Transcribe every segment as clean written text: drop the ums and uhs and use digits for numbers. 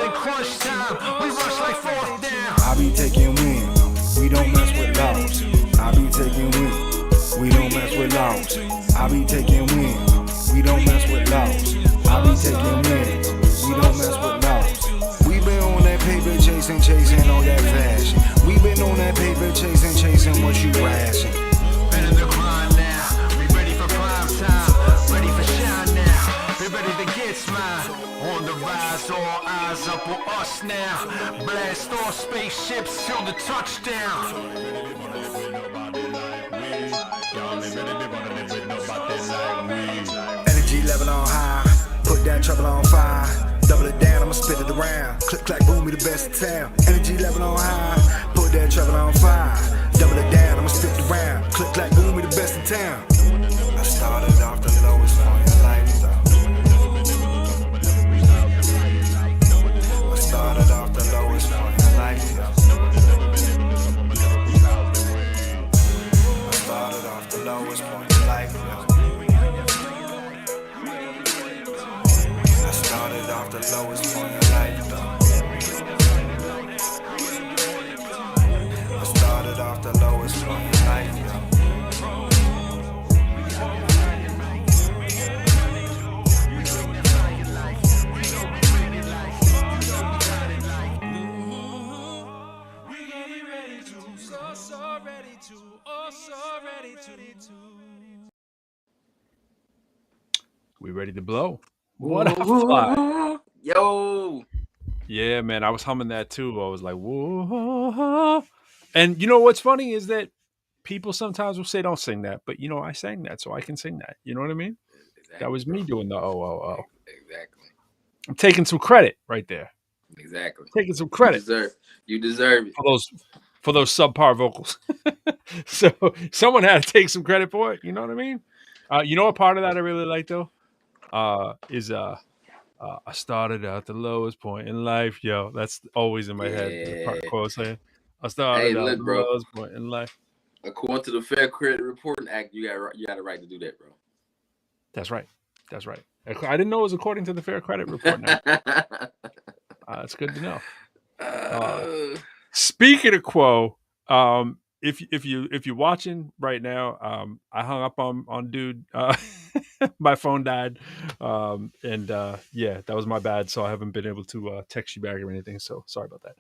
in crunch time, we rush like fourth down. I be taking wins, we don't mess with laws. I be taking wins, we don't mess with laws. I be taking wins, we don't mess with laws. I be taking wins, we don't mess with laws. We been on that paper chasing all that fashion. We been on that paper chasing what you ration. Been in the grind now, we ready for prime time, ready for shine now, we ready to get smile. On the rise, all eyes up on us now. Blast off spaceships till the touchdown. Energy level on high, put that trouble on fire. Double it down, I'ma spit it around. Click, clack, boom, we the best in town. Energy level on high, put that trouble on fire. Double it down, I'ma spit it around. Click, clack, boom, we the best in town. I started off the lowest point in life, though. I started off the lowest point in life, though. I started off the lowest point in life, though. I started off the lowest point in life, though. I started off the lowest point in life, though. We ready to blow? What up, Fly? Yo. Yeah, man, I was humming that too. I was like, whoa. And you know what's funny is that people sometimes will say don't sing that, but you know, I sang that, so I can sing that. You know what I mean? Exactly, that was me doing the oh. Exactly. I'm taking some credit right there. Exactly. Taking some credit. You deserve it. For those subpar vocals. So someone had to take some credit for it. You know what I mean? You know what part of that I really like though? Is I started at the lowest point in life, yo. That's always in my head. The part quote saying, I started at the lowest point in life. According to the Fair Credit Reporting Act, you got a right to do that, bro. That's right. I didn't know it was according to the Fair Credit Reporting Act. It's good to know. Speaking of Quo, if you're watching right now, I hung up on dude. My phone died, yeah, that was my bad. So I haven't been able to text you back or anything. So sorry about that.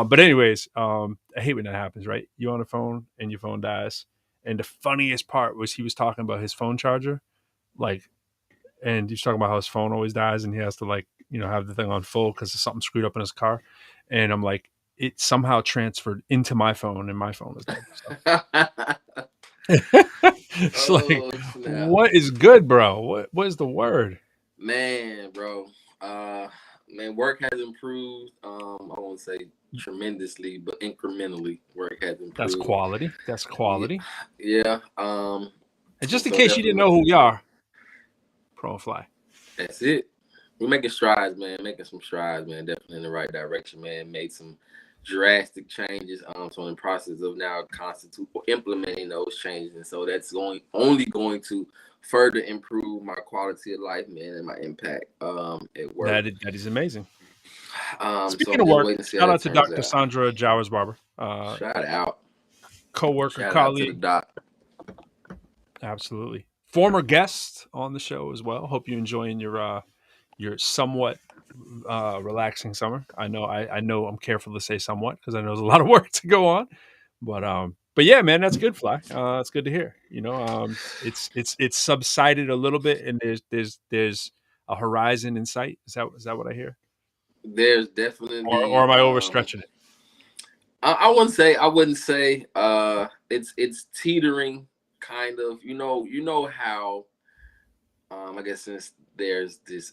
But anyways, I hate when that happens. Right, you on the phone and your phone dies. And the funniest part was he was talking about his phone charger, and he's talking about how his phone always dies and he has to have the thing on full because there's something screwed up in his car. And I'm like, it somehow transferred into my phone and my phone is dead. So. It's snap. What is good, bro? What is the word? Man, bro. Man, work has improved. I won't say tremendously, but incrementally, work has improved. That's quality. Yeah. And just in case you didn't know who we are, Pro and Fly. That's it. We're making strides, man. Definitely in the right direction, man. Made some drastic changes. So in the process of now implementing those changes, and so that's only going to further improve my quality of life, man, and my impact at work. That is amazing. Speaking of work, shout out to Dr. Sandra Jowers Barber. Shout out. Co-worker, shout colleague. Out to the doc. Absolutely. Former guest on the show as well. Hope you're enjoying your somewhat relaxing summer. I know I'm careful to say somewhat because I know there's a lot of work to go on, but yeah, man, that's good, Fly. It's good to hear. It's subsided a little bit, and there's a horizon in sight. Is that what I hear? There's definitely, or am I overstretching it? I wouldn't say it's teetering, kind of. You know how I guess since there's this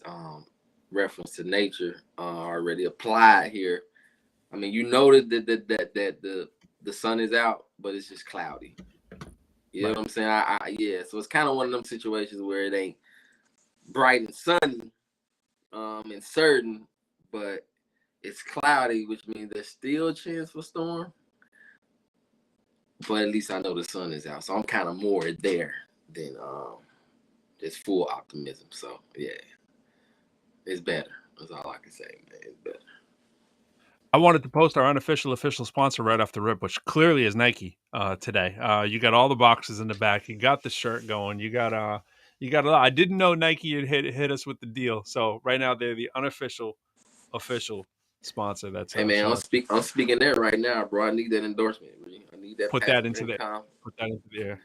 reference to nature already applied here. I mean, you know that the sun is out, but it's just cloudy. You know what I'm saying? Yeah. So it's kind of one of them situations where it ain't bright and sunny, and certain, but it's cloudy, which means there's still a chance for storm. But at least I know the sun is out, so I'm kind of more there than just full optimism. So yeah, it's better. That's all I can say, man. It's better. I wanted to post our unofficial official sponsor right off the rip, which clearly is Nike today. You got all the boxes in the back. You got the shirt going. You got I didn't know Nike had hit us with the deal. So right now they're the unofficial official sponsor. That's Hey man, showing. I'm speaking there right now, bro. I need that endorsement. I need that. Put that into the air.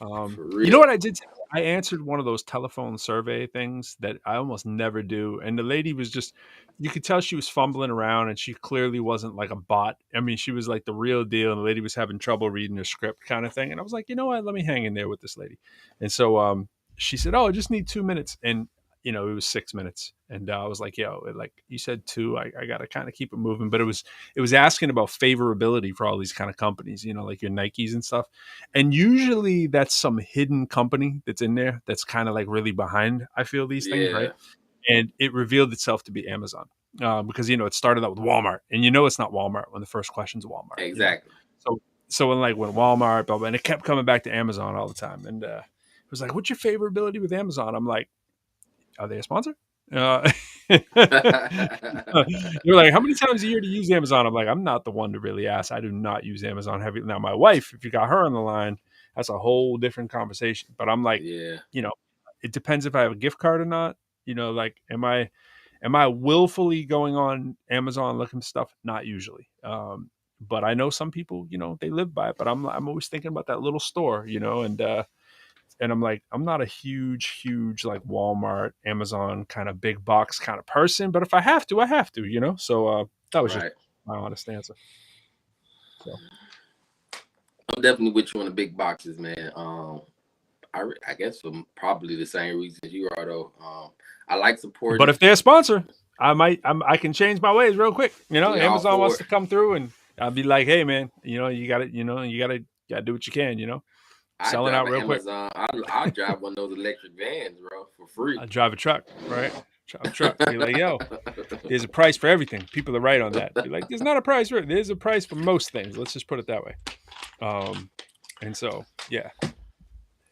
You know what I did? I answered one of those telephone survey things that I almost never do. And the lady was just, you could tell she was fumbling around and she clearly wasn't like a bot. I mean, she was like the real deal. And the lady was having trouble reading her script kind of thing. And I was like, you know what? Let me hang in there with this lady. And so she said, oh, I just need 2 minutes. And, you know, it was 6 minutes. And I was like, yo, like you said 2, I got to kind of keep it moving. But it was asking about favorability for all these kind of companies, you know, like your Nikes and stuff. And usually that's some hidden company that's in there that's kind of like really behind, I feel, these things, right? And it revealed itself to be Amazon because, you know, it started out with Walmart. And you know it's not Walmart when the first question's Walmart. Exactly. You know? So when Walmart, blah, blah, and it kept coming back to Amazon all the time. And it was like, what's your favorability with Amazon? I'm like, are they a sponsor? You're like, how many times a year do you use Amazon? I'm like, I'm not the one to really ask. I do not use Amazon heavy. Now, my wife, if you got her on the line, that's a whole different conversation. But I'm like, you know, it depends if I have a gift card or not. You know, like, am I willfully going on Amazon looking for stuff? Not usually. But I know some people, you know, they live by it. But I'm always thinking about that little store, you know, and I'm like, I'm not a huge like Walmart, Amazon kind of big box kind of person, but if I have to, I have to, you know? So that was just my honest answer. So I'm definitely with you on the big boxes, man. I guess for probably the same reasons you are, though. I like supporting. But if they're a sponsor, I can change my ways real quick. You know, Amazon wants to come through and I'll be like, hey man, you know, you gotta do what you can, you know. Selling out real Amazon. Quick. I'll drive one of those electric vans, bro, for free. I drive a truck, right? Drive a truck. Be like, yo, there's a price for everything. People are right on that. Be like, there's not a price for it. There's a price for most things. Let's just put it that way. And so, yeah.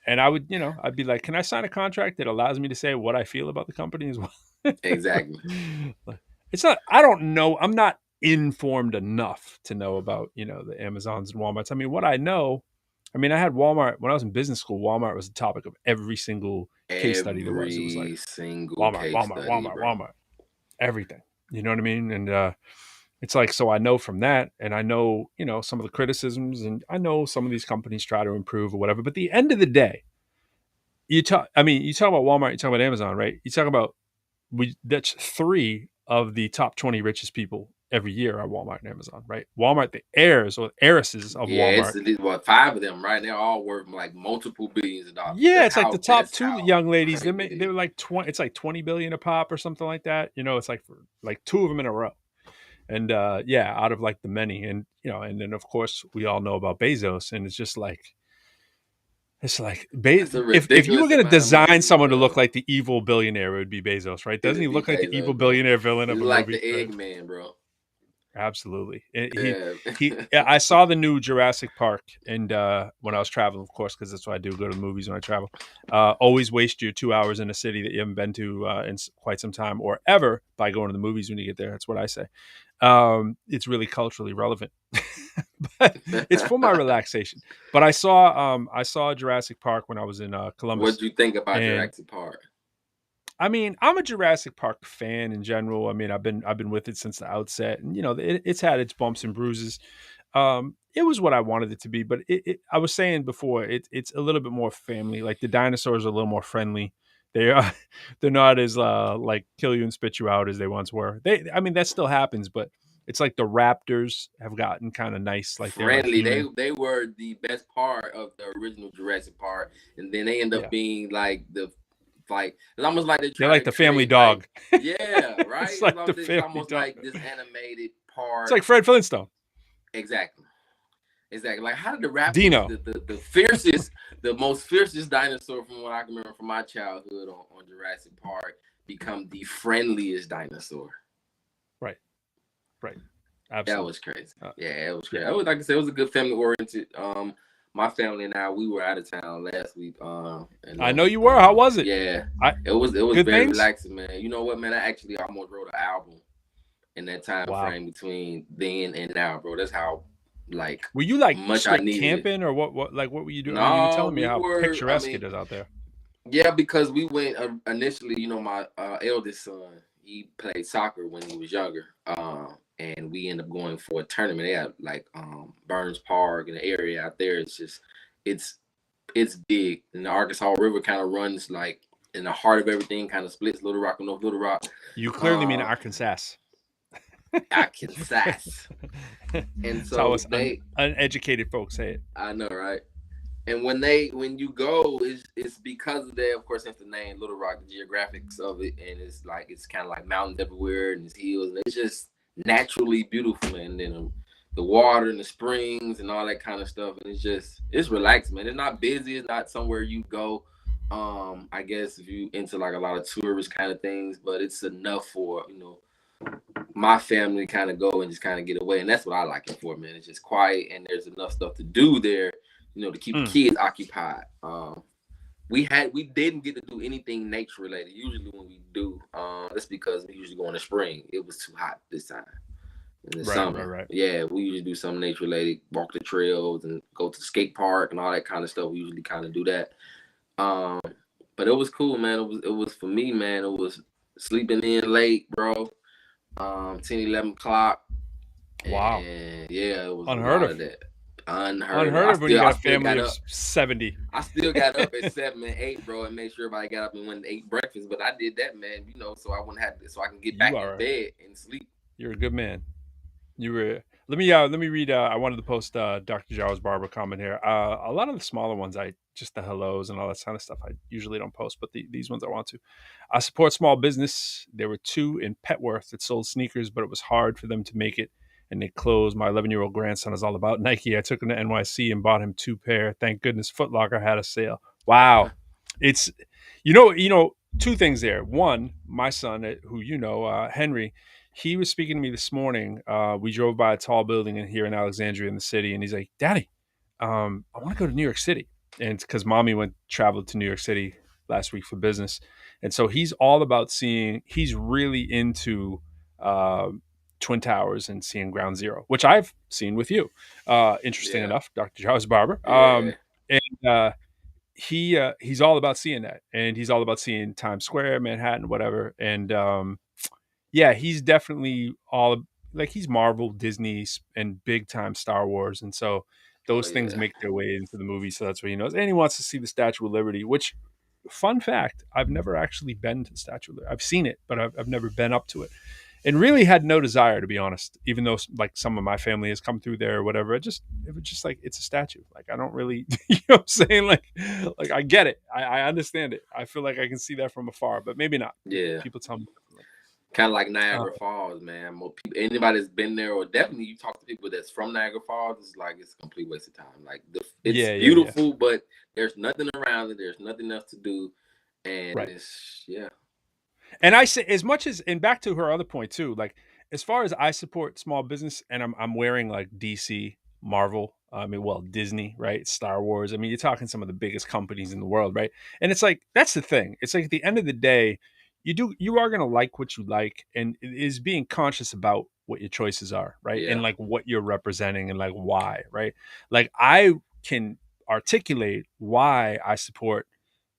And I would, you know, I'd be like, can I sign a contract that allows me to say what I feel about the company as well? Exactly. It's not, I don't know. I'm not informed enough to know about, you know, the Amazons and Walmarts. I mean, what I know, I mean, I had Walmart when I was in business school. Walmart was the topic of every single case study there was. It was like Walmart, everything. You know what I mean? And it's like, so I know from that, and I know, you know, some of the criticisms, and I know some of these companies try to improve or whatever. But at the end of the day, you talk about Walmart, you talk about Amazon, right? You talk about that's 3 of the top 20 richest people every year are Walmart and Amazon, right? Walmart, the heirs or heiresses of Walmart. It's 5 of them, right? They're all worth like multiple billions of dollars. Yeah, it's like the top 2 young ladies. They're like 20. It's like 20 billion a pop or something like that. You know, it's like for like 2 of them in a row. And yeah, out of like the many, and you know, and then of course we all know about Bezos, and it's like if you were going to design someone to look like the evil billionaire, it would be Bezos, right? Doesn't he look like the evil billionaire villain of a like movie? The Eggman, bro. Absolutely. I saw the new Jurassic Park, and when I was traveling, of course, because that's what I do, go to the movies when I travel. Always waste your 2 hours in a city that you haven't been to in quite some time, or ever, by going to the movies when you get there. That's what I say. It's really culturally relevant, but it's for my relaxation. But I saw Jurassic Park when I was in Columbus. What did you think about Jurassic Park? I mean, I'm a Jurassic Park fan in general. I mean, I've been with it since the outset, and you know, it's had its bumps and bruises. It was what I wanted it to be, but I was saying before, it's a little bit more family. Like the dinosaurs are a little more friendly. They're not as like kill you and spit you out as they once were. I mean, that still happens, but it's like the raptors have gotten kind of nice, like friendly. They were the best part of the original Jurassic Park, and then they end up being like it's almost like they're like the family dog. Like, yeah, right. It's like the family almost dog. Like this animated part. It's like Fred Flintstone. Exactly. Like, how did the raptors, Dino, the fiercest, the most fiercest dinosaur from what I can remember from my childhood on Jurassic Park, become the friendliest dinosaur? Right. Absolutely. That was crazy. Yeah, it was crazy. It was, like I said, it was a good family oriented. My family and I, we were out of town last week. And, I know you were. How was it? Yeah, it was very things? relaxing, man. You know what, man? I actually almost wrote an album in that time Wow. frame between then and now, bro. That's how like Were you like much I straight needed it. camping or what like what were you doing? I mean, you were No, telling me we how were. I picturesque mean, it is out there. yeah, because we went initially. You know, my eldest son, he played soccer when he was younger, and we ended up going for a tournament. They had like Burns Park and the area out there. It's just, it's it's big, and the Arkansas River kind of runs like in the heart of everything. Kind of splits Little Rock and North Little Rock. You clearly mean Uh, Arkansas. Arkansas, and That's how so us they, uneducated folks say it. I know, right? And when you go, it's because of that. Of course, it's the name Little Rock, the geographics of it, and it's like it's kind of like mountains everywhere and it's hills, and it's just naturally beautiful, man. And then the water and the springs and all that kind of stuff, and it's relaxing, man. It's not busy. It's not somewhere you go. I guess if you into like a lot of tourist kind of things, but it's enough for my family kind of go and just kind of get away, and that's what I like it for, man. It's just quiet, and there's enough stuff to do there, to keep the kids occupied. We didn't get to do anything nature related. Usually when we do, that's because we usually go in the spring. It was too hot this time. In the summer, Right. yeah, we usually do something nature related, walk the trails and go to the skate park and all that kind of stuff. We usually kind of do that. But it was cool, man. It was for me, man. It was sleeping in late, bro. 10, 11 o'clock. Wow. And yeah, it was Unheard a lot of. of that. Unheard of when you got a family of 70. I still got up at 7 and 8, bro, and made sure everybody got up and went and ate breakfast. But I did that, man, so I wouldn't have to, so I can get back in bed and sleep. You're a good man. You were. Let me read. I wanted to post Dr. Jaro's barber comment here. A lot of the smaller ones, just the hellos and all that kind of stuff, I usually don't post, but these ones I want to. I support small business. There were 2 in Petworth that sold sneakers, but it was hard for them to make it, and they closed. My 11-year-old grandson is all about Nike. I took him to NYC and bought him 2 pair. Thank goodness Foot Locker had a sale. Wow, it's 2 things there. One, my son, who Henry. He was speaking to me this morning. We drove by a tall building in here in Alexandria in the city, and he's like, "Daddy, I want to go to New York City." And it's because Mommy traveled to New York City last week for business, and so he's all about seeing. He's really into Twin Towers and seeing Ground Zero, which I've seen with you. Interesting enough, Dr. Charles Barber. And he's all about seeing that, and he's all about seeing Times Square, Manhattan, whatever, and yeah, he's definitely he's Marvel, Disney, and big time Star Wars. And so those things make their way into the movie. So that's what he knows. And he wants to see the Statue of Liberty, which, fun fact, I've never actually been to the Statue of Liberty. I've seen it, but I've never been up to it. And really had no desire, to be honest, even though like some of my family has come through there or whatever. It was just like, it's a statue. Like, I don't really, you know what I'm saying? Like I get it. I understand it. I feel like I can see that from afar, but maybe not. Yeah. People tell me. Kind of like Niagara Falls, man. More people, anybody that's been there, or definitely you talk to people that's from Niagara Falls, it's like it's a complete waste of time. Like it's beautiful, but there's nothing around it. There's nothing else to do, and it's And I say, as much as, and back to her other point too, like as far as I support small business, and I'm wearing like DC, Marvel, Disney, right? Star Wars. I mean, you're talking some of the biggest companies in the world, right? And it's like, that's the thing. It's like at the end of the day, you are going to like what you like, and it is being conscious about what your choices are, right? And like what you're representing and like why, right? Like I can articulate why I support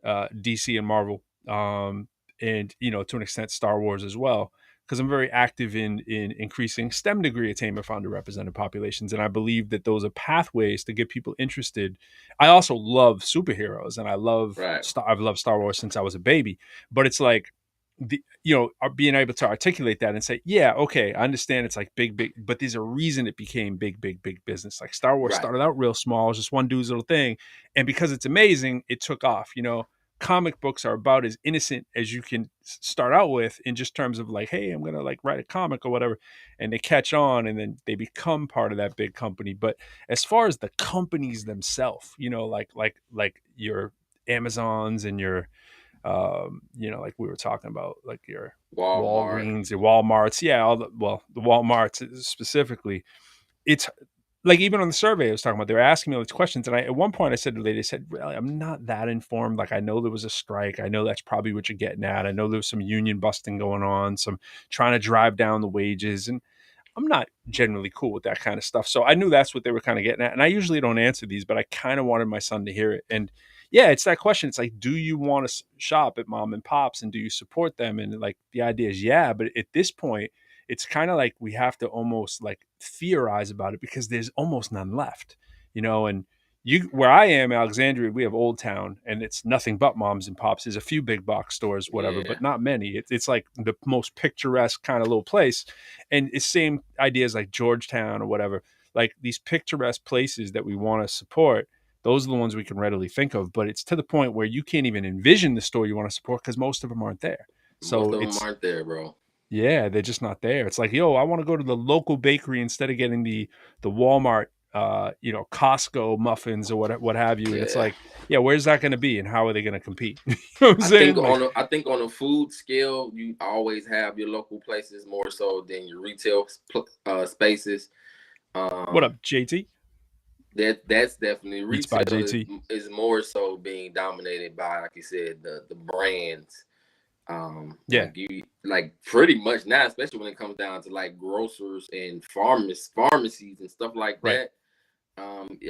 DC and Marvel, and to an extent Star Wars as well, because I'm very active in increasing STEM degree attainment for underrepresented populations, and I believe that those are pathways to get people interested. I also love superheroes, and I've loved Star Wars since I was a baby, but it's like being able to articulate that and say, yeah, okay, I understand it's like big, but there's a reason it became big business. Like Star Wars started out real small, it was just one dude's little thing, and because it's amazing, it took off. Comic books are about as innocent as you can start out with, in just terms of like, hey, I'm gonna like write a comic or whatever, and they catch on, and then they become part of that big company. But as far as the companies themselves, like your Amazons and your like we were talking about, like your Walgreens, your Walmarts, the Walmarts specifically, like even on the survey I was talking about, they were asking me all these questions, and at one point I said to the lady, I said, really, I'm not that informed. Like, I know there was a strike. I know that's probably what you're getting at. I know there was some union busting going on, some trying to drive down the wages, and I'm not generally cool with that kind of stuff. So I knew that's what they were kind of getting at. And I usually don't answer these, but I kind of wanted my son to hear it. And yeah, it's that question. It's like, do you want to shop at mom and pops, and do you support them? And like the idea is, yeah, but at this point, it's kind of like we have to almost like theorize about it because there's almost none left, and you, where I am, Alexandria, we have Old Town, and it's nothing but moms and pops. There's a few big box stores, whatever, Yeah. but not many. It's like the most picturesque kind of little place. And it's same ideas like Georgetown or whatever, like these picturesque places that we want to support. Those are the ones we can readily think of, but it's to the point where you can't even envision the store you want to support because most of them aren't there. Most So of them it's, aren't there, bro. yeah, they're just not there. It's like, yo, I want to go to the local bakery instead of getting the Walmart, Costco muffins or what have you. And it's Yeah. like, yeah, where's that going to be, and how are they going to compete? You know what I'm saying? I think on a food scale, you always have your local places more so than your retail spaces. What up, JT? That's definitely Beats by retail JT. is more so being dominated by, like you said, the brands. Yeah. like pretty much now, especially when it comes down to like grocers and pharmacies and stuff like Right. that.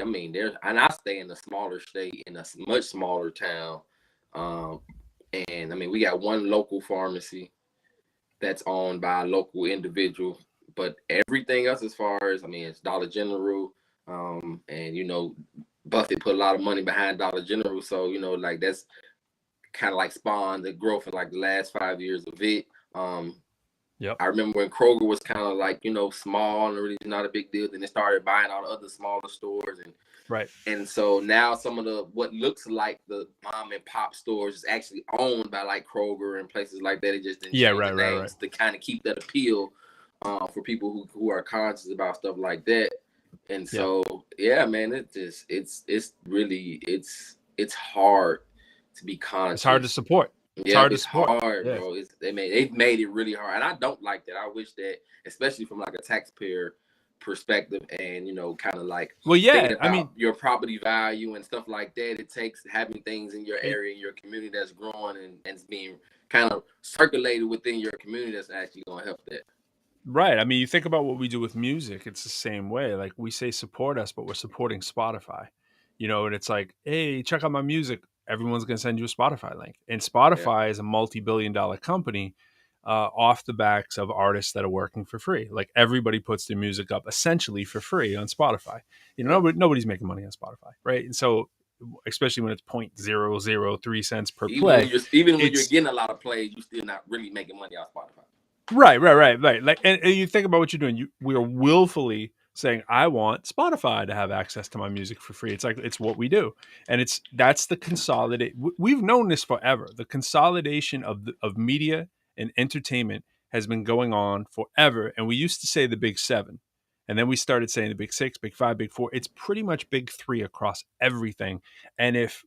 I mean, and I stay in a smaller state in a much smaller town. And I mean, we got one local pharmacy that's owned by a local individual, but everything else, as far as, I mean, it's Dollar General. And Buffett put a lot of money behind Dollar General, so like that's kind of like spawned the growth in like the last 5 years of it. Yep. I remember when Kroger was kind of like small and really not a big deal. Then they started buying all the other smaller stores, and so now some of the what looks like the mom and pop stores is actually owned by like Kroger and places like that. It just didn't change the names to kind of keep that appeal for people who are conscious about stuff like that. And so yeah, man, it's really hard to be conscious. It's hard to support. It's hard, bro. They've made it really hard, and I don't like that. I wish that, especially from like a taxpayer perspective, and kind of like, well, yeah, I mean, your property value and stuff like that. It takes having things in your area, in your community that's growing and it's being kind of circulated within your community that's actually going to help that. Right. I mean, you think about what we do with music, it's the same way. Like, we say support us, but we're supporting Spotify, and it's like, hey, check out my music. Everyone's going to send you a Spotify link. And Spotify is a multi-billion-dollar company off the backs of artists that are working for free. Like, everybody puts their music up essentially for free on Spotify. Nobody's making money on Spotify, right? And so, especially when it's 0.003 cents per play. Even when you're getting a lot of plays, you're still not really making money off Spotify. Right. Like, and you think about what you're doing. We are willfully saying, I want Spotify to have access to my music for free. It's like, it's what we do. And that's the consolidate. We've known this forever. The consolidation of media and entertainment has been going on forever. And we used to say the big seven, and then we started saying the big six, big five, big four. It's pretty much big three across everything. And if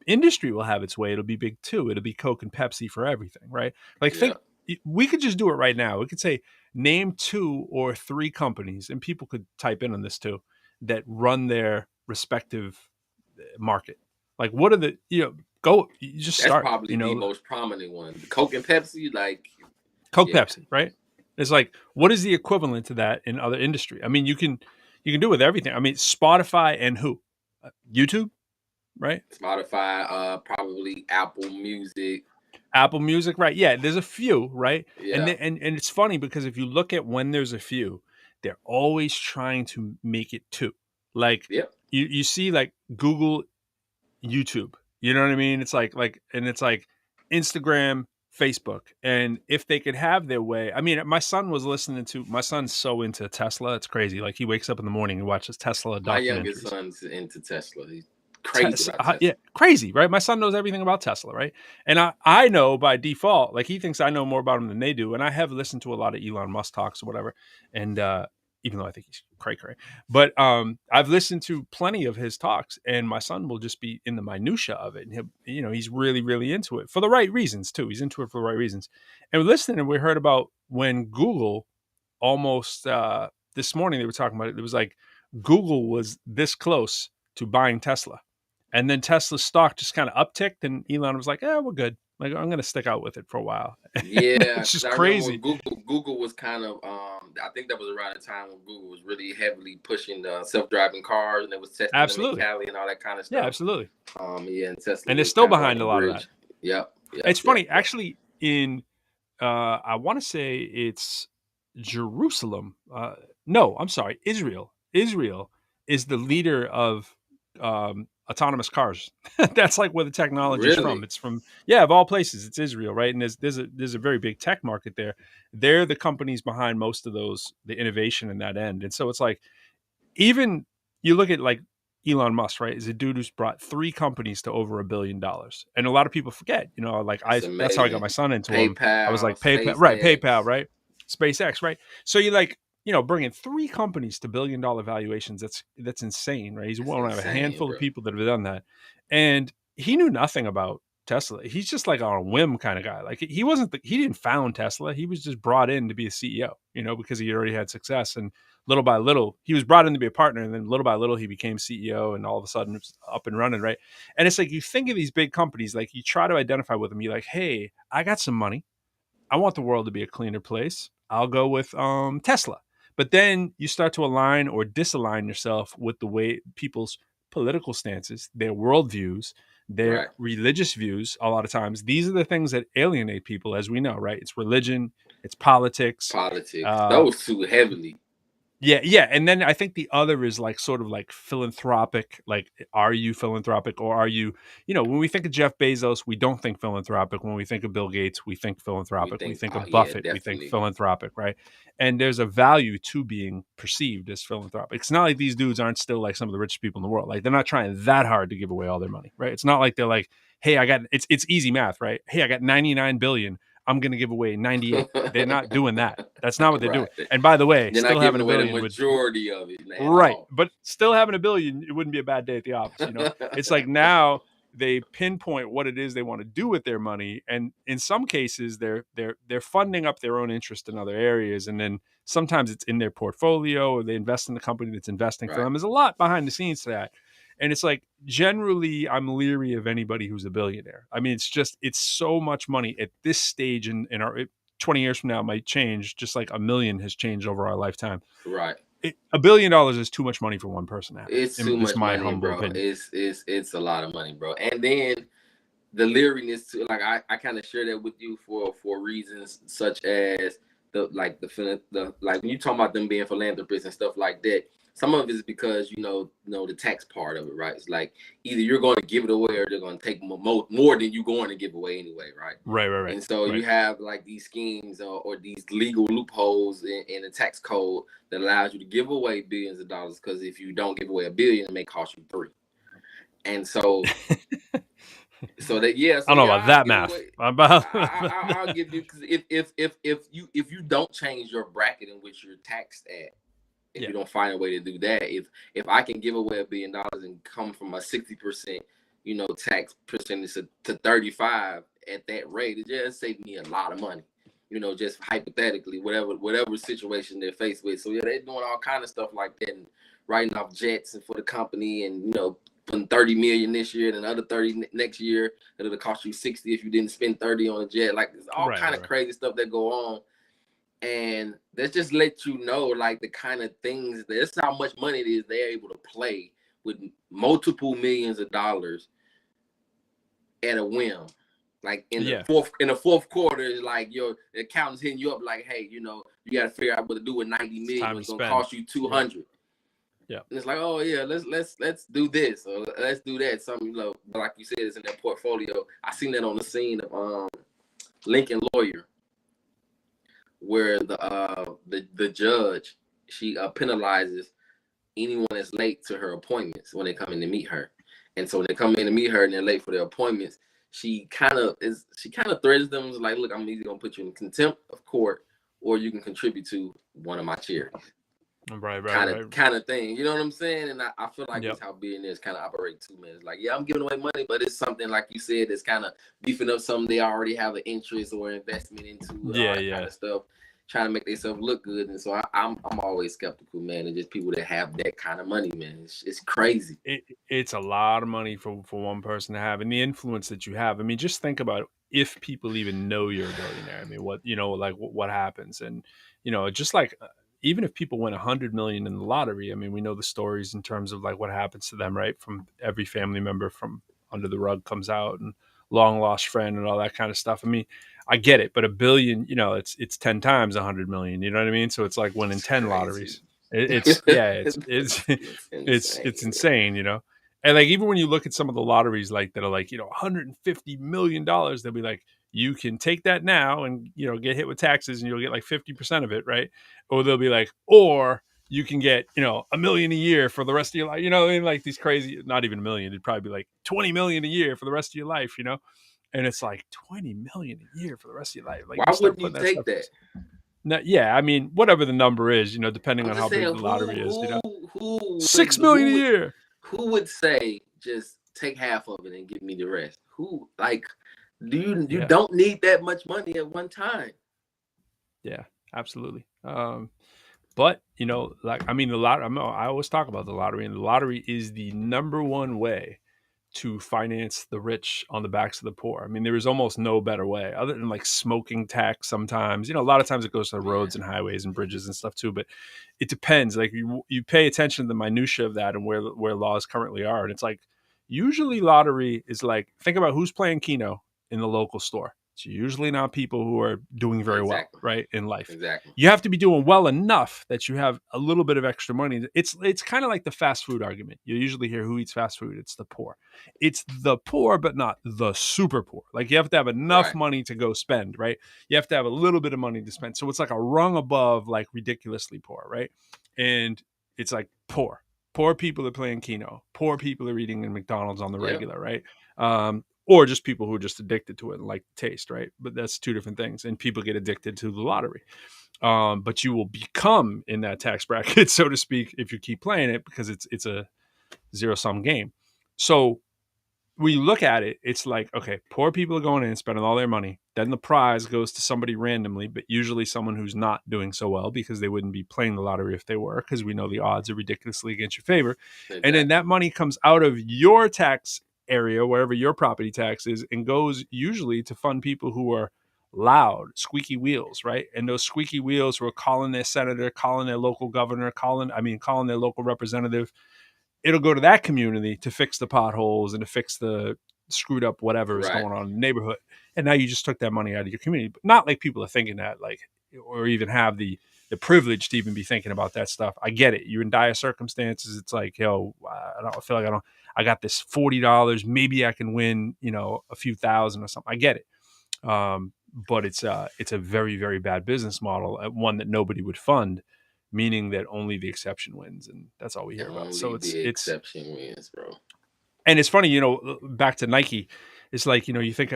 industry will have its way, it'll be big two. It'll be Coke and Pepsi for everything, right? Like, we could just do it right now. We could say, name 2 or 3 companies, and people could type in on this too, that run their respective market. Like, what are the, you just start. That's probably the most prominent one. Coke and Pepsi, like Coke, Pepsi, right? It's like, what is the equivalent to that in other industry? I mean, you can do it with everything. I mean, Spotify and who? YouTube, right? Spotify, probably Apple Music, right? Yeah, there's a few, right? Yeah. And it's funny because if you look at when there's a few, they're always trying to make it 2. Like, you see like Google, YouTube, you know what I mean? It's like and it's like Instagram, Facebook. And if they could have their way, I mean, my son's so into Tesla, it's crazy. Like, he wakes up in the morning and watches Tesla documentaries. My youngest son's into Tesla. He's crazy about Tesla. Yeah, crazy, right? My son knows everything about Tesla, right? And I know by default, like, he thinks I know more about him than they do. And I have listened to a lot of Elon Musk talks or whatever. And even though I think he's cray, but I've listened to plenty of his talks, and my son will just be in the minutia of it. And he's really, really into it for the right reasons too. He's into it for the right reasons. And we're listening, and we heard about when Google almost this morning they were talking about it. It was like Google was this close to buying Tesla. And then Tesla's stock just kind of upticked, and Elon was like, we're good. Like, I'm going to stick out with it for a while. Yeah, It's because just I remember crazy. when Google was kind of I think that was around the time when Google was really heavily pushing the self-driving cars, and it was testing them in Cali and all that kind of stuff. Yeah, absolutely. Yeah, and Tesla And they're was still kind of behind on a the lot of bridge. that. Yep. It's funny, actually, in I want to say it's Jerusalem. No, I'm sorry, Israel. Israel is the leader of autonomous cars. That's like where the technology is from. Really? It's from, of all places, it's Israel, right? And there's a very big tech market there. They're the companies behind most of the innovation in that end. And so it's like, even you look at like Elon Musk, right? Is a dude who's brought 3 companies to over $1 billion. And a lot of people forget, like that's how I got my son into him. I was PayPal, like, PayPal, right? PayPal, right? SpaceX, right? So you like, bringing 3 companies to $1 billion valuations. That's insane, right? He's one of a handful of people that have done that. And he knew nothing about Tesla. He's just like on a whim kind of guy. Like he didn't found Tesla. He was just brought in to be a CEO, because he already had success. And little by little, he was brought in to be a partner, and then little by little, he became CEO, and all of a sudden, it's up and running, right? And it's like, you think of these big companies, like you try to identify with them. You're like, hey, I got some money. I want the world to be a cleaner place. I'll go with Tesla. But then you start to align or disalign yourself with the way people's political stances, their worldviews, their religious views. A lot of times, these are the things that alienate people, as we know, right? It's religion, it's politics. Those two heavily. Yeah. And then I think the other is like sort of like philanthropic. Like, are you philanthropic, or are you, when we think of Jeff Bezos, we don't think philanthropic. When we think of Bill Gates, we think philanthropic. We think of Buffett, we think philanthropic, right? And there's a value to being perceived as philanthropic. It's not like these dudes aren't still like some of the richest people in the world. Like, they're not trying that hard to give away all their money, right? It's not like they're like, hey, it's easy math, right? Hey, I got 99 billion. I'm going to give away 98. They're not doing that. That's not what they're doing. And by the way, they're still having $1 billion, the majority of it, man. Right. But still having $1 billion, it wouldn't be a bad day at the office. It's like, now they pinpoint what it is they want to do with their money, and in some cases, they're funding up their own interest in other areas, and then sometimes it's in their portfolio, or they invest in the company that's investing for them. There's a lot behind the scenes to that. And it's like, generally, I'm leery of anybody who's a billionaire. I mean, it's so much money at this stage in our 20 years from now, it might change, just like $1 million has changed over our lifetime. Right. $1 billion is too much money for one person to have. It's too much money, bro. Opinion. It's a lot of money, bro. And then the leeriness too, like I kind of share that with you for reasons such as like when you talk about them being philanthropists and stuff like that. Some of it is because the tax part of it, right? It's like either you're going to give it away, or they're going to take more than you're going to give away anyway, right? Right. And so you have like these schemes or these legal loopholes in the tax code that allows you to give away billions of dollars, because if you don't give away $1 billion, it may cost you $3 billion. And so, I don't know about that math. I'll give you, because if you don't change your bracket in which you're taxed at. If you don't find a way to do that, if I can give away $1 billion and come from a 60%, tax percentage to 35 at that rate, it just saved me a lot of money. Just hypothetically, whatever situation they're faced with. So they're doing all kind of stuff like that, and writing off jets and for the company, and putting 30 million this year and another 30 next year. It'll cost you 60 if you didn't spend 30 on a jet. Like, there's all kind of crazy stuff that go on. And that just let you know, like, the kind of things, that's how much money it is they're able to play with multiple millions of dollars at a whim. Like in the fourth quarter, it's like your accountant's hitting you up like, hey, you got to figure out what to do with 90 million. It's gonna cost you 200. Yeah. And it's like, oh yeah, let's do this, or let's do that. Something, like you said, is in their portfolio. I seen that on the scene of Lincoln Lawyer, where the judge, she penalizes anyone that's late to her appointments when they come in to meet her. And so when they come in to meet her and they're late for their appointments, she kind of threatens them, like, look, I'm either gonna put you in contempt of court, or you can contribute to one of my charities. Right. Kind of thing. You know what I'm saying? And I feel like that's how billionaires kind of operate too, man. It's like, I'm giving away money, but it's something, like you said, that's kind of beefing up something they already have an interest or investment into. Kind of stuff. trying to make themselves look good, and so I'm always skeptical, man. And just people that have that kind of money, man, it's crazy. It's a lot of money for one person to have, and the influence that you have. I mean, just think about if people even know you're a billionaire. I mean, what like what happens, and just like even if people win 100 million in the lottery, I mean, we know the stories in terms of like what happens to them, right? From every family member from under the rug comes out, and long lost friend, and all that kind of stuff. I mean, I get it, but a billion, it's 10 times 100 million. You know what I mean? So it's like winning 10 lotteries. It's it's insane, And like even when you look at some of the lotteries like that are like, $150 million, they'll be like, you can take that now and get hit with taxes and you'll get like 50% of it, right? Or they'll be like, or you can get, $1 million a year for the rest of your life. I mean, like these crazy, not even $1 million, it'd probably be like 20 million a year for the rest of your life, And it's like 20 million a year for the rest of your life. Like, why wouldn't you take that? No, yeah, I mean, whatever the number is, depending on how big the lottery is, who 6 million a year. Who would say just take half of it and give me the rest? Who like you don't need that much money at one time. Yeah, absolutely. But like I mean, the lottery. I always talk about the lottery, and the lottery is the number one way to finance the rich on the backs of the poor. I mean, there is almost no better way other than like smoking tax. Sometimes, a lot of times it goes to the roads and highways and bridges and stuff too. But it depends. Like you pay attention to the minutia of that and where laws currently are, and it's like usually lottery is like think about who's playing Keno in the local store. It's usually not people who are doing very well, right, in life. Exactly. You have to be doing well enough that you have a little bit of extra money. It's kind of like the fast food argument. You usually hear who eats fast food. It's the poor. It's the poor, but not the super poor. Like you have to have enough money to go spend, right? You have to have a little bit of money to spend. So it's like a rung above, like ridiculously poor, right? And it's like poor. Poor people are playing Keno. Poor people are eating in McDonald's on the regular, right? Or just people who are just addicted to it and like the taste, right? But that's two different things. And people get addicted to the lottery. But you will become in that tax bracket, so to speak, if you keep playing it because it's a zero-sum game. So when you look at it, it's like, okay, poor people are going in and spending all their money. Then the prize goes to somebody randomly, but usually someone who's not doing so well because they wouldn't be playing the lottery if they were, because we know the odds are ridiculously against your favor. Exactly. And then that money comes out of your tax area, wherever your property tax is, and goes usually to fund people who are loud, squeaky wheels, right? And those squeaky wheels who are calling their senator, calling their local governor, calling their local representative. It'll go to that community to fix the potholes and to fix the screwed up whatever is going on in the neighborhood. And now you just took that money out of your community. But not like people are thinking that, like, or even have the privilege to even be thinking about that stuff. I get it. You're in dire circumstances. It's like, yo, I feel like I got this $40. Maybe I can win, a few thousand or something. I get it. But it's a very, very bad business model, one that nobody would fund, meaning that only the exception wins, and that's all we hear about. So it's exception wins, bro. And it's funny, back to Nike. It's like,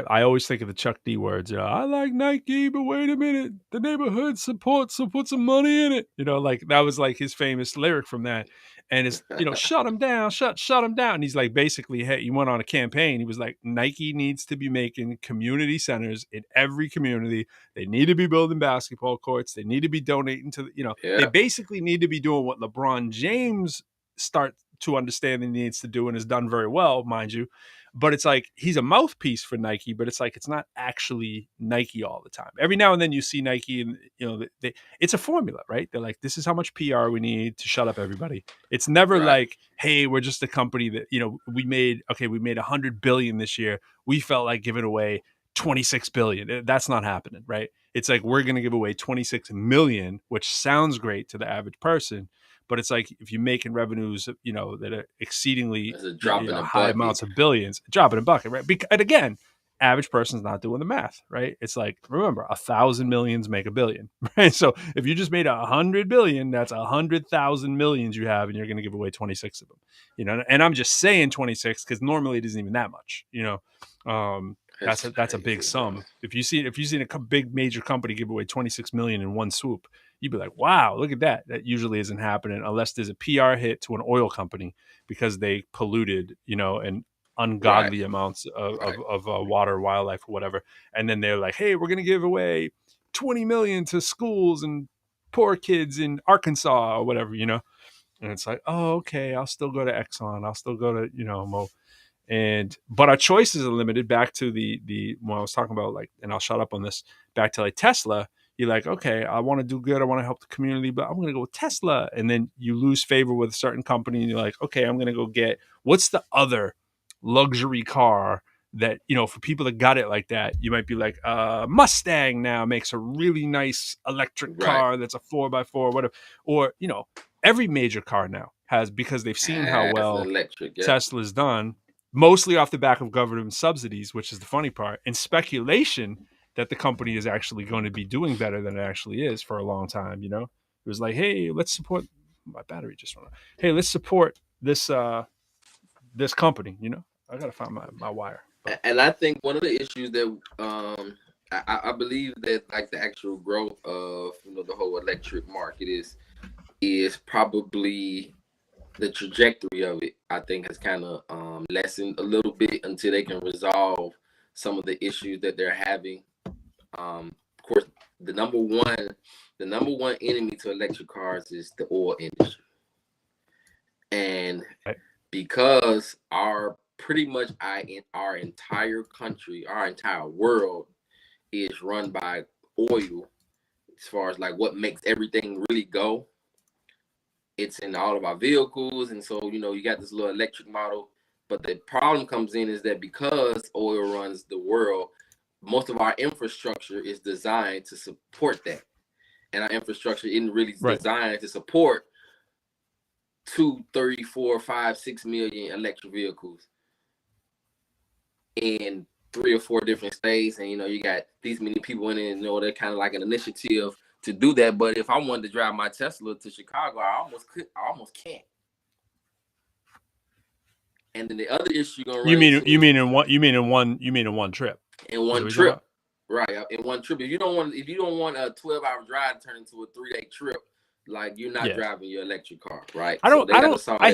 I always think of the Chuck D words. I like Nike, but wait a minute, the neighborhood supports, so put some money in it. Like that was like his famous lyric from that. And it's, shut him down, shut him down. And he's like, basically, hey, he went on a campaign. He was like, Nike needs to be making community centers in every community. They need to be building basketball courts. They need to be donating to, they basically need to be doing what LeBron James start to understand he needs to do and has done very well, mind you. But it's like he's a mouthpiece for Nike, but it's like it's not actually Nike all the time. Every now and then you see Nike and, it's a formula, right? They're like, this is how much PR we need to shut up everybody. It's never like, hey, we're just a company that, we made $100 billion this year. We felt like giving away 26 billion. That's not happening, right? It's like we're going to give away 26 million, which sounds great to the average person. But it's like if you're making revenues, that are exceedingly high amounts of billions, drop in a bucket, right? And again, average person's not doing the math, right? It's like, remember, 1,000 millions make a billion, right? So if you just made 100 billion, that's 100,000 millions you have, and you're going to give away 26 of them, And I'm just saying 26 because normally it isn't even that much, That's a big sum. If you've seen a big major company give away 26 million in one swoop, you'd be like, wow, look at that. That usually isn't happening unless there's a PR hit to an oil company because they polluted, and ungodly amounts of water, wildlife, or whatever. And then they're like, hey, we're going to give away 20 million to schools and poor kids in Arkansas or whatever, you know? And it's like, oh, okay, I'll still go to Exxon. I'll still go to, you know, Mo. But our choices are limited. Back to the when I was talking about, like, and I'll shut up on this, back to like Tesla. You're like, okay, I want to do good, I want to help the community, but I'm going to go with Tesla. And then you lose favor with a certain company, and you're like, okay, I'm going to go get, what's the other luxury car that, you know, for people that got it like that, you might be like, Mustang now makes a really nice electric car that's a 4x4, whatever. Or, you know, every major car now has, because they've seen how well electric, Tesla's done, mostly off the back of government subsidies, which is the funny part, and speculation that the company is actually going to be doing better than it actually is for a long time. You know, it was like, hey, let's support, my battery just went out. Hey, let's support this this company. You know, I gotta find my wire. And I think one of the issues that I believe that, like, the actual growth of, you know, the whole electric market is probably the trajectory of it. I think has kind of lessened a little bit until they can resolve some of the issues that they're having. Of course, the number one enemy to electric cars is the oil industry, and because pretty much our entire country, our entire world is run by oil, as far as like what makes everything really go. It's in all of our vehicles, and so, you know, you got this little electric model, but the problem comes in is that because oil runs the world, most of our infrastructure is designed to support that, and our infrastructure isn't really designed to support 2, 3, 4, 5, 6 million electric vehicles in 3 or 4 different states. And, you know, you got these many people in it, and, you know, they're kind of like an initiative to do that. But if I wanted to drive my Tesla to Chicago, I almost can't. And then the other issue gonna you mean in one trip. In one trip, right? In one trip. If you don't want a 12-hour drive to turn into a 3-day trip, like, you're not driving your electric car, right? I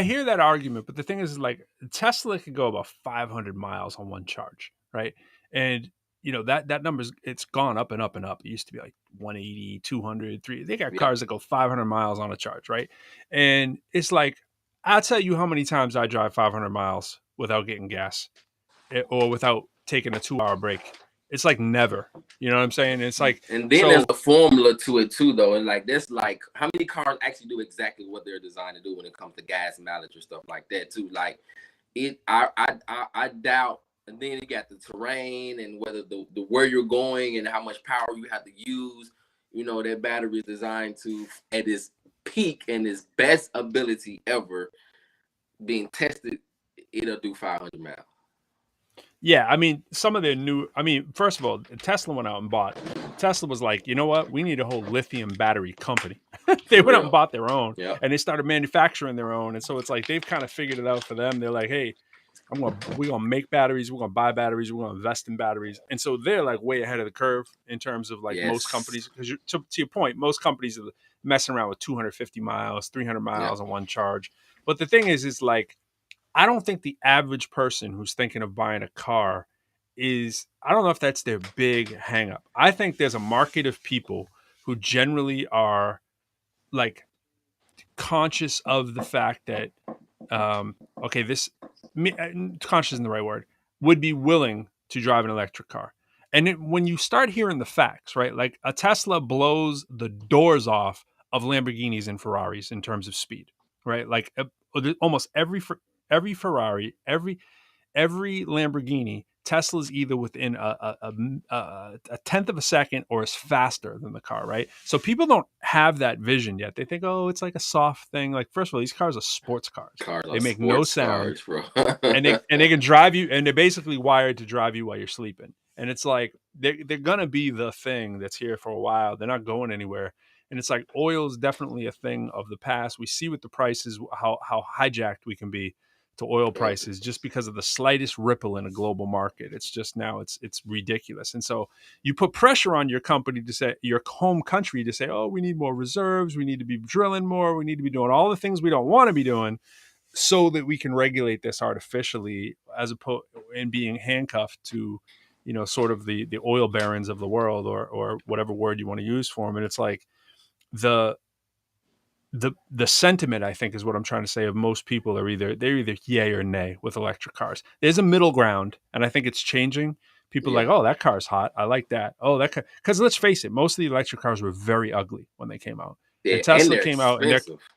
hear that argument, but the thing is, like, Tesla could go about 500 miles on one charge, right? And, you know, that number's, it's gone up and up and up. It used to be like 180, 200, 300. They got cars that go 500 miles on a charge, right? And it's like, I'll tell you how many times I drive 500 miles without getting gas, or without taking a 2-hour break. It's like never. You know what I'm saying? It's like, and then there's a formula to it too, though. And like, there's like, how many cars actually do exactly what they're designed to do when it comes to gas mileage or stuff like that too? Like, I doubt. And then you got the terrain and whether the where you're going and how much power you have to use. You know, that battery is designed to, at its peak and its best ability ever being tested, it'll do 500 miles. Yeah, I mean, some of their new, I mean, first of all, Tesla went out and bought, Tesla was like, you know what? We need a whole lithium battery company. They went out and bought their own, and they started manufacturing their own. And so it's like, they've kind of figured it out for them. They're like, hey, we're going to make batteries. We're going to buy batteries. We're going to invest in batteries. And so they're like way ahead of the curve in terms of like most companies, because to your point, most companies are messing around with 250 miles, 300 miles on one charge. But the thing is like, I don't think the average person who's thinking of buying a car is, I don't know if that's their big hang up. I think there's a market of people who generally are like conscious of the fact that, conscious isn't the right word, would be willing to drive an electric car. And when you start hearing the facts, right? Like, a Tesla blows the doors off of Lamborghinis and Ferraris in terms of speed, right? Like, almost every Ferrari, every Lamborghini, Tesla's either within a tenth of a second or is faster than the car, right? So people don't have that vision yet. They think, oh, it's like a soft thing. Like, first of all, these cars are sports cars. They make no sound, and they can drive you, and they're basically wired to drive you while you're sleeping. And it's like, they're gonna be the thing that's here for a while. They're not going anywhere. And it's like, oil is definitely a thing of the past. We see with the prices how hijacked we can be to oil prices just because of the slightest ripple in a global market. It's just, now it's ridiculous. And so you put pressure on your company to say, your home country to say, oh, we need more reserves. We need to be drilling more. We need to be doing all the things we don't want to be doing so that we can regulate this artificially, as opposed and being handcuffed to sort of the oil barons of the world, or whatever word you want to use for them. And it's like the the sentiment, I think, is what I'm trying to say, of most people are they're either yay or nay with electric cars. There's a middle ground, and I think it's changing. People are like, Yeah. oh, that car's hot. I like that. Oh, that car. Because let's face it, most of the electric cars were very ugly when they came out. Yeah, And and Tesla they're came out, and they're expensive.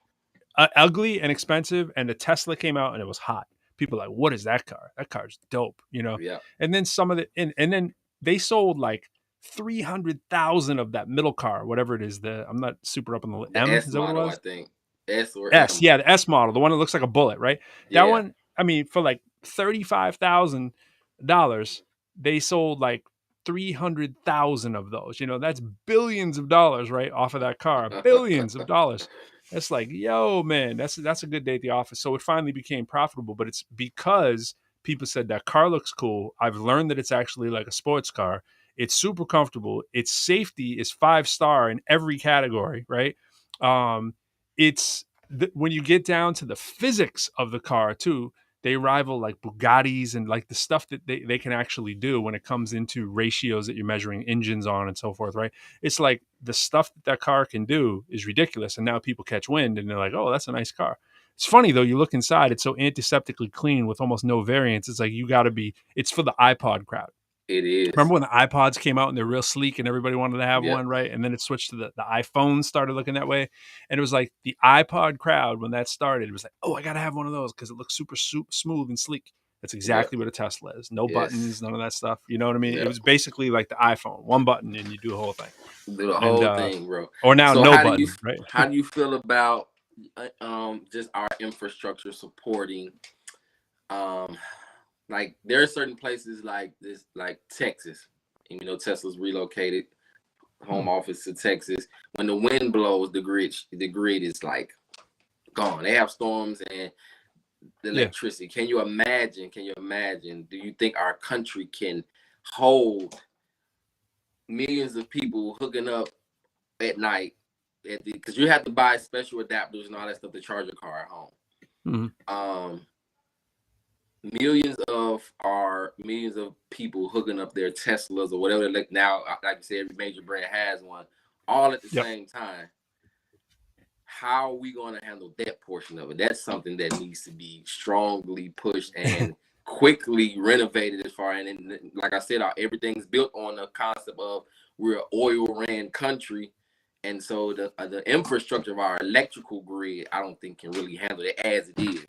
ugly and expensive. And the Tesla came out, and it was hot. People are like, what is that car? That car's dope, Yeah. And then some of the, and then they sold like 300,000 of that middle car, whatever it is. I'm not super up on the The M. S Is that what it model, I was? think. S or S, M. yeah, the S model, the one that looks like a bullet, right? That Yeah. one, I mean, for like $35,000, they sold like 300,000 of those. That's billions of dollars, right, off of that car, billions of dollars. That's like, yo, man, that's a good day at the office. So it finally became profitable, but it's because people said that car looks cool. I've learned that it's actually like a sports car. It's super comfortable. Its safety is 5-star in every category, right? Um, it's when you get down to the physics of the car too, they rival like Bugattis, and like the stuff that they can actually do when it comes into ratios that you're measuring engines on and so forth, right? It's like the stuff that car can do is ridiculous, and now people catch wind and they're like, oh, that's a nice car. It's funny though, you look inside, it's so antiseptically clean with almost no variance. It's like it's for the iPod crowd. It is. Remember when the iPods came out and they're real sleek and everybody wanted to have Yep. one, right? And then it switched to the iPhone started looking that way. And it was like the iPod crowd, when that started, it was like, oh, I got to have one of those because it looks super smooth and sleek. That's exactly what a Tesla is. No buttons, Yes. none of that stuff. You know what I mean? It Yep. was basically like the iPhone, one button and you do the whole thing. Do the And whole thing, bro. or now So no button, right? how do you feel about just our infrastructure supporting like there are certain places like this, like Texas, and Tesla's relocated home office to Texas. When the wind blows, the grid is like gone. They have storms and the electricity. Can you imagine? Do you think our country can hold millions of people hooking up at night? Because you have to buy special adapters and all that stuff to charge your car at home. Mm-hmm. Millions of people hooking up their Teslas or whatever. Like now, like you said, every major brand has one, all at the same time. How are we going to handle that portion of it? That's something that needs to be strongly pushed and quickly renovated as far. And like I said, everything's built on the concept of we're an oil-ran country. And so the infrastructure of our electrical grid, I don't think can really handle it as it is.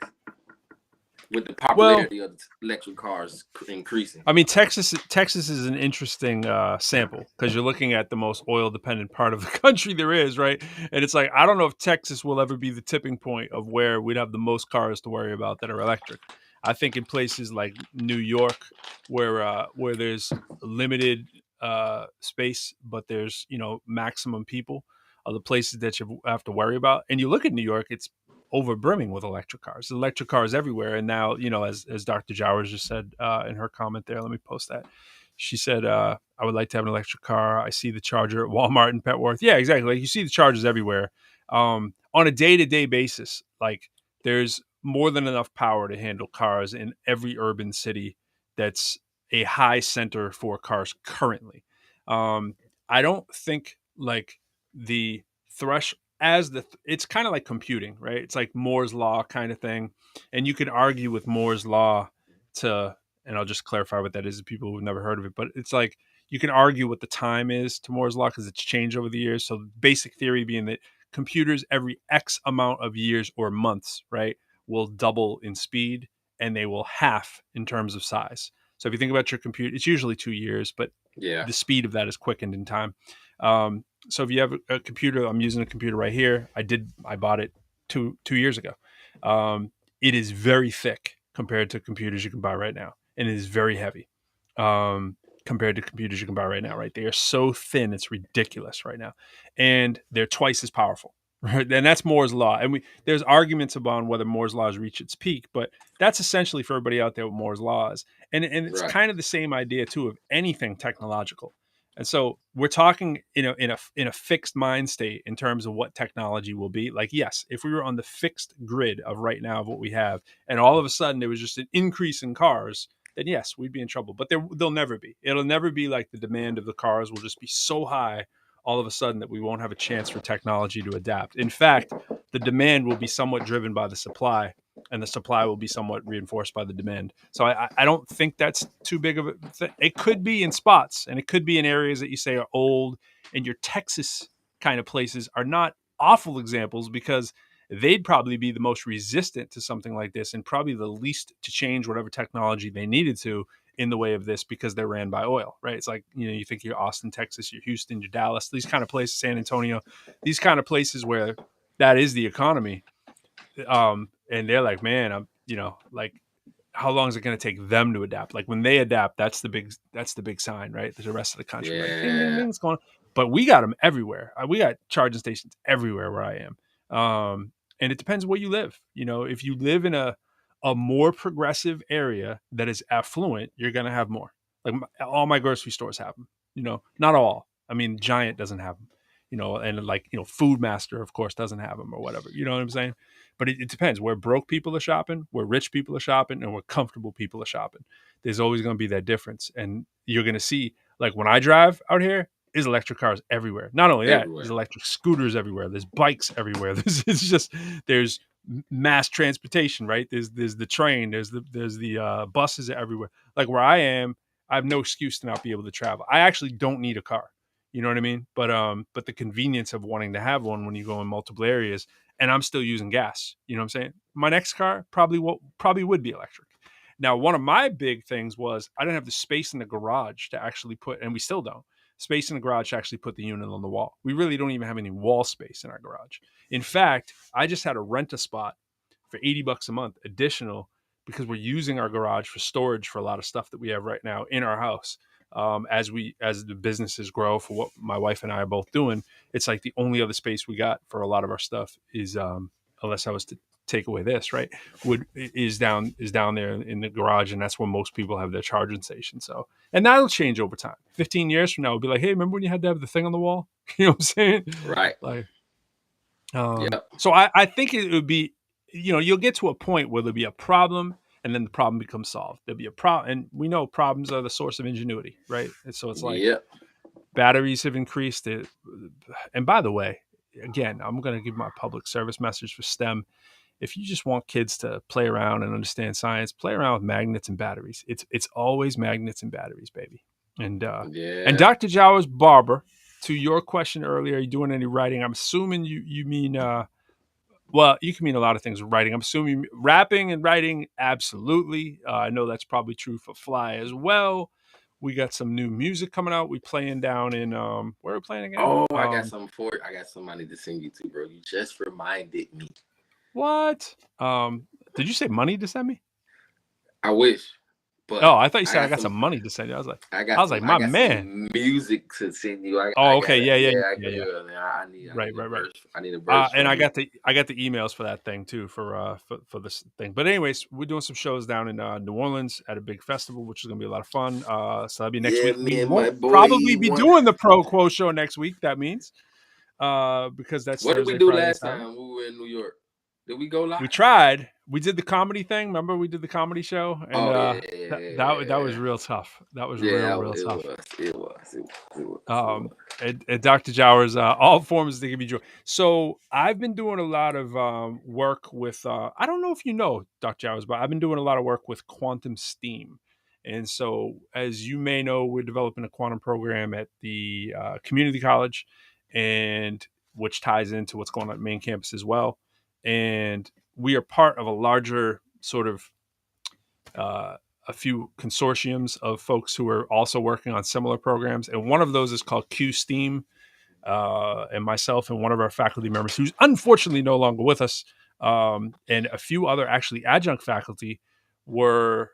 With the popularity of electric cars increasing. I mean, Texas is an interesting sample because you're looking at the most oil dependent part of the country there is, right? And it's like, I don't know if Texas will ever be the tipping point of where we'd have the most cars to worry about that are electric. I think in places like New York, where there's limited space, but there's maximum people, are the places that you have to worry about. And you look at New York, it's over brimming with electric cars. Electric cars everywhere. And now, as Dr. Jowers just said in her comment there, let me post that. She said, I would like to have an electric car. I see the charger at Walmart and Petworth. Yeah, exactly. Like you see the chargers everywhere. On a day-to-day basis, like there's more than enough power to handle cars in every urban city that's a high center for cars currently. I don't think like the it's kind of like computing, right? It's like Moore's law kind of thing. And you could argue with Moore's law and I'll just clarify what that is to people who've never heard of it, but it's like you can argue what the time is to Moore's law because it's changed over the years. So basic theory being that computers every X amount of years or months, right, will double in speed and they will half in terms of size. So if you think about your computer, it's usually 2 years, but the speed of that is quickened in time. So if you have a computer, I'm using a computer right here. I bought it two years ago. It is very thick compared to computers you can buy right now. And it is very heavy compared to computers you can buy right now, right? They are so thin, it's ridiculous right now. And they're twice as powerful, right? And that's Moore's law. And there's arguments about whether Moore's law has reached its peak, but that's essentially for everybody out there what Moore's law is. And it's kind of the same idea too of anything technological. And so we're talking, in a fixed mind state in terms of what technology will be. Like, yes, if we were on the fixed grid of right now of what we have, and all of a sudden there was just an increase in cars, then yes, we'd be in trouble. But they'll never be. It'll never be like the demand of the cars will just be so high all of a sudden that we won't have a chance for technology to adapt. In fact, the demand will be somewhat driven by the supply, and the supply will be somewhat reinforced by the demand. So I don't think that's too big of a thing. It could be in spots, and it could be in areas that you say are old, and your Texas kind of places are not awful examples because they'd probably be the most resistant to something like this and probably the least to change whatever technology they needed to in the way of this because they're ran by oil, right? It's like, you think you're Austin, Texas, you're Houston, you're Dallas, these kind of places, San Antonio, these kind of places where that is the economy. And they're like, man, like, how long is it going to take them to adapt? Like when they adapt, that's the big sign, right? The rest of the country, like, ding, ding, ding, it's going on. But we got them everywhere. We got charging stations everywhere where I am. And it depends where you live. If you live in a more progressive area that is affluent, you're going to have more. Like all my grocery stores have them. Not all. I mean, Giant doesn't have them. And like Food Master, of course, doesn't have them or whatever. You know what I'm saying? But it depends where broke people are shopping, where rich people are shopping, and where comfortable people are shopping. There's always going to be that difference. And you're going to see, like when I drive out here, there's electric cars everywhere. Not only that, there's electric scooters everywhere. There's bikes everywhere. There's mass transportation, right? There's the train. There's the buses everywhere. Like where I am, I have no excuse to not be able to travel. I actually don't need a car. You know what I mean? But the convenience of wanting to have one when you go in multiple areas, and I'm still using gas. You know what I'm saying? My next car probably would be electric. Now, one of my big things was I didn't have the space in the garage to actually put, and we still don't, space in the garage to actually put the unit on the wall. We really don't even have any wall space in our garage. In fact, I just had to rent a spot for $80 a month additional because we're using our garage for storage for a lot of stuff that we have right now in our house. As the businesses grow for what my wife and I are both doing, it's like the only other space we got for a lot of our stuff is, unless I was to take away this, right, is down there in the garage, and that's where most people have their charging station. So, and that'll change over time. 15 years from now, we'll be like, hey, remember when you had to have the thing on the wall? You know what I'm saying? Right. Like, So I think it would be, you'll get to a point where there'll be a problem, and then the problem becomes solved. There'll be a problem, and we know problems are the source of ingenuity, right? And so it's like batteries have increased. And by the way, again, I'm going to give my public service message for STEM. If you just want kids to play around and understand science, play around with magnets and batteries. It's always magnets and batteries, baby. And Dr. Jawa's barber, to your question earlier, are you doing any writing? I'm assuming you mean well, you can mean a lot of things with writing. I'm assuming rapping and writing, absolutely. I know that's probably true for Fly as well. We got some new music coming out. We playing down in where are we playing again? Oh, I got something for it. I got somebody to send you to, bro. You just reminded me. What? Did you say money to send me? I wish. But I thought you said I got some money to send you. I was like, my man. Music to send you. Okay, yeah. I need right. I need a verse. And I got the emails for that thing too for this thing. But anyways, we're doing some shows down in New Orleans at a big festival, which is gonna be a lot of fun. So that'll be next week. We won't probably be doing the Pro Quo Show next week. That means because that's what Thursday, did we do Friday, last time we were in New York? Did we go live? We tried. We did the comedy thing. Remember, we did the comedy show, and that was real tough. That was real tough. It was. And Dr. Jowers, all forms they can be joined. So I've been doing a lot of work with. I don't know if you know Dr. Jowers, but I've been doing a lot of work with quantum STEAM. And so, as you may know, we're developing a quantum program at the community college, and which ties into what's going on at main campus as well. And we are part of a larger sort of a few consortiums of folks who are also working on similar programs. And one of those is called Q STEAM. And myself and one of our faculty members, who's unfortunately no longer with us, and a few other actually adjunct faculty were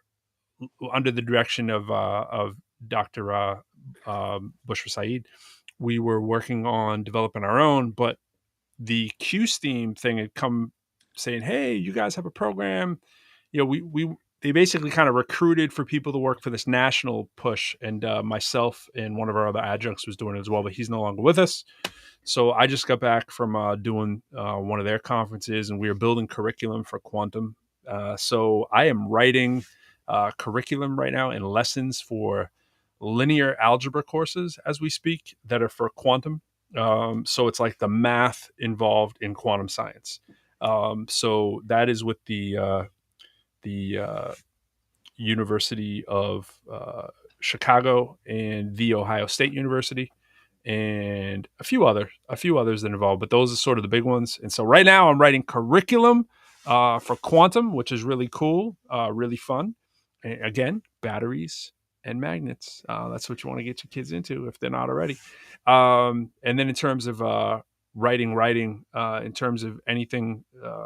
under the direction of Dr. Bushra Saeed. We were working on developing our own, but the Q STEAM thing had come saying, hey, you guys have a program. They basically kind of recruited for people to work for this national push. And myself and one of our other adjuncts was doing it as well, but he's no longer with us. So I just got back from doing one of their conferences, and we are building curriculum for quantum. So I am writing curriculum right now and lessons for linear algebra courses as we speak that are for quantum. So it's like the math involved in quantum science. So that is with the University of Chicago and the Ohio State University, and a few others that are involved, but those are sort of the big ones. And so right now I'm writing curriculum for quantum, which is really cool, really fun. And again, batteries and magnets. That's what you want to get your kids into if they're not already. And then in terms of writing, in terms of anything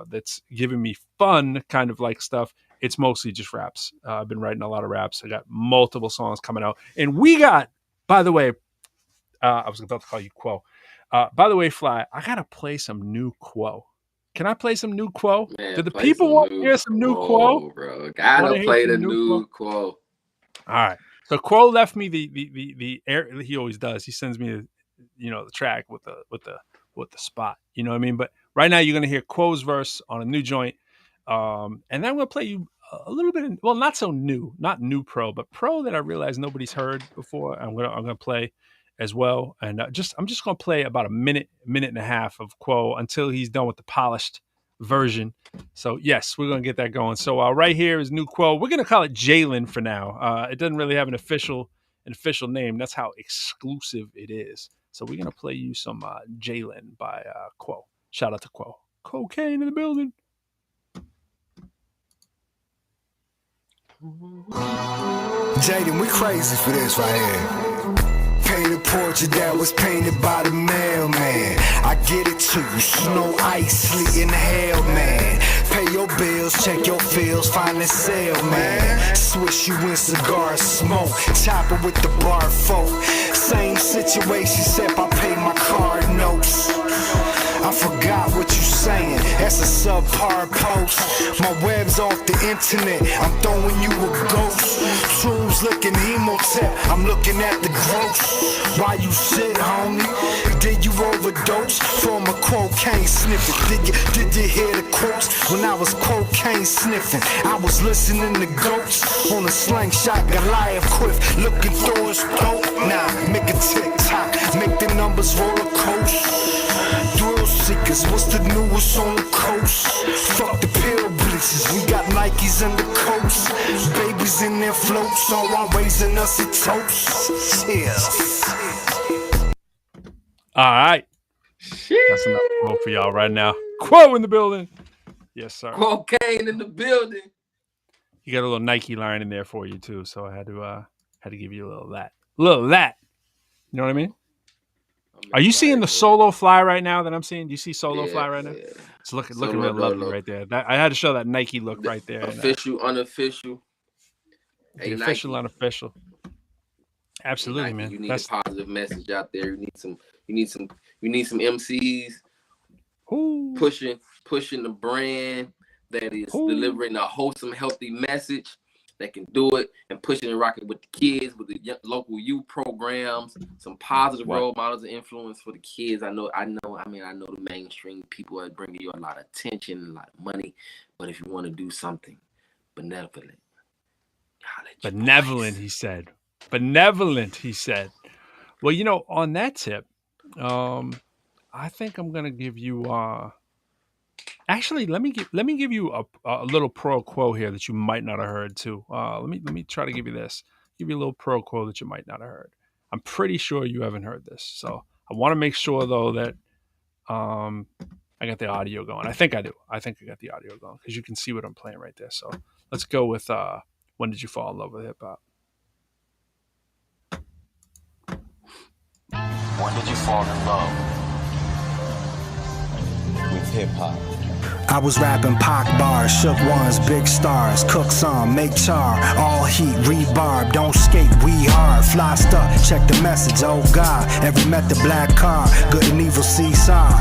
that's giving me fun, kind of like stuff, it's mostly just raps. I've been writing a lot of raps. I got multiple songs coming out. And we got, by the way, I was about to call you Quo. By the way, Fly, I got to play some new Quo. Can I play some new Quo? Man, Do the people want to hear some new Quo? Bro, gotta play the new Quo. All right. So Quo left me the air. He always does. He sends me the track with the spot. You know what I mean? But right now you're gonna hear Quo's verse on a new joint, and then I'm gonna play you a little bit. Well, not so new, not new Pro, but Pro that I realized nobody's heard before. I'm gonna play as well, and I'm just gonna play about a minute and a half of Quo until he's done with the polished version. So yes, we're gonna get that going. So right here is new Quo. We're gonna call it Jalen for now. It doesn't really have an official name. That's how exclusive it is. So we're gonna play you some Jalen by Quo. Shout out to Quo. Cocaine in the building. Jaden, we crazy for this right here. Paint a portrait that was painted by the mailman. I get it to you, snow, ice, sleet, and hail, man. Pay your bills, check your feels, find a sale, man. Swish you in cigar smoke, chopper with the bar folk. Same situation, except I pay my card notes. I forgot what you saying, that's a subpar post. My web's off the internet, I'm throwing you a ghost. Shrooms looking Emotep, I'm looking at the gross. Why you shit, homie? Did you overdose from a cocaine sniffing? Did you hear the quotes? When I was cocaine sniffing, I was listening to goats on a slingshot Goliath quiff, looking through his throat. Now make a TikTok, make the numbers roller coast. Thrill seekers, what's the newest on the coast? Fuck the pill bleachers, we got Nikes in the coast. Babies in their floats, so I'm raising us a toast. Yeah. All right. That's enough Quo for y'all right now. Quo in the building. Yes, sir. Cocaine in the building. You got a little Nike line in there for you too, so I had to give you a little of that. You know what I mean? Are you seeing the Solo Fly right now that I'm seeing? Do you see Solo Fly right now? Yeah. It's looking real lovely right there. I had to show that Nike look right there. Official, unofficial. The official, Nike. Unofficial. Absolutely, man. You need a positive message out there. You need some MCs pushing the brand that is delivering a wholesome, healthy message that can do it and pushing and rocking with the kids, with the local youth programs, some positive role models and influence for the kids. I know the mainstream people are bringing you a lot of attention, a lot of money, but if you want to do something benevolent, he said. Well, on that tip, I think I'm gonna give you. Actually, let me give you a little Pro Quo here that you might not have heard too. Let me try to give you this. Give you a little Pro Quo that you might not have heard. I'm pretty sure you haven't heard this, so I want to make sure though that I got the audio going. I think I do. I think I got the audio going because you can see what I'm playing right there. So let's go with When Did You Fall in Love with Hip Hop? When did you fall in love with hip hop? I was rapping Pac bars, shook ones, big stars, cook some, make char, all heat, rebarb, don't skate, we hard, fly stuck, check the message, oh God, every met the black car, good and evil seesaw.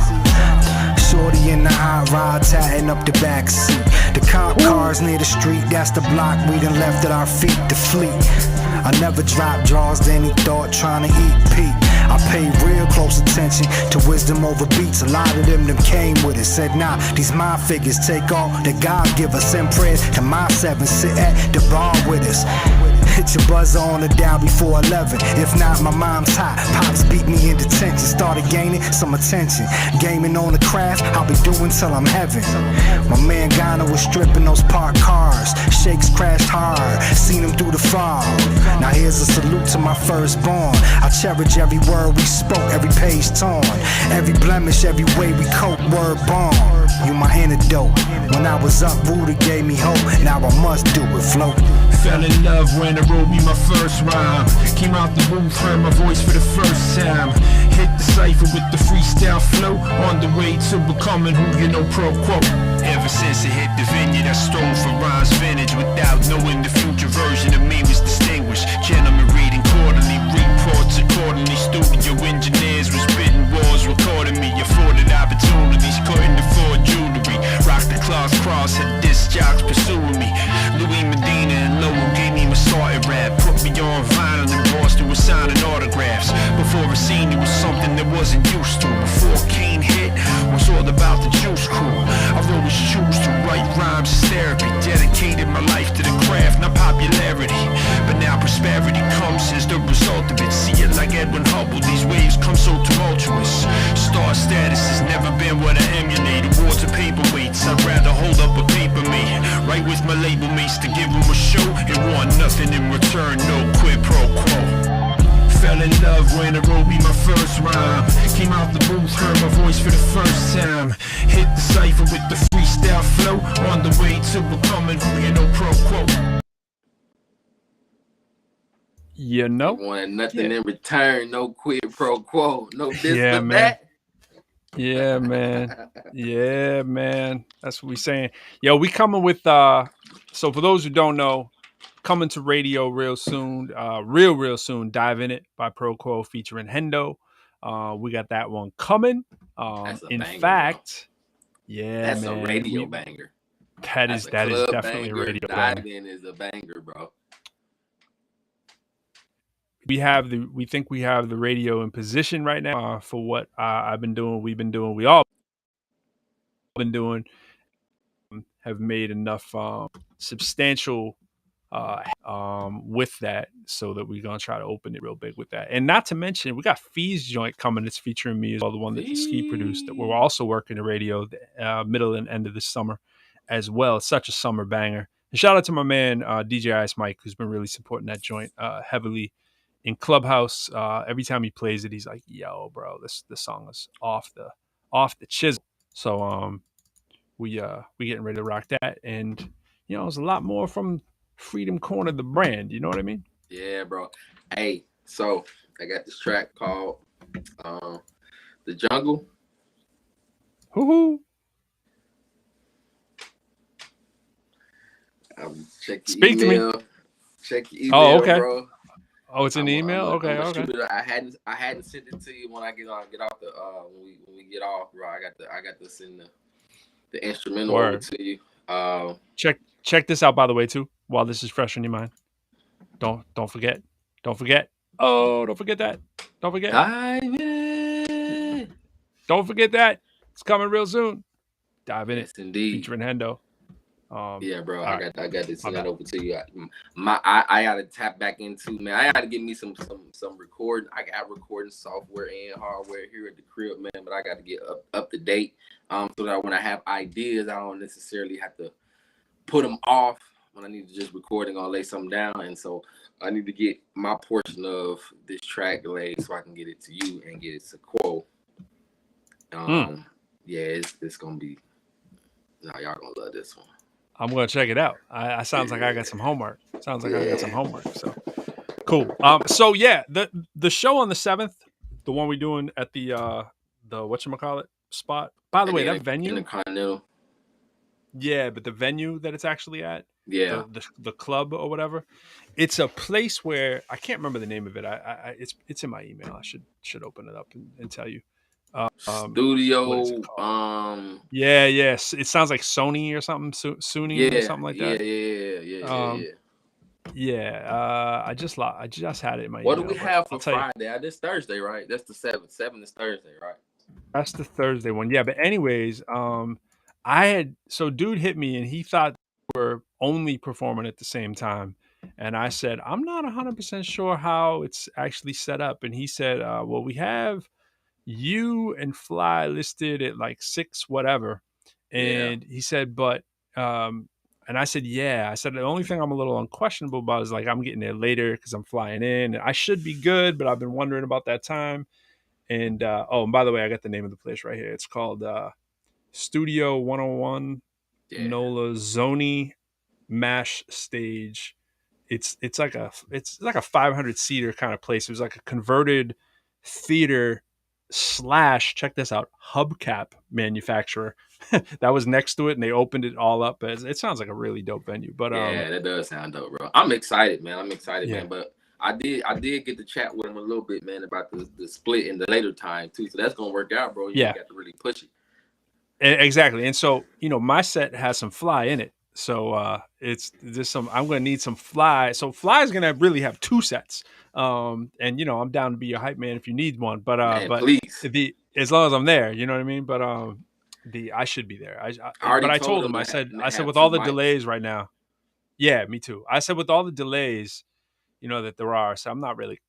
Shorty in the hot rod, tatting up the back seat. The cop cars near the street, that's the block we done left at our feet, the fleet. I never dropped draws to any thought, trying to eat Pete. I paid real close attention to wisdom over beats. A lot of them came with it. Said, nah, these mind figures take all that God give us. Send prayers to my seven. Sit at the bar with us. Hit your buzzer on the dial before 11. If not, my mom's hot. Pops beat me in detention. Started gaining some attention. Gaming on the craft, I'll be doing till I'm heaven. My man Ghana was stripping those parked cars. Shakes crashed hard. Seen him through the fog. Now here's a salute to my firstborn. I cherish every word we spoke, every page torn. Every blemish, every way we cope, word born. You my antidote. When I was up, Buddha gave me hope. Now I must do it, float. Fell in love when I wrote me my first rhyme. Came out the booth, heard my voice for the first time. Hit the cypher with the freestyle flow. On the way to becoming who you know, Pro Quo. Ever since I hit the vineyard, I stole for rhymes vintage. Without knowing the future version of me was distinguished. Gentlemen reading quarterly reports accordingly. Studio engineers was spitting walls, recording me. Afforded opportunities, couldn't afford jewelry. Rock the claws cross, had disc jocks pursuing me. Louis Medina and Lowell gave me my sorted rap. Put me on vinyl in Boston with signing autographs. Before I seen it was something that wasn't used to. Before Kane hit, was all about the juice crew. I've always choose to write rhymes as therapy. Dedicated my life to the craft, not popularity. But now prosperity comes as the result of it. See it like Edwin Hubble, these waves come so tumultuous. Star status has never been what I emulate. Awards or paperweights, I'd rather hold up a paper mate. Right with my label mates to give them a show and want nothing in return, no quid pro quo. Fell in love when I wrote me my first rhyme. Came out the booth, heard my voice for the first time. Hit the cypher with the freestyle flow. On the way to becoming who you know, Pro Quo. You know? Wanted nothing in return, no quid pro quo, no this Yeah, or man. that. Yeah, man. Yeah, man. That's what we saying. Yo, we coming with so for those who don't know, coming to radio real soon. Real soon. Dive in It by Pro Quo featuring Hendo. We got that one coming. That's a In banger, fact, yeah, That's man. a radio banger. That is That's a club definitely a banger. radio Dive banger. In is a banger, bro. We think we have the radio in position right now for what I've been doing, we've been doing, we all been doing, have made enough substantial with that so that we're gonna try to open it real big with that. And not to mention, we got Fee's joint coming that's featuring me as well, the one that Ski produced, that we're also working the radio middle and end of this summer as well. It's such a summer banger. And shout out to my man DJ Ice Mike, who's been really supporting that joint heavily in Clubhouse. Every time he plays it, he's like, yo, bro, this song is off the chisel. So we getting ready to rock that. And you know, there's a lot more from Freedom Corner, the brand. You know what I mean? Yeah, bro. Hey, so I got this track called The Jungle. Hoo-hoo. Check your Speak email. to me. Check your email, Oh, okay. bro. Oh, it's in the email? Okay. I hadn't sent it to you when I get off the when we get off, bro. I got to send the instrumental over to you. Check this out, by the way, too, while this is fresh in your mind. Don't forget. Oh, don't forget that. Don't forget. Dive in. Don't forget that. It's coming real soon. Dive in Yes, it. indeed. Featuring Hendo. Yeah, bro. I got to send that over to you. I gotta tap back into, man. I gotta get me some recording. I got recording software and hardware here at the crib, man. But I got to get up to date, so that when I have ideas, I don't necessarily have to put them off when I need to just recording or lay something down. And so I need to get my portion of this track laid so I can get it to you and get it to Quo. Yeah, it's gonna be. No, y'all gonna love this one. I'm gonna check it out. I sounds like I got some homework. I got some homework. So cool. So yeah, the show on the 7th, the one we're doing at the whatchamacallit spot. By the way, that venue in the Continental. Yeah, but the venue that it's actually at, yeah, the club or whatever, it's a place where I can't remember the name of it. It's in my email. I should open it up and tell you. Studio. Yes. It sounds like Sony or something. Sony or something like that. Yeah. Yeah, I just had it in my What do email, we but have I'll for tell you. Friday? This Thursday, right? That's the 7th. 7 is Thursday, right? That's the Thursday one. Yeah, but anyways, I had so dude hit me and he thought we were only performing at the same time. And I said, I'm not 100% sure how it's actually set up. And he said, well, we have you and Fly listed at like 6 whatever. Yeah. And he said, but and I said, yeah. I said the only thing I'm a little unquestionable about is like I'm getting there later because I'm flying in and I should be good, but I've been wondering about that time. And and by the way, I got the name of the place right here. It's called Studio 101 Yeah. Nola Zoni Mash Stage. It's like a 500 seater kind of place. It was like a converted theater slash, check this out, hubcap manufacturer that was next to it, and they opened it all up. It sounds like a really dope venue. But Yeah, that does sound dope, bro. I'm excited, man. I'm excited, yeah, man. But I did get to chat with him a little bit, man, about the split in the later time too. So that's gonna work out, bro. You yeah, ain't got to really push it. exactly. And so my set has some Fly in it. So it's just some. I'm going to need some Fly. So Fly is going to really have 2 sets. And I'm down to be your hype man if you need one. Man, But please. the as long as I'm there, you know what I mean. But I should be there. I already But I told told him him. to, I said have with two all the mics. delays right now. Yeah, me too. I said with all the delays, that there are. So I'm not really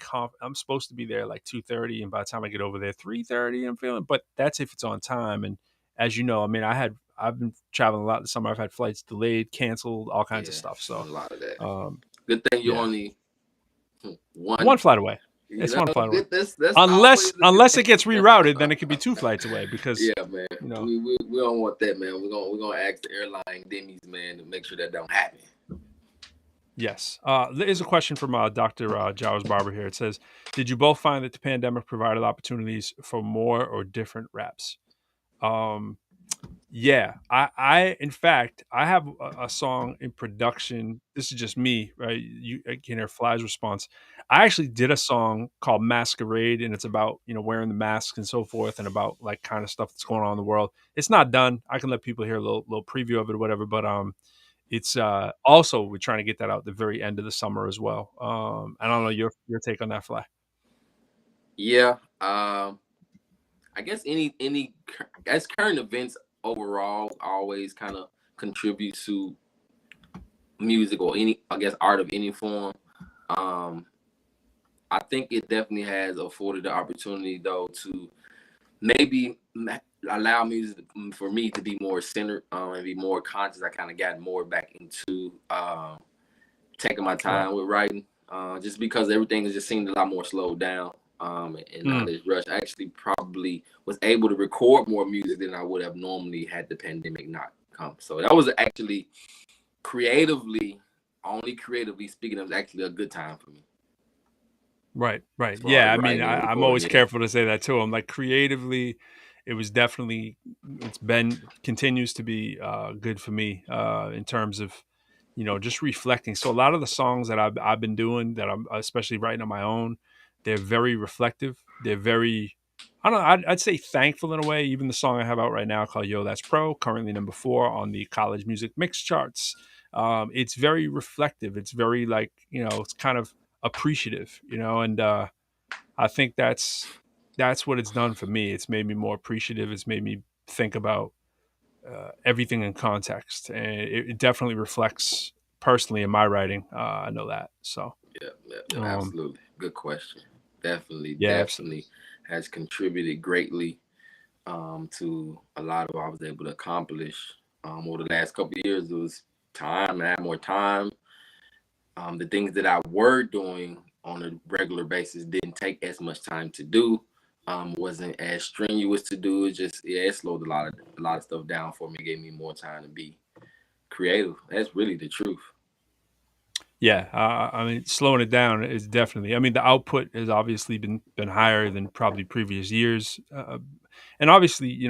I'm supposed to be there like 2:30, and by the time I get over there 3:30, I'm feeling. But that's if it's on time. And as you know, I mean, I've been traveling a lot this summer. I've had flights delayed, canceled, all kinds of Yeah, stuff. a So, lot of that. um, Good thing you yeah, only one. one flight away. You It's know, one flight away. good. That's Unless always a good unless it gets thing. rerouted, then it could be 2 flights away because Yeah, man. you know. We don't want that, man. We're gonna ask the airline demis, man, to make sure that don't happen. Yes. There is a question from Dr. Giles Barber here. It says, "Did you both find that the pandemic provided opportunities for more or different raps?" Um, Yeah, in fact, I have a song in production. This is just me, right? You can hear Fly's response. I actually did a song called Masquerade, and it's about, wearing the masks and so forth, and about like kind of stuff that's going on in the world. It's not done. I can let people hear a little preview of it or whatever, but it's also we're trying to get that out at the very end of the summer as well. I don't know your take on that, Fly. Yeah. I guess as current events overall always kind of contribute to music or any, I guess, art of any form. Um, I think it definitely has afforded the opportunity though to maybe allow music for me to be more centered and be more conscious. I kind of got more back into taking my Right. time with writing, just because everything has just seemed a lot more slowed down. And not as rushed. I actually probably was able to record more music than I would have normally had the pandemic not come. So that was actually only creatively speaking, it was actually a good time for me Right, right. as far Yeah, as I mean, writing and I'm always recording. Yeah. careful to say that too. I'm like creatively, it was definitely, continues to be good for me in terms of, just reflecting. So a lot of the songs that I've been doing that I'm especially writing on my own, they're very reflective. They're very, I don't know, I'd say thankful in a way. Even the song I have out right now called Yo That's Pro, currently number 4 on the college music mix charts. It's very reflective. It's very like, it's kind of appreciative, and I think that's what it's done for me. It's made me more appreciative. It's made me think about everything in context, and it definitely reflects personally in my writing. I know that. So Yeah, absolutely. Good question. Definitely, yeah, absolutely. definitely has contributed greatly to a lot of what I was able to accomplish over the last couple of years. It was time. I had more time. The things that I were doing on a regular basis didn't take as much time to do. Wasn't as strenuous to do. It slowed a lot of stuff down for me. Gave me more time to be creative. That's really the truth. Yeah, I mean, slowing it down is definitely. I mean, the output has obviously been higher than probably previous years, and obviously,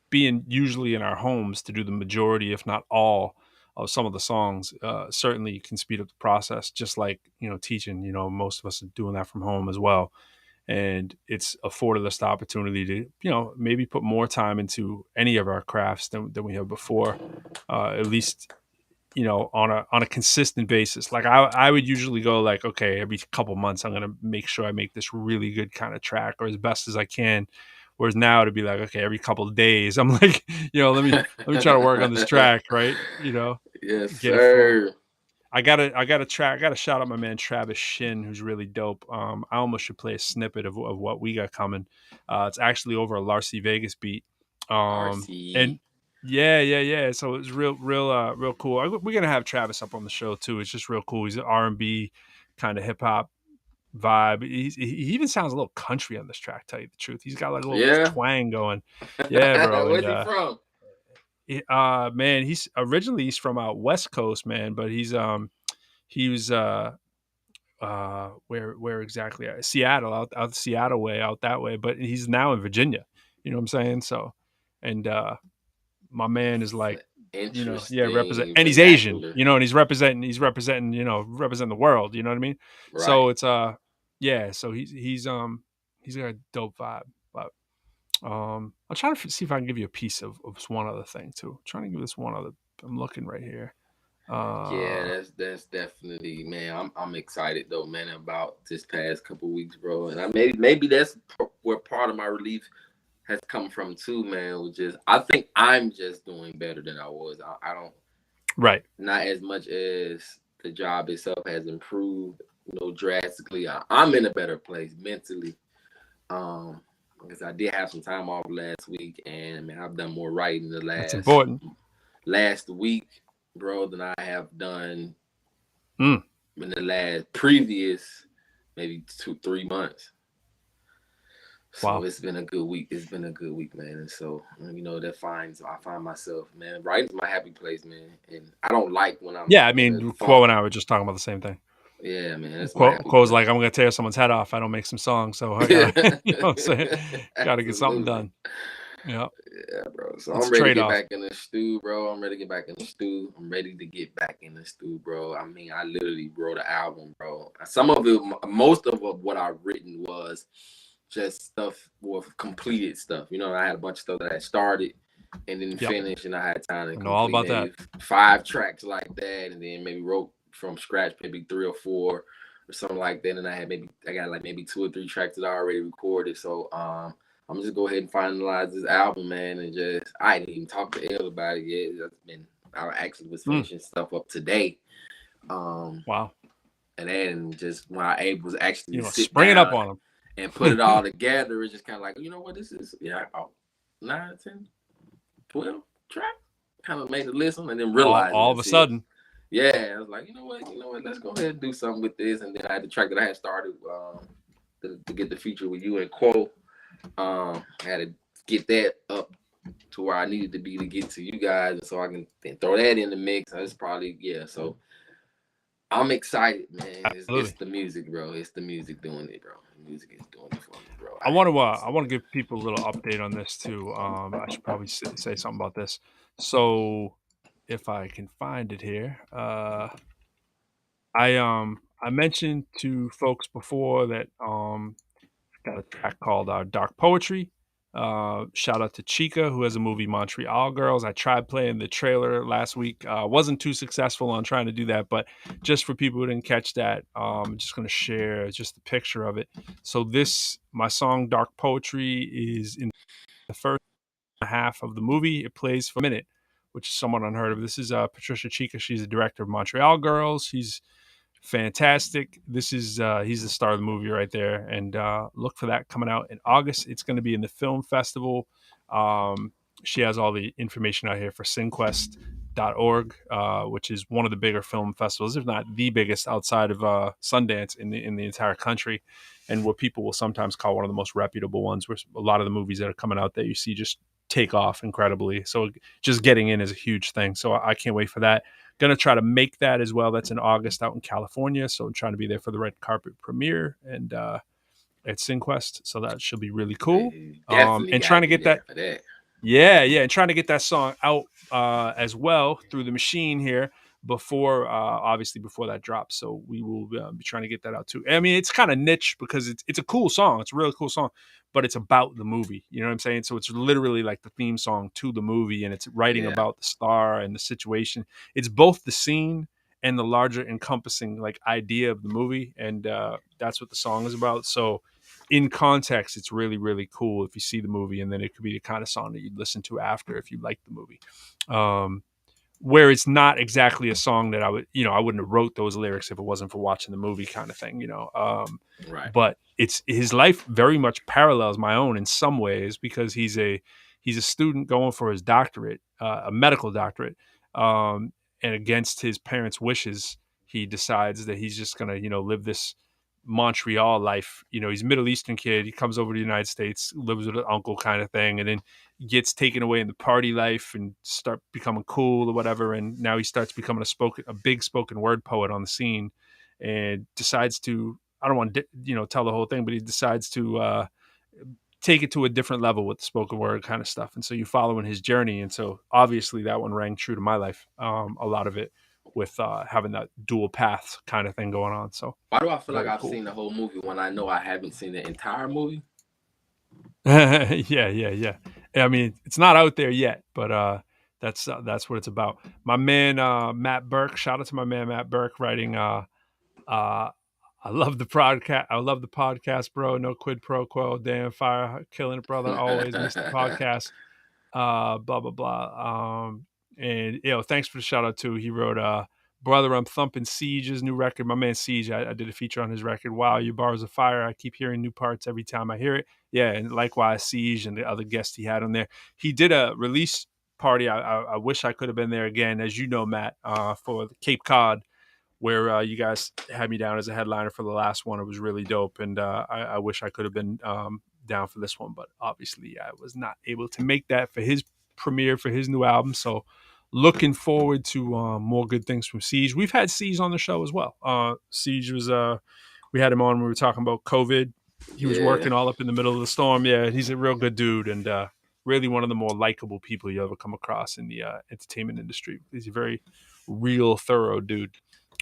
being usually in our homes to do the majority, if not all, of some of the songs, certainly can speed up the process. Just like teaching, most of us are doing that from home as well, and it's afforded us the opportunity to maybe put more time into any of our crafts than we have before. At least you know, on a consistent basis. Like I would usually go like, okay, every couple months I'm gonna make sure I make this really good kind of track or as best as I can. Whereas now to be like, okay, every couple of days I'm like, you know, let me try to work on this track, right? You know, Yes, get it flowing. sir. I gotta shout out my man Travis Shin, who's really dope. I almost should play a snippet of what we got coming. It's actually over a Larcy Vegas beat. RC. And yeah. So it's real cool. We're gonna have Travis up on the show too. It's just real cool. He's an R&B kind of hip hop vibe. He even sounds a little country on this track. Tell you the truth, he's got like a little Yeah. twang going. Yeah, bro. Where's And he from? man, he's from out West Coast, man, but he was where exactly? Seattle, out Seattle way, out that way, but he's now in Virginia. You know what I'm saying? So, and my man is like, you know, yeah, represent, Interesting and he's Asian, vernacular. you know, and he's representing, you know, representing the world. You know what I mean? So Right. it's yeah, so he's got a dope vibe, but I'm trying to see if I can give you a piece of one other thing too. I'm trying to give this one other. I'm looking right here. Yeah, Uh, that's definitely, man. I'm excited though, man, about this past couple weeks, bro. And maybe that's where part of my relief has come from too, man. Which is I think I'm just doing better than I was. I don't, right. not as much as the job itself has improved, you know, drastically. I'm in a better place mentally. Because I did have some time off last week, and man, I've done more writing the That's important. last week, bro, than I have done Mm. in the last previous maybe 2-3 months. So Wow. it's been a good week. It's been a good week, man. And so, you know, I find myself, man, writing's my happy place, man. And I don't like when I'm Yeah, I in a mean, funk. Quo and I were just talking about the same thing. Yeah, man, that's my happy Quo's place. like, I'm gonna tear someone's head off. I don't make some songs, so I gotta, you know what I'm saying? Gotta get something Absolutely. done. Yeah, Yeah, bro. So it's I'm a ready to trade get off. back in the stew, bro. I'm ready to get back in the stew. I'm ready to get back in the stew, bro. I mean, I literally wrote an album, bro. Some of it, most of what I've written was just stuff with completed stuff. You know, I had a bunch of stuff that I started and didn't Yep. finish, and I had time to I know all complete about maybe 5 tracks like that, and then maybe wrote from scratch maybe 3 or 4 or something like that. And I got like maybe 2 or 3 tracks that I already recorded. So I'm just go ahead and finalize this album, man, and just I didn't even talk to Elle about it yet. I actually was finishing stuff up today. Wow. And then just when I was actually You know, sit spring it up down on them. and put it all together, it's just kind of like, you know what, this is 9, 10, 12 track. Kind of made the list and then realized all of a sudden. Yeah, I was like, you know what, let's go ahead and do something with this. And then I had the track that I had started to get the feature with you and Quo. I had to get that up to where I needed to be to get to you guys, and so I can then throw that in the mix. That's probably So I'm excited, man. It's the music, bro. It's the music doing it, bro. The music is doing it for me, bro. I want to give people a little update on this too. I should probably say something about this. So, if I can find it here, I mentioned to folks before that got a track called Dark Poetry. Shout out to Chica, who has a movie Montreal Girls. I tried playing the trailer last week. Wasn't too successful on trying to do that, but just for people who didn't catch that, I'm just going to share just a picture of it. So my song Dark Poetry is in the first half of the movie. It plays for a minute, which is somewhat unheard of. This is Patricia Chica. She's the director of Montreal Girls. She's fantastic. This is he's the star of the movie right there, and look for that coming out in August. It's going to be in the film festival. She has all the information out here for cinquest.org, which is one of the bigger film festivals, if not the biggest outside of Sundance in the entire country, and what people will sometimes call one of the most reputable ones, where a lot of the movies that are coming out that you see just take off incredibly. So just getting in is a huge thing. So I can't wait for that. Gonna try to make that as well. That's in August out in California, so I'm trying to be there for the red carpet premiere and at Cinquest. So that should be really cool. Definitely And trying to get that, for that. yeah, and trying to get that song out as well through the machine here. before obviously before that drops. So we will be trying to get that out too. I mean, it's kind of niche because it's a cool song. It's a really cool song, but it's about the movie. You know what I'm saying? So it's literally like the theme song to the movie, and it's writing Yeah. about the star and the situation. It's both the scene and the larger encompassing like idea of the movie, and that's what the song is about. So in context, it's really, really cool if you see the movie, and then it could be the kind of song that you'd listen to after if you like the movie. Where it's not exactly a song that I would, I wouldn't have wrote those lyrics if it wasn't for watching the movie kind of thing, Right. But it's his life very much parallels my own in some ways because he's a student going for his doctorate, a medical doctorate, and against his parents' wishes, he decides that he's just gonna, live this Montreal life. He's a Middle Eastern kid. He comes over to the United States, lives with an uncle kind of thing, and then gets taken away in the party life and start becoming cool or whatever. And now he starts becoming a big spoken word poet on the scene, and decides to, I don't want to, tell the whole thing, but he decides to take it to a different level with the spoken word kind of stuff. And so you follow in his journey. And so obviously that one rang true to my life. A lot of it with having that dual path kind of thing going on. So Why do I feel like very I've cool. seen the whole movie when I know I haven't seen the entire movie? Yeah. I mean, it's not out there yet, but that's what it's about. My man Matt Burke. Shout out to my man Matt Burke writing. I love the podcast. I love the podcast, bro. No quid pro quo. Damn fire, killing it, brother. Always miss the podcast. Blah blah blah. And thanks for the shout out too. He wrote, "Brother, I'm thumping Siege's new record." My man Siege, I did a feature on his record. Wow, your bars of fire. I keep hearing new parts every time I hear it. Yeah, and likewise Siege and the other guests he had on there. He did a release party. I wish I could have been there again, as you know, Matt, for the Cape Cod, where you guys had me down as a headliner for the last one. It was really dope, and I wish I could have been down for this one, but obviously I was not able to make that for his premiere for his new album. So looking forward to more good things from Siege. We've had Siege on the show as well. Siege was we had him on when we were talking about COVID. He was working all up in the middle of the storm. Yeah, he's a real good dude, and really one of the more likable people you ever come across in the entertainment industry. He's a very real, thorough dude.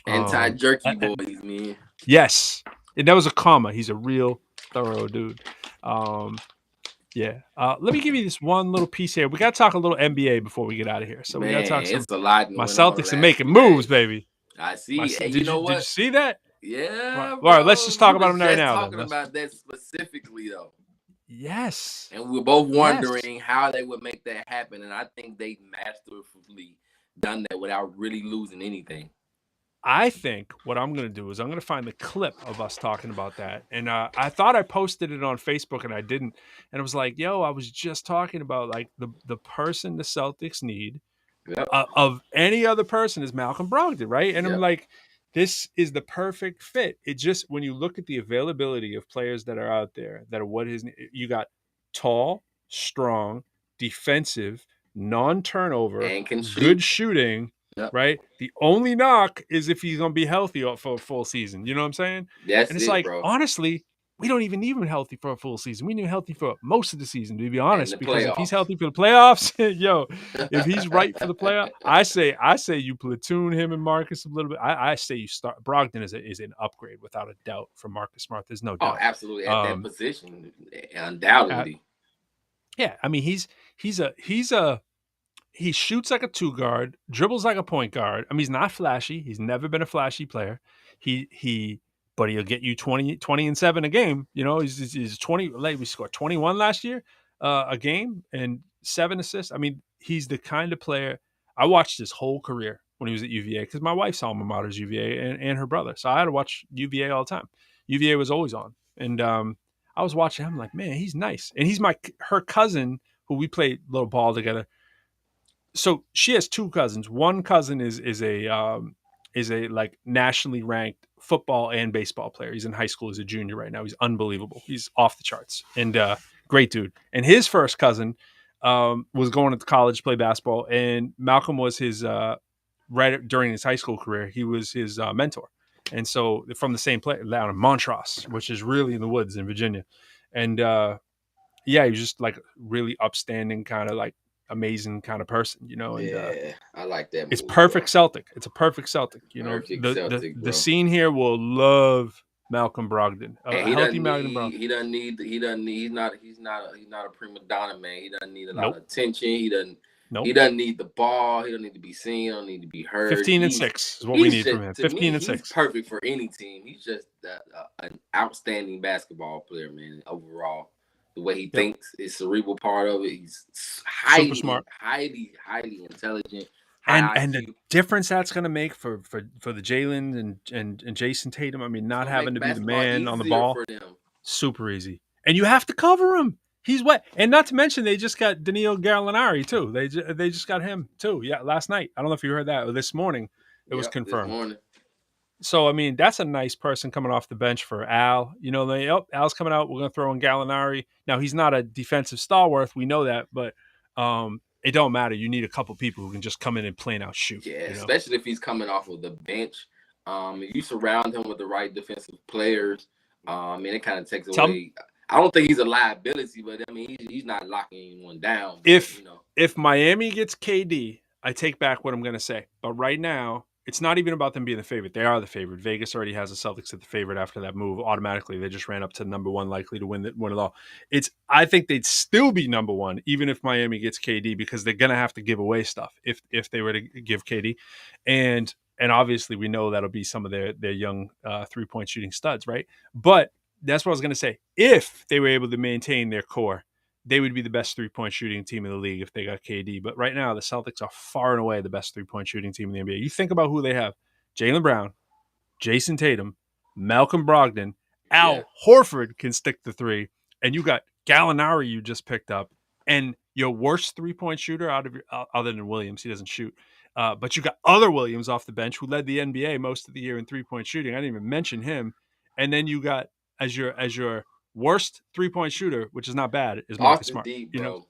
Anti-jerky boys, man. Yes. And that was a comma. He's a real thorough dude. Yeah. Let me give you this one little piece here. We got to talk a little NBA before we get out of here. So we got to talk some. It's a lot. My Celtics are making moves, baby. I see. Did you know what? Did you see that? Yeah. All right, let's just talk about them right now. Talking about that specifically, though. Yes. And we're both wondering how they would make that happen. And I think they masterfully done that without really losing anything. I think what I'm going to do is I'm going to find the clip of us talking about that. And I thought I posted it on Facebook and I didn't. And it was like, yo, I was just talking about like the person the Celtics need of any other person is Malcolm Brogdon, right? And I'm like, this is the perfect fit. It just, when you look at the availability of players that are out there, that are you got tall, strong, defensive, non-turnover, and can good shooting. Yep. Right. The only knock is if he's going to be healthy for a full season. You know what I'm saying? That's and it's it, like, bro. Honestly, we don't even need him healthy for a full season. We need him healthy for most of the season, to be honest, because if he's healthy for the playoffs, if he's right for the playoff, I say you platoon him and Marcus a little bit. I say you start. Brogdon is an upgrade without a doubt from Marcus Smart. There's no doubt. Oh, absolutely. At that position, undoubtedly. Yeah. I mean, he shoots like a 2 guard, dribbles like a point guard. I mean, he's not flashy. He's never been a flashy player. But he'll get you 20 and 7 a game. He's 20. We scored 21 last year a game and 7 assists. I mean, he's the kind of player. I watched his whole career when he was at UVA because my wife's alma mater is UVA and her brother. So I had to watch UVA all the time. UVA was always on. And I was watching him like, man, he's nice. And he's her cousin who we played little ball together. So she has 2 cousins. One cousin is a like nationally ranked football and baseball player. He's in high school as a junior right now. He's unbelievable. He's off the charts and great dude. And his first cousin was going to college to play basketball, and Malcolm was his right during his high school career. He was his mentor, and so from the same place down in Montrose, which is really in the woods in Virginia, and he was just like really upstanding kind of like amazing kind of person, you know. And Yeah, I like that it's move, perfect bro. Celtic. It's a perfect Celtic. You know, Perfect the Celtic, the bro. scene here will love Malcolm Brogdon. And A healthy Malcolm Brogdon. he doesn't need he's not a prima donna, man. He doesn't need a lot Nope. of attention. He Nope. doesn't need the ball. He doesn't need to be seen. He don't need to be heard. 15-6 is what we need from him. To me, 15-6. he's perfect for any team. He's just an outstanding basketball player, man. Overall, the way he thinks, his cerebral part of it, he's Super smart, highly intelligent. And the difference that's going to make for the Jalen and Jason Tatum. I mean, not having to be the man on the ball, for them. Super easy. And you have to cover him. He's wet. And not to mention, they just got Danilo Gallinari too. They just got him too. Yeah, last night. I don't know if you heard that. Or this morning, it was confirmed. So, I mean, that's a nice person coming off the bench for Al. You know, Al's coming out. We're going to throw in Gallinari. Now, he's not a defensive stalwart. We know that. But it don't matter. You need a couple people who can just come in and plain out shoot. Yeah, you know? Especially if he's coming off of the bench. You surround him with the right defensive players. And it kind of takes away. I don't think he's a liability, but I mean, he's not locking anyone down. But, if Miami gets KD, I take back what I'm going to say. But right now, it's not even about them being the favorite. They are the favorite. Vegas already has the Celtics at the favorite after that move. Automatically, they just ran up to number one, likely to win it all. I think they'd still be number one, even if Miami gets KD, because they're going to have to give away stuff if they were to give KD. And obviously, we know that'll be some of their young 3-point shooting studs, right? But that's what I was going to say. If they were able to maintain their core, they would be the best 3-point shooting team in the league if they got KD. But right now, the Celtics are far and away the best 3-point shooting team in the NBA. You think about who they have: Jaylen Brown, Jason Tatum, Malcolm Brogdon, Al Horford can stick the three, and you got Gallinari you just picked up, and your worst 3-point shooter out of other than Williams, he doesn't shoot. But you got other Williams off the bench who led the NBA most of the year in 3-point shooting. I didn't even mention him. And then you got as your worst 3-point shooter, which is not bad, is Marcus Smart. Deep, you know,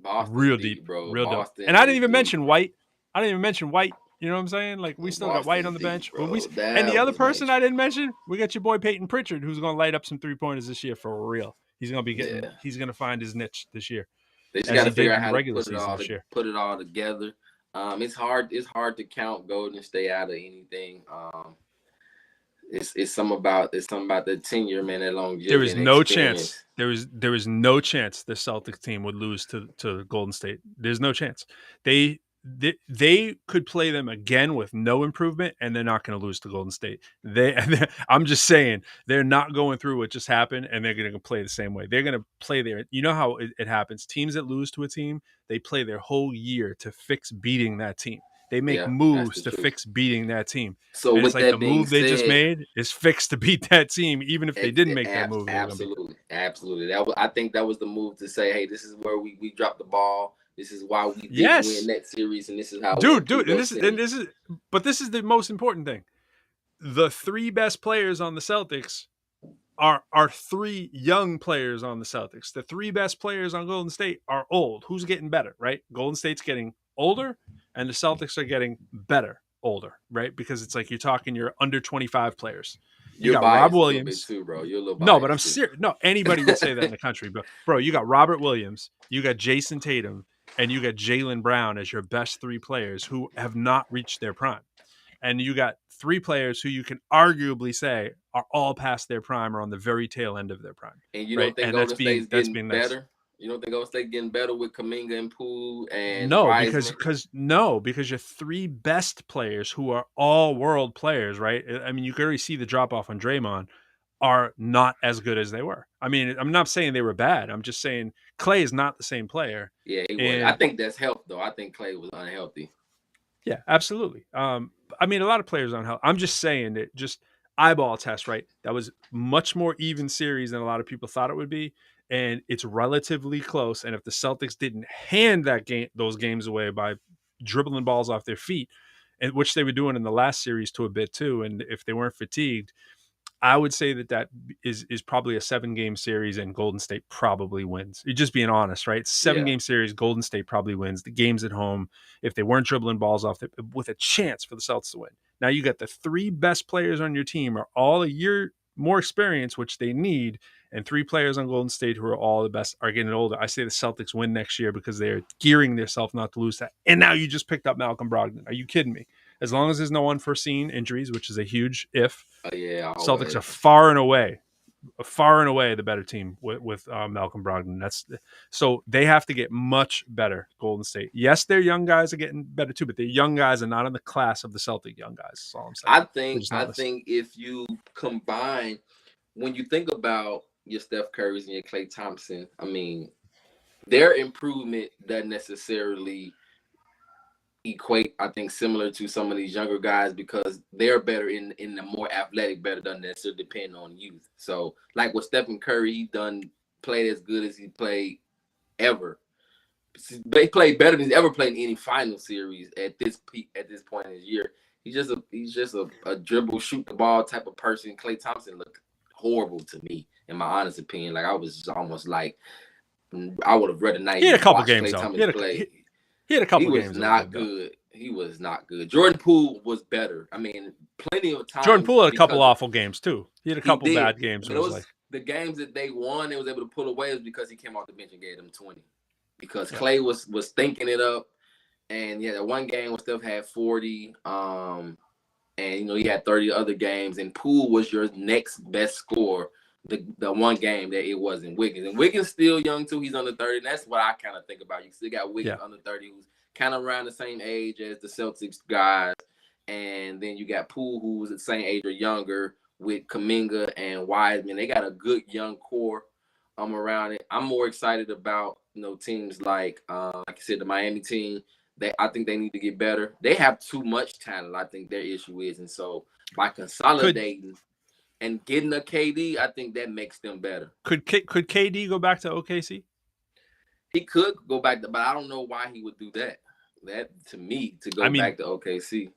Boston real deep, bro. Real Boston deep. And I didn't even deep. mention White. You know what I'm saying? Like, we still got White on the bench. Bro, and the other person I didn't mention, we got your boy Peyton Pritchard, who's going to light up some 3-pointers this year for real. He's going to be he's going to find his niche this year. They just got to figure out how to put it all together. It's hard to count Golden State out of anything. It's something about the tenure, man. That longevity. There is no chance. There is no chance the Celtics team would lose to Golden State. There's no chance. They could play them again with no improvement, and they're not going to lose to Golden State. I'm just saying, they're not going through what just happened, and they're going to play the same way. They're going to play their. You know how it happens. Teams that lose to a team, they play their whole year to fix beating that team. They make moves to fix beating that team. So and with it's like that the move they just made is fixed to beat that team, even if they didn't make that move. Absolutely. I think that was the move to say, hey, this is where we dropped the ball. This is why we didn't win that series, and this is how. Dude, this is the most important thing. The 3 best players on the Celtics are 3 young players on the Celtics. The 3 best players on Golden State are old. Who's getting better, right? Golden State's getting older, and the Celtics are getting better older, right? Because it's like you're under 25 players. You got Rob Williams too, bro. You're a little biased. No, but I'm serious. No, anybody would say that in the country. But bro, you got Robert Williams, you got Jason Tatum, and you got Jaylen Brown as your best 3 players who have not reached their prime. And you got 3 players who you can arguably say are all past their prime or on the very tail end of their prime. And you don't think Golden State's getting better? You don't think Golden State getting better with Kuminga and Poole and Wiseman? Because your 3 best players who are all world players, right? I mean, you could already see the drop off on Draymond, are not as good as they were. I mean, I'm not saying they were bad. I'm just saying Clay is not the same player. Yeah, he was. I think that's health, though. I think Clay was unhealthy. Yeah, absolutely. I mean, a lot of players are unhealthy. I'm just saying that just eyeball test, right? That was much more even series than a lot of people thought it would be. And it's relatively close. And if the Celtics didn't hand those games away by dribbling balls off their feet, and which they were doing in the last series to a bit too, and if they weren't fatigued, I would say that is probably a 7-game series, and Golden State probably wins. You're just being honest, right? 7-game series, Golden State probably wins. The game's at home. If they weren't dribbling balls off with a chance for the Celtics to win. Now you got the 3 best players on your team are all a year more experience, which they need, and 3 players on Golden State who are all the best are getting older. I say the Celtics win next year because they're gearing themselves not to lose that. And now you just picked up Malcolm Brogdon. Are you kidding me? As long as there's no unforeseen injuries, which is a huge if, Yeah, Celtics are far and away the better team with Malcolm Brogdon. So they have to get much better. Golden State. Yes, their young guys are getting better too, but their young guys are not in the class of the Celtic young guys. That's all I'm saying. I think if you combine, when you think about your Steph Currys and your Klay Thompson, I mean, their improvement doesn't necessarily equate, I think, similar to some of these younger guys because they're better in the more athletic, better than necessarily depend on youth. So, like with Stephen Curry, he played as good as he played ever. They played better than he's ever played in any final series at this point in his year. He's just a dribble, shoot the ball type of person. Klay Thompson looked horrible to me, in my honest opinion. Like I was just almost like I would have rather not. He had a couple games Klay though. Thompson play. He had a couple games. He was not good. He was not good. Jordan Poole was better. I mean, plenty of times. Jordan Poole had a couple awful games too. He had a couple bad games. But it was like the games that they won, they was able to pull away was because he came off the bench and gave them 20. Because Klay was thinking it up. And that one game when Steph had 40. And he had 30 other games. And Poole was your next best scorer. The one game that it wasn't Wiggins. And Wiggins still young too. He's under 30. And that's what I kind of think about. You still got Wiggins under 30 who's kind of around the same age as the Celtics guys. And then you got Poole who's the same age or younger with Kuminga and Wiseman. They got a good young core around it. I'm more excited about teams like I said, the Miami team. I think they need to get better. They have too much talent. I think their issue is. And so by consolidating and getting a KD, I think that makes them better. Could KD go back to OKC? He could go back, but I don't know why he would do that. That to me to go back to OKC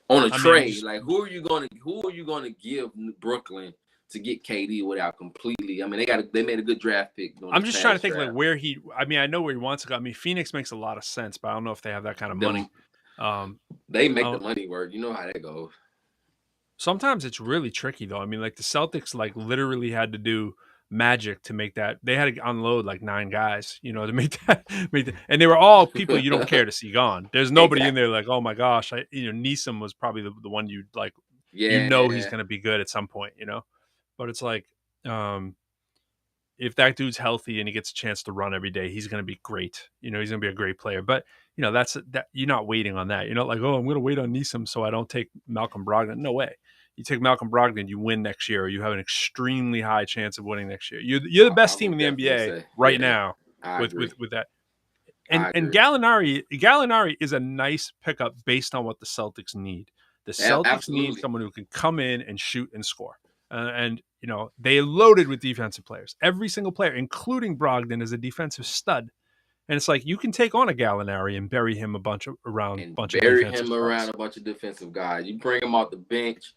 on a trade. Like who are you going to give Brooklyn to get KD without completely? I mean, they made a good draft pick. I'm just trying to think like where he. I mean, I know where he wants to go. I mean, Phoenix makes a lot of sense, but I don't know if they have that kind of money. They make the money work. You know how that goes. Sometimes it's really tricky though. I mean, like the Celtics, like literally had to do magic to make that. They had to unload like 9 guys, to make that. And they were all people you don't care to see gone. There's nobody in there like, oh my gosh, Neeson was probably the one you like. Yeah, he's going to be good at some point, But it's like, if that dude's healthy and he gets a chance to run every day, he's going to be great. He's going to be a great player. But that you're not waiting on that. You're not like, oh, I'm going to wait on Neeson so I don't take Malcolm Brogdon. No way. You take Malcolm Brogdon, you win next year, or you have an extremely high chance of winning next year. You're the best team in the NBA right now with that. And Gallinari is a nice pickup based on what the Celtics need. The Celtics need someone who can come in and shoot and score. They are loaded with defensive players. Every single player, including Brogdon, is a defensive stud. And it's like you can take on a Gallinari and bury him around a bunch of defensive guys. You bring him off the bench.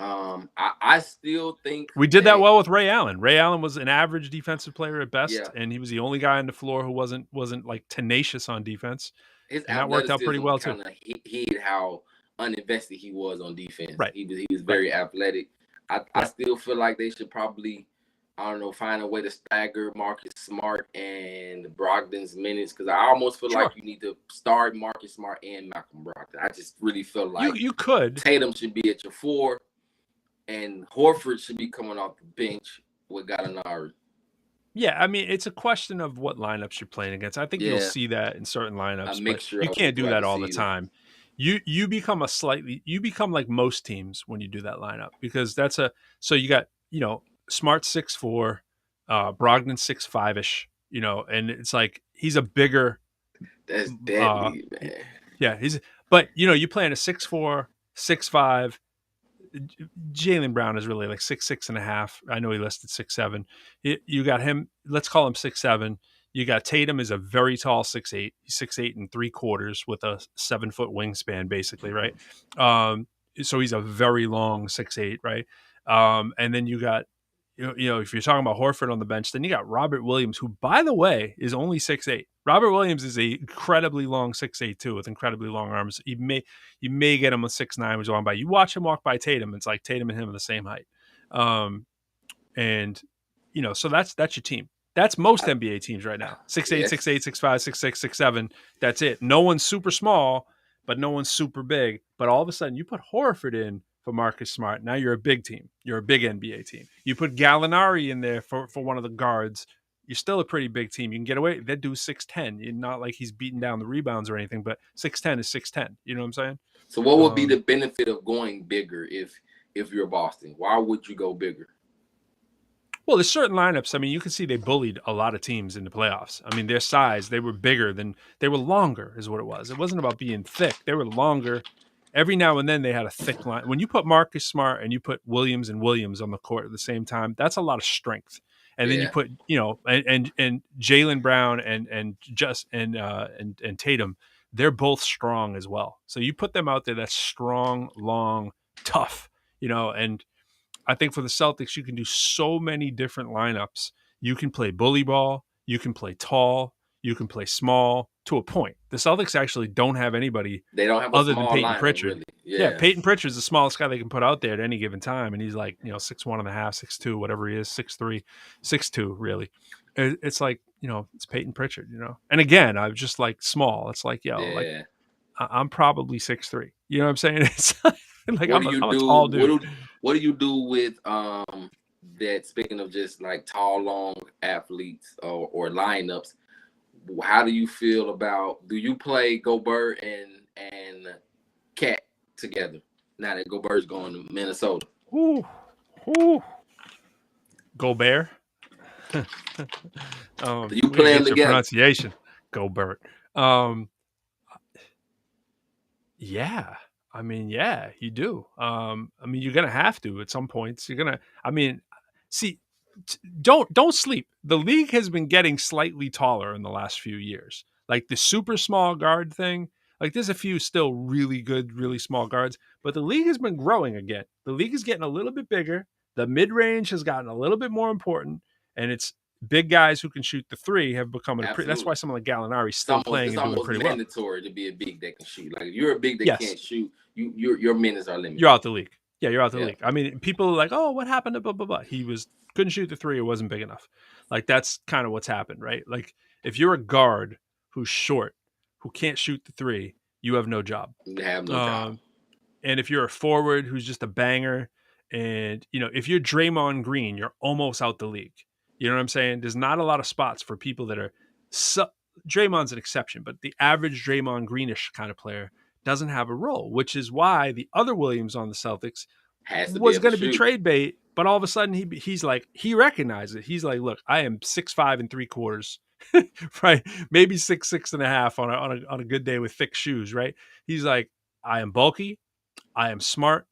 I still think we did that well with Ray Allen. Ray Allen was an average defensive player at best, and he was the only guy on the floor who wasn't like tenacious on defense. And that worked out pretty well too. Hid how uninvested he was on defense. Right, he was very athletic. I still feel like they should probably, find a way to stagger Marcus Smart and Brogdon's minutes because I almost feel like you need to start Marcus Smart and Malcolm Brogdon. I just really feel like you could. Tatum should be at your 4. And Horford should be coming off the bench with Gallinari. Yeah, I mean, it's a question of what lineups you're playing against. I think you'll see that in certain lineups, but you can't do that all the time. You become like most teams when you do that lineup because so you got, Smart 6'4", Brogdon 6'5"ish, and it's like he's a bigger. That's deadly, man. Yeah, but you play in a 6'4", 6'5". Jaylen Brown is really like 6'6.5". I know he listed 6'7". You got him. Let's call him 6'7". You got Tatum is a very tall 6'8". He's 6'8 3/4 with a 7-foot wingspan, basically, right? So he's a very long 6'8", right? And then you got, if you're talking about Horford on the bench, then you got Robert Williams, who, by the way, is only 6'8". Robert Williams is a incredibly long 6'8" too, with incredibly long arms. You may get him a 6'9", which is on by. You watch him walk by Tatum, it's like Tatum and him are the same height. And so that's your team. That's most NBA teams right now. 6'8", Yes. 6'8", 6'5", 6'6", 6'7". That's it. No one's super small, but no one's super big. But all of a sudden, you put Horford in for Marcus Smart. Now you're a big team. You're a big NBA team. You put Gallinari in there for one of the guards. You're still a pretty big team. You can get away. That dude's 6'10". You're not like he's beating down the rebounds or anything, but 6'10" is 6'10". You know what I'm saying? So what would be the benefit of going bigger if you're Boston? Why would you go bigger? Well, there's certain lineups. I mean, you can see they bullied a lot of teams in the playoffs. I mean, their size, they were bigger than they were longer, is what it was. It wasn't about being thick. They were longer. Every now and then they had a thick line. When you put Marcus Smart and you put Williams and Williams on the court at the same time, that's a lot of strength. And then you put, and Jaylen Brown and Tatum, they're both strong as well. So you put them out there, that's strong, long, tough, and I think for the Celtics, you can do so many different lineups. You can play bully ball. You can play tall. You can play small to a point. The Celtics actually don't have anybody They don't have other than Peyton lineup, Pritchard. really. Yeah, Peyton Pritchard's the smallest guy they can put out there at any given time. And he's like, 6'1 and a half, 6'2", whatever he is, 6'3", 6'2", really. It's like, it's Peyton Pritchard, And again, I'm just like small. It's like, like I'm probably 6'3". You know what I'm saying? It's like I'm a tall dude. What do you do with that? Speaking of just like tall, long athletes or lineups, how do you feel about? Do you play Gobert and Cat together now that Gobert's going to Minnesota? Ooh. Gobert. Do you play them together? Pronunciation, Gobert. Yeah. I mean, yeah, you do. I mean, you're gonna have to at some points. You're gonna. I mean, see, don't sleep. The league has been getting slightly taller in the last few years. Like the super small guard thing. Like there's a few still really good, really small guards, but the league has been growing again. The league is getting a little bit bigger. The mid range has gotten a little bit more important, and it's big guys who can shoot the three have become that's why someone like Gallinari is still playing and doing pretty well. It's mandatory to be a big that can shoot. Like if you're a big that can't shoot, your minutes are limited. You're out the league. Yeah, you're out the league. I mean, people are like, oh, what happened to blah blah blah? He couldn't shoot the three. It wasn't big enough. Like that's kind of what's happened, right? Like if you're a guard who's short, who can't shoot the three, you have no job. You have no job. And if you're a forward who's just a banger, and if you're Draymond Green, you're almost out the league. You know what I'm saying? There's not a lot of spots for people that are Draymond's an exception, but the average Draymond Greenish kind of player doesn't have a role, which is why the other Williams on the Celtics was going to be trade bait. But all of a sudden he's like, he recognized it. He's like, look, I am 6'5 3/4, right? Maybe 6'6.5" on a good day with thick shoes, right? He's like, I am bulky, I am smart,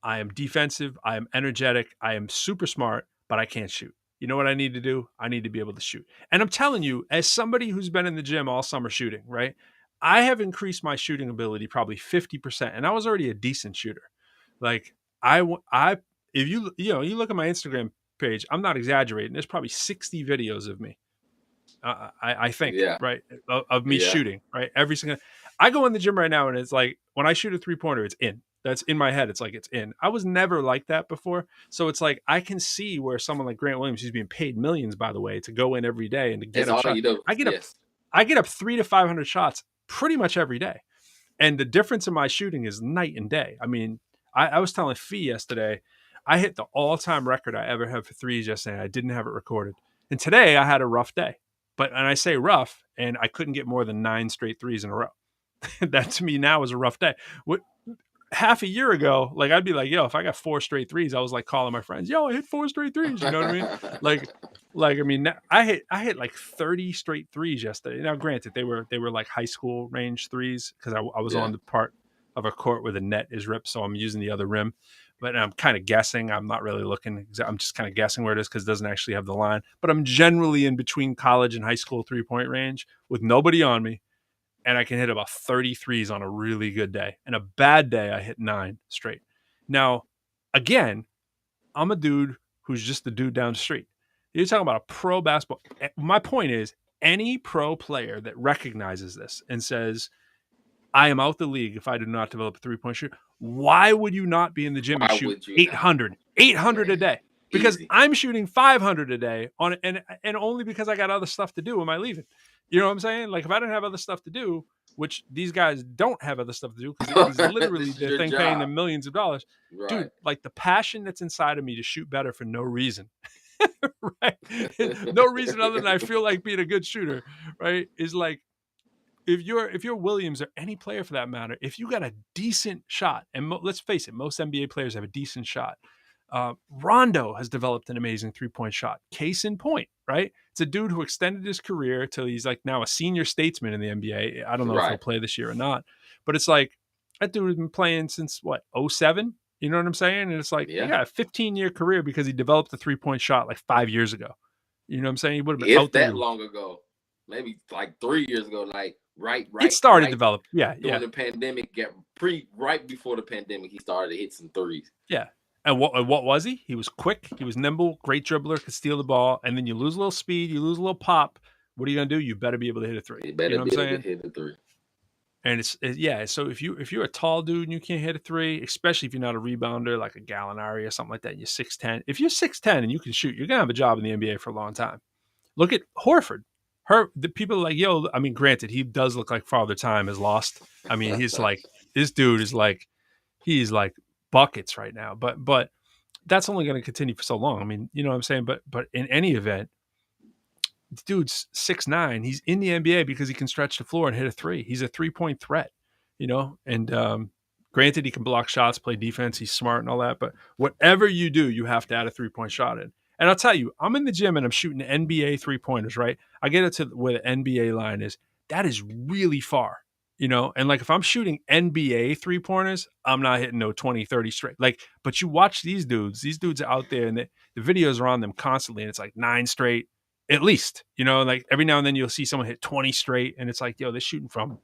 I am defensive, I am energetic, I am super smart, but I can't shoot. You know what I need to do? I need to be able to shoot. And I'm telling you, as somebody who's been in the gym all summer shooting, right? I have increased my shooting ability probably 50%, and I was already a decent shooter. Like if you look at my Instagram page, I'm not exaggerating. There's probably 60 videos of me. I think, right, of me shooting, right? Every single. I go in the gym right now, and it's like when I shoot a 3-pointer, it's in. That's in my head. It's like it's in. I was never like that before. So it's like I can see where someone like Grant Williams, who's being paid millions, by the way, to go in every day and to get up shots. I get up 300 to 500 shots pretty much every day. And the difference in my shooting is night and day. I mean, I was telling Fee yesterday, I hit the all-time record I ever had for threes yesterday. I didn't have it recorded. And today I had a rough day. And I say rough, and I couldn't get more than 9 straight threes in a row. That to me now is a rough day. Half a year ago, like I'd be like, yo, if I got 4 straight threes, I was like calling my friends, yo, I hit 4 straight threes. You know what I mean? Like I mean, I hit like 30 straight threes yesterday. Now, granted, they were like high school range threes because I was on the part of a court where the net is ripped, so I'm using the other rim. But I'm kind of guessing. I'm not really looking. I'm just kind of guessing where it is because it doesn't actually have the line. But I'm generally in between college and high school 3-point range with nobody on me. And I can hit about 33s on a really good day. And a bad day, I hit 9 straight. Now, again, I'm a dude who's just the dude down the street. You're talking about a pro basketball. My point is, any pro player that recognizes this and says, I am out the league if I do not develop a 3-point shooter, why would you not be in the gym and shoot 800 a day? because Easy. I'm shooting 500 a day on and only because I got other stuff to do. Am I leaving? You know what I'm saying? Like if I didn't have other stuff to do, which these guys don't have other stuff to do because it is literally This is their your thing paying job. them millions of dollars. Right. Dude, like the passion that's inside of me to shoot better for no reason. Right? No reason other than I feel like being a good shooter, right? Is like if you're Williams or any player for that matter, if you got a decent shot, and let's face it, most NBA players have a decent shot. Rondo has developed an amazing 3-point shot. Case in point, right? It's a dude who extended his career till he's like now a senior statesman in the NBA. I don't know if he'll play this year or not, but it's like that dude has been playing since what, 07? You know what I'm saying? And it's like, he got a 15-year career because he developed a 3-point shot like 5 years ago. You know what I'm saying? He would have been out that long ago, maybe like 3 years ago, like right. It started develop. Yeah. During the pandemic, right before the pandemic, he started to hit some threes. Yeah. And what was he? He was quick. He was nimble, great dribbler, could steal the ball. And then you lose a little speed, you lose a little pop. What are you going to do? You better be able to hit a three. You better know what be I'm able saying? to hit a three. And so if you're a tall dude and you can't hit a three, especially if you're not a rebounder like a Gallinari or something like that, and you're 6'10". If you're 6'10" and you can shoot, you're gonna have a job in the NBA for a long time. Look at Horford. The people are like, yo, I mean, granted, he does look like Father Time is lost. I mean, he's like, this dude is like, he's like buckets right now. But that's only going to continue for so long. I mean, you know what I'm saying? But in any event, the dude's 6'9". He's in the NBA because he can stretch the floor and hit a three. He's a 3-point threat, you know? And granted, he can block shots, play defense. He's smart and all that. But whatever you do, you have to add a 3-point shot in. And I'll tell you, I'm in the gym and I'm shooting NBA 3-pointers, right? I get it to where the NBA line is. That is really far, you know? And like if I'm shooting NBA 3-pointers, I'm not hitting no 20, 30 straight. Like, but you watch these dudes are out there and the videos are on them constantly. And it's like 9 straight, at least, you know, like every now and then you'll see someone hit 20 straight. And it's like, yo, they're shooting from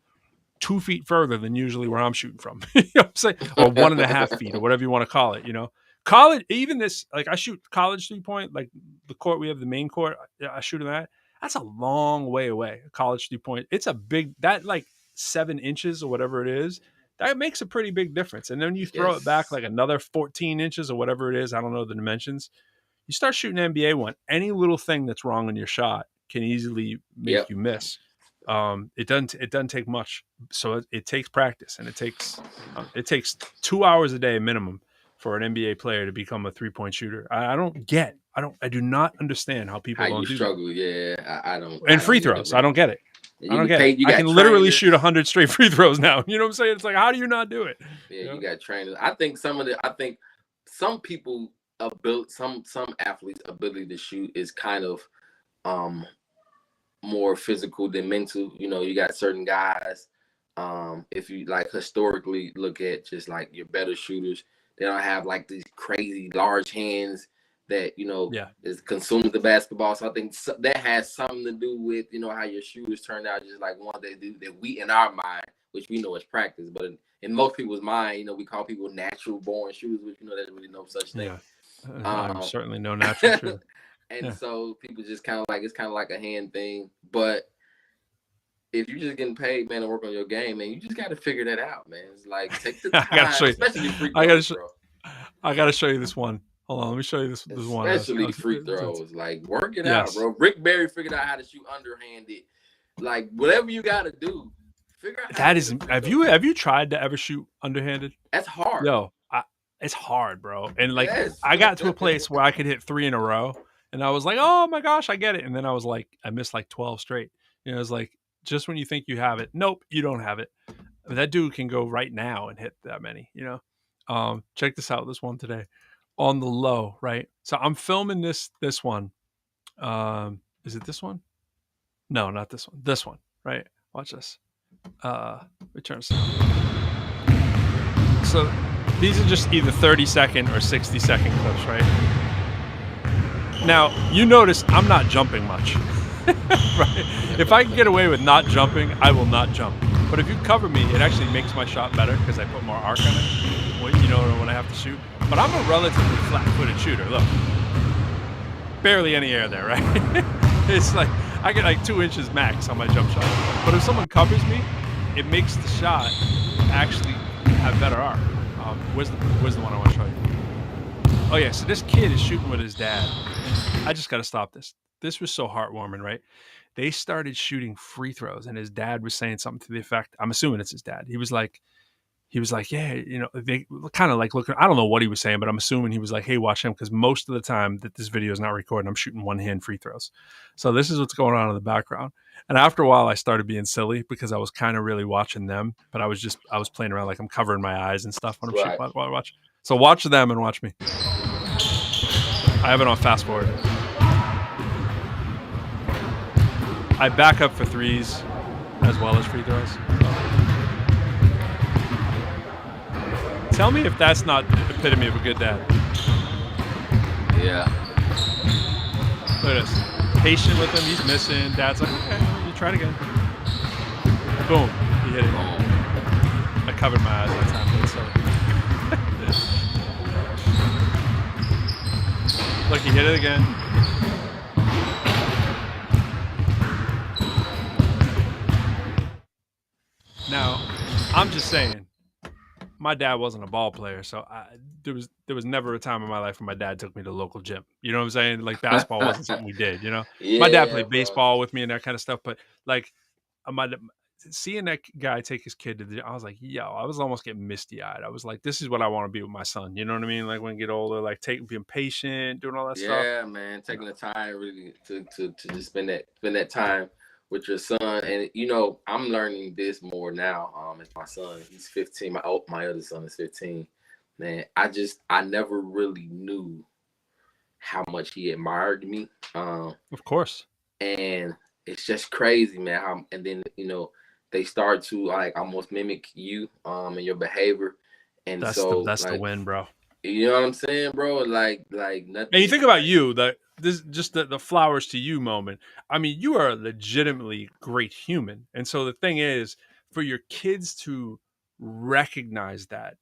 2 feet further than usually where I'm shooting from, you know what I'm saying? Or 1.5 feet or whatever you want to call it, you know? College, even this, like I shoot college 3-point, like the court, we have the main court, I shoot in that. That's a long way away. A college 3-point. It's a big, that like 7 inches or whatever it is, that makes a pretty big difference. And then you throw it back like another 14 inches or whatever it is. I don't know the dimensions. You start shooting NBA one, any little thing that's wrong in your shot can easily make you miss. It doesn't take much. So it takes practice, and it takes 2 hours a day minimum for an NBA player to become a 3-point shooter. I do not understand how people don't do struggle. that. Yeah, I don't. And free throws, I don't get it. I don't get it. I can literally shoot 100 straight free throws now. You know what I'm saying? It's like, how do you not do it? Yeah, you got trainers. I think some people some athletes' ability to shoot is kind of more physical than mental. You know, you got certain guys. If you like historically look at just like your better shooters, they don't have like these crazy large hands that, you know, is consumed the basketball. So I think that has something to do with, you know, how your shooters turn out, just like one they do that we in our mind, which we know is practice, but in most people's mind, you know, we call people natural born shooters, which, you know, there's really no such thing. I'm certainly no natural shooter. And so people just kind of like, it's kind of like a hand thing. But if you're just getting paid, man, to work on your game, man, you just got to figure that out, man. It's like, take the time, especially free throws, bro. I got to show you this one. Hold on, let me show you this one. Especially free throws. Like, work it out, bro. Rick Barry figured out how to shoot underhanded. Like, whatever you got to do, figure out how to shoot. Have you tried to ever shoot underhanded? That's hard. Yo, it's hard, bro. And like, I got to a place where I could hit 3 in a row, and I was like, oh my gosh, I get it. And then I was like, I missed like 12 straight. You know, it's like, just when you think you have it, nope, you don't have it. That dude can go right now and hit that many, you know? Check this out. This one today on the low, right? So I'm filming this one. Is it this one? No, not this one. This one, right? Watch this. Return sound. So these are just either 30-second or 60-second clips, right? Now, you notice I'm not jumping much. Right? If I can get away with not jumping, I will not jump. But if you cover me, it actually makes my shot better because I put more arc on it, when I have to shoot. But I'm a relatively flat-footed shooter. Look, barely any air there, right? It's like I get like 2 inches max on my jump shot. But if someone covers me, it makes the shot actually have better arc. Where's the one I want to show you? Oh yeah, so this kid is shooting with his dad. I just got to stop this. This was so heartwarming, right? They started shooting free throws, and his dad was saying something to the effect. I'm assuming it's his dad. He was like, yeah, you know, they kind of like looking. I don't know what he was saying, but I'm assuming he was like, hey, watch him, because most of the time that this video is not recording, I'm shooting one hand free throws. So this is what's going on in the background. And after a while, I started being silly because I was kind of really watching them, but I was playing around, like I'm covering my eyes and stuff when I'm shooting while I watch. So watch them and watch me. I have it on fast forward. I back up for threes as well as free throws. Tell me if that's not the epitome of a good dad. Yeah. Look at this. Patient with him. He's missing. Dad's like, okay, you try it again. Boom. He hit it. I covered my eyes that time. So. Look, he hit it again. Now, I'm just saying, my dad wasn't a ball player, so there was never a time in my life when my dad took me to the local gym. You know what I'm saying? Like basketball wasn't something we did. You know, my dad played baseball with me and that kind of stuff. But like, seeing that guy take his kid to the gym, I was like, yo, I was almost getting misty eyed. I was like, this is what I want to be with my son. You know what I mean? Like when I get older, like being patient, doing all that stuff. Yeah, man, taking the time really to just spend that time with your son. And you know, I'm learning this more now. As my son, he's 15. My other son is 15. Man, I never really knew how much he admired me. Of course. And it's just crazy, man. And then, you know, they start to like almost mimic you and your behavior. And that's the win, bro. You know what I'm saying, bro? Like nothing. And you think about you, the flowers to you moment. I mean, you are a legitimately great human. And so the thing is, for your kids to recognize that,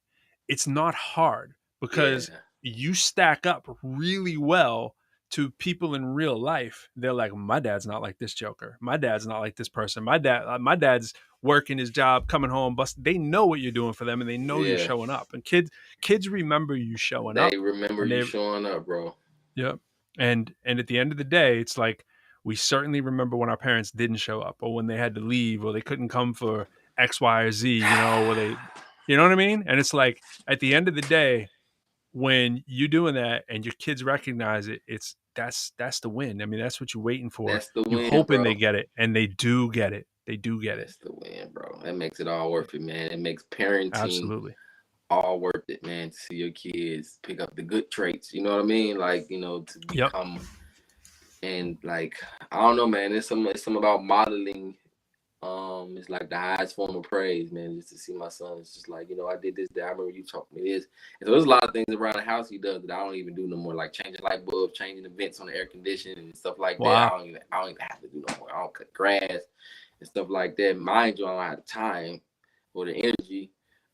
it's not hard because you stack up really well to people in real life. They're like, my dad's not like this joker. My dad's not like this person. My dad's working his job, coming home, they know what you're doing for them, and they know you're showing up. And kids remember you showing up. They remember you showing up, bro. Yep. And at the end of the day, it's like we certainly remember when our parents didn't show up, or when they had to leave, or they couldn't come for X, Y, or Z. You know, or they, you know what I mean? And it's like at the end of the day, when you're doing that and your kids recognize it, that's the win. I mean, that's what you're waiting for. That's the win, you're hoping bro. They get it, and they do get it. They do get That's the win, bro. That makes it all worth it, man. It makes parenting absolutely all worth it, man. To see your kids pick up the good traits. You know what I mean? Like, you know, to become and like, I don't know, man. It's something about modeling. It's like the highest form of praise, man. Just to see my son, it's just like, you know, I did this, that. I remember you taught me this. And so there's a lot of things around the house he does that I don't even do no more, like changing light bulbs, changing the vents on the air conditioning and stuff like that. I don't even have to do no more. I don't cut grass and stuff like that. Mind you, I don't have the time or the energy.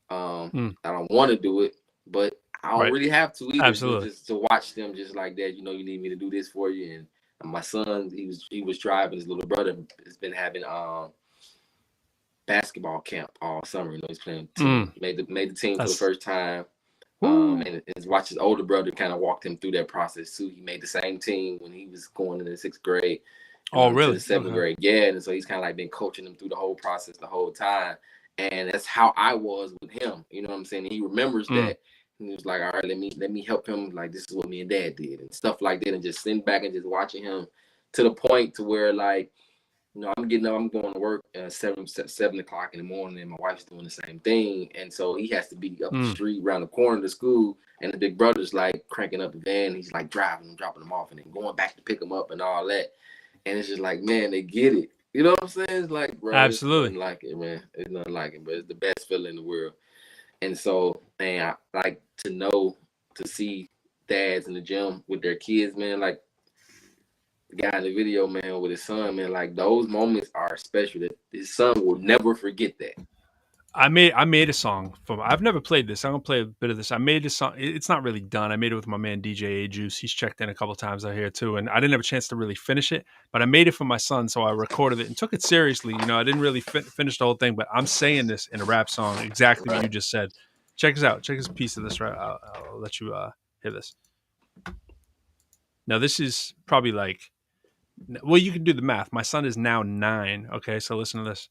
I don't want to do it, but I don't really have to either. Absolutely. Just to watch them just like that. You know, you need me to do this for you. And my son, he was driving. His little brother has been having basketball camp all summer. You know, he's playing team. Made the team for the first time. And watch his older brother kind of walked him through that process too. He made the same team when he was going into the 6th grade. Oh, really? To the 7th grade. Yeah. And so he's kind of like been coaching him through the whole process the whole time. And that's how I was with him. You know what I'm saying? And he remembers that. And he was like, all right, let me help him. Like, this is what me and dad did and stuff like that. And just sitting back and just watching him to the point to where, like, you know, I'm getting up, I'm going to work at 7 o'clock in the morning, and my wife's doing the same thing. And so he has to be up the street around the corner to school. And the big brother's like cranking up the van. He's like driving them, dropping them off, and then going back to pick them up and all that. And it's just like, man, they get it. You know what I'm saying? It's like, bro, absolutely. It's nothing like it, man. It's nothing like it, but it's the best feeling in the world. And so, man, I like to see dads in the gym with their kids, man. Like the guy in the video, man, with his son, man, like those moments are special. That his son will never forget that. I made a song from. I've never played this. I'm gonna play a bit of this. I made this song. It's not really done. I made it with my man DJ A Juice. He's checked in a couple times out here too, and I didn't have a chance to really finish it. But I made it for my son, so I recorded it and took it seriously. You know, I didn't really finish the whole thing, but I'm saying this in a rap song exactly what you just said. Check this out. Check this piece of this. Right, I'll let you hear this. Now this is probably like, well, you can do the math. My son is now 9. Okay, so listen to this.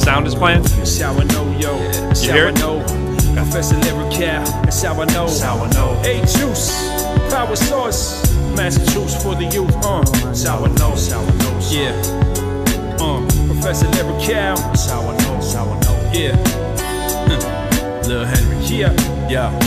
Sound is playing. That's how I know, yo. That's You how hear I it? know. Professor Lyrical. That's how I know. That's how I know. Hey, Juice. Power source. Massachusetts for the youth. That's how I know. That's how I know. Yeah. Professor Lyrical. That's how I know. That's how I know. Yeah. Lil Henry. Yeah.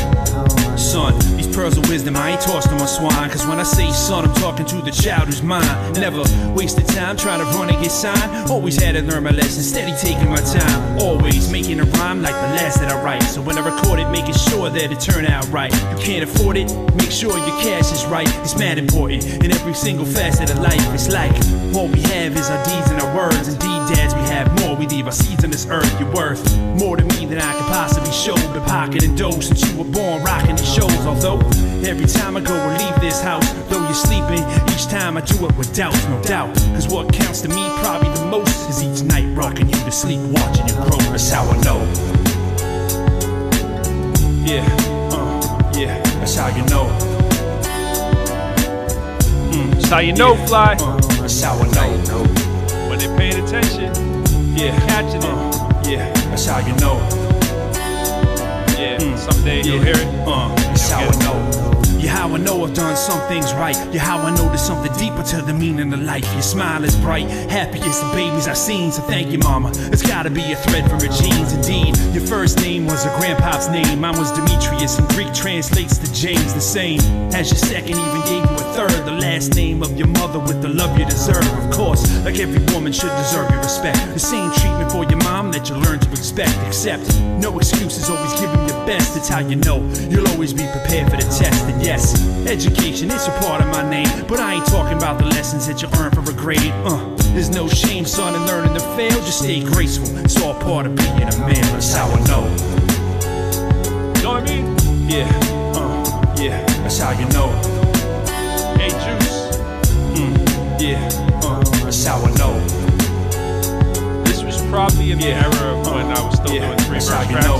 Son, these pearls of wisdom, I ain't tossed them on swine. Cause when I say son, I'm talking to the child who's mine. Never wasted time trying to run and get signed. Always had to learn my lesson, steady taking my time. Always making a rhyme like the last that I write. So when I record it, making sure that it turn out right. You can't afford it, make sure your cash is right. It's mad important in every single facet of life. It's like all we have is our deeds and our words. Indeed, dads, we have more. We leave our seeds on this earth. You're worth more to me than I could possibly show. The pocket and dough since you were born rocking the shows. Although every time I go or leave this house, though you're sleeping, each time I do it with doubt, no doubt. Cause what counts to me probably the most is each night rocking you to sleep, watching you grow. That's how I know. Yeah, that's how you know. That's how you know, Fly. That's how I know. When they're paying attention, Yeah, catching it. yeah, that's how you know. Yeah, someday you'll hear it. That's how I know. Yeah, how I know I've done some things right. Yeah, how I know there's something deeper to the meaning of life. Your smile is bright, happy as the babies I've seen. So thank you, mama. It's gotta be a thread from your genes. Indeed, your first name was your grandpop's name. Mine was Demetrius, and Greek translates to James the same. As your second even gave you a third. The last name of your mother with the love you deserve. Of course, like every woman should deserve your respect. The same treatment for your mom that you learn to expect. Except, no excuses, always give them your best. It's how you know you'll always be prepared for the test. And yes, education is a part of my name, but I ain't talking about the lessons that you earn for a grade. There's no shame, son, in learning to fail. Just stay graceful. It's all part of being a man. That's how I know. You know what I mean? Yeah, that's how you know. Hey, Juice. That's how I know. This was probably in the era of when I was still doing 3 verse that's how you tracks. know.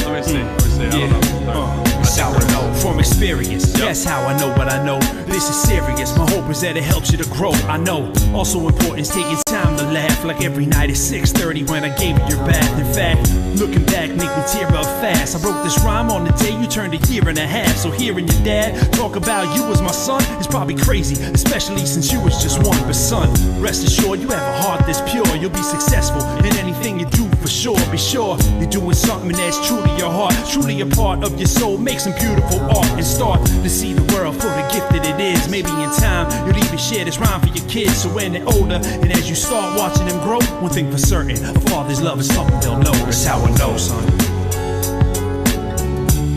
Let me see. I don't know. That's how I know. From experience, that's how I know what I know. This is serious, my hope is that it helps you to grow. I know, also important is taking time to laugh. Like every night at 6:30 when I gave you your bath. In fact, looking back make me tear up fast. I wrote this rhyme on the day you turned a year and a half. So hearing your dad talk about you as my son is probably crazy, especially since you was just one. But son, rest assured you have a heart that's pure. You'll be successful in anything you do for sure. Be sure you're doing something that's true to your heart, truly a part of your soul. Make some beautiful art and start to see the world for the gift that it is. Maybe in time you'll even share this rhyme for your kids. So when they're older and as you start watching them grow, one thing for certain, a father's love is something they'll know. That's how I know, son.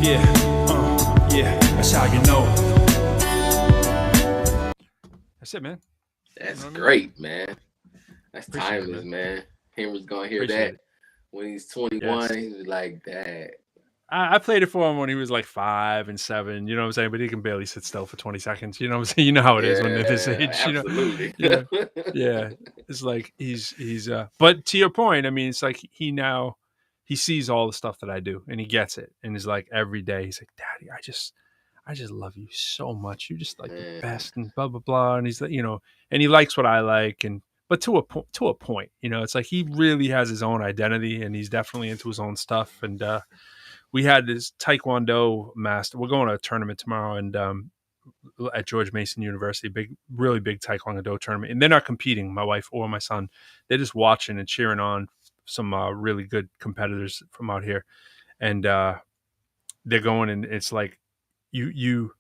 Yeah, that's how you know. That's it, man. That's great, man. That's Appreciate it, timeless, man. Henry's gonna hear Appreciate that when he's 21. He's like, Dad. I played it for him when he was like 5 and 7, you know what I'm saying? But he can barely sit still for 20 seconds. You know what I'm saying? You know how it is when they're this age, absolutely. you know? Yeah. It's like he's but to your point, I mean, it's like he sees all the stuff that I do and he gets it. And he's like every day, he's like, Daddy, I just love you so much. You're just like the best and blah, blah, blah. And he's like, you know, and he likes what I like. But to a point, you know, it's like he really has his own identity and he's definitely into his own stuff. And, we had this Taekwondo master. We're going to a tournament tomorrow, and at George Mason University, really big Taekwondo tournament. And they're not competing, my wife or my son. They're just watching and cheering on some really good competitors from out here. And they're going, and it's like the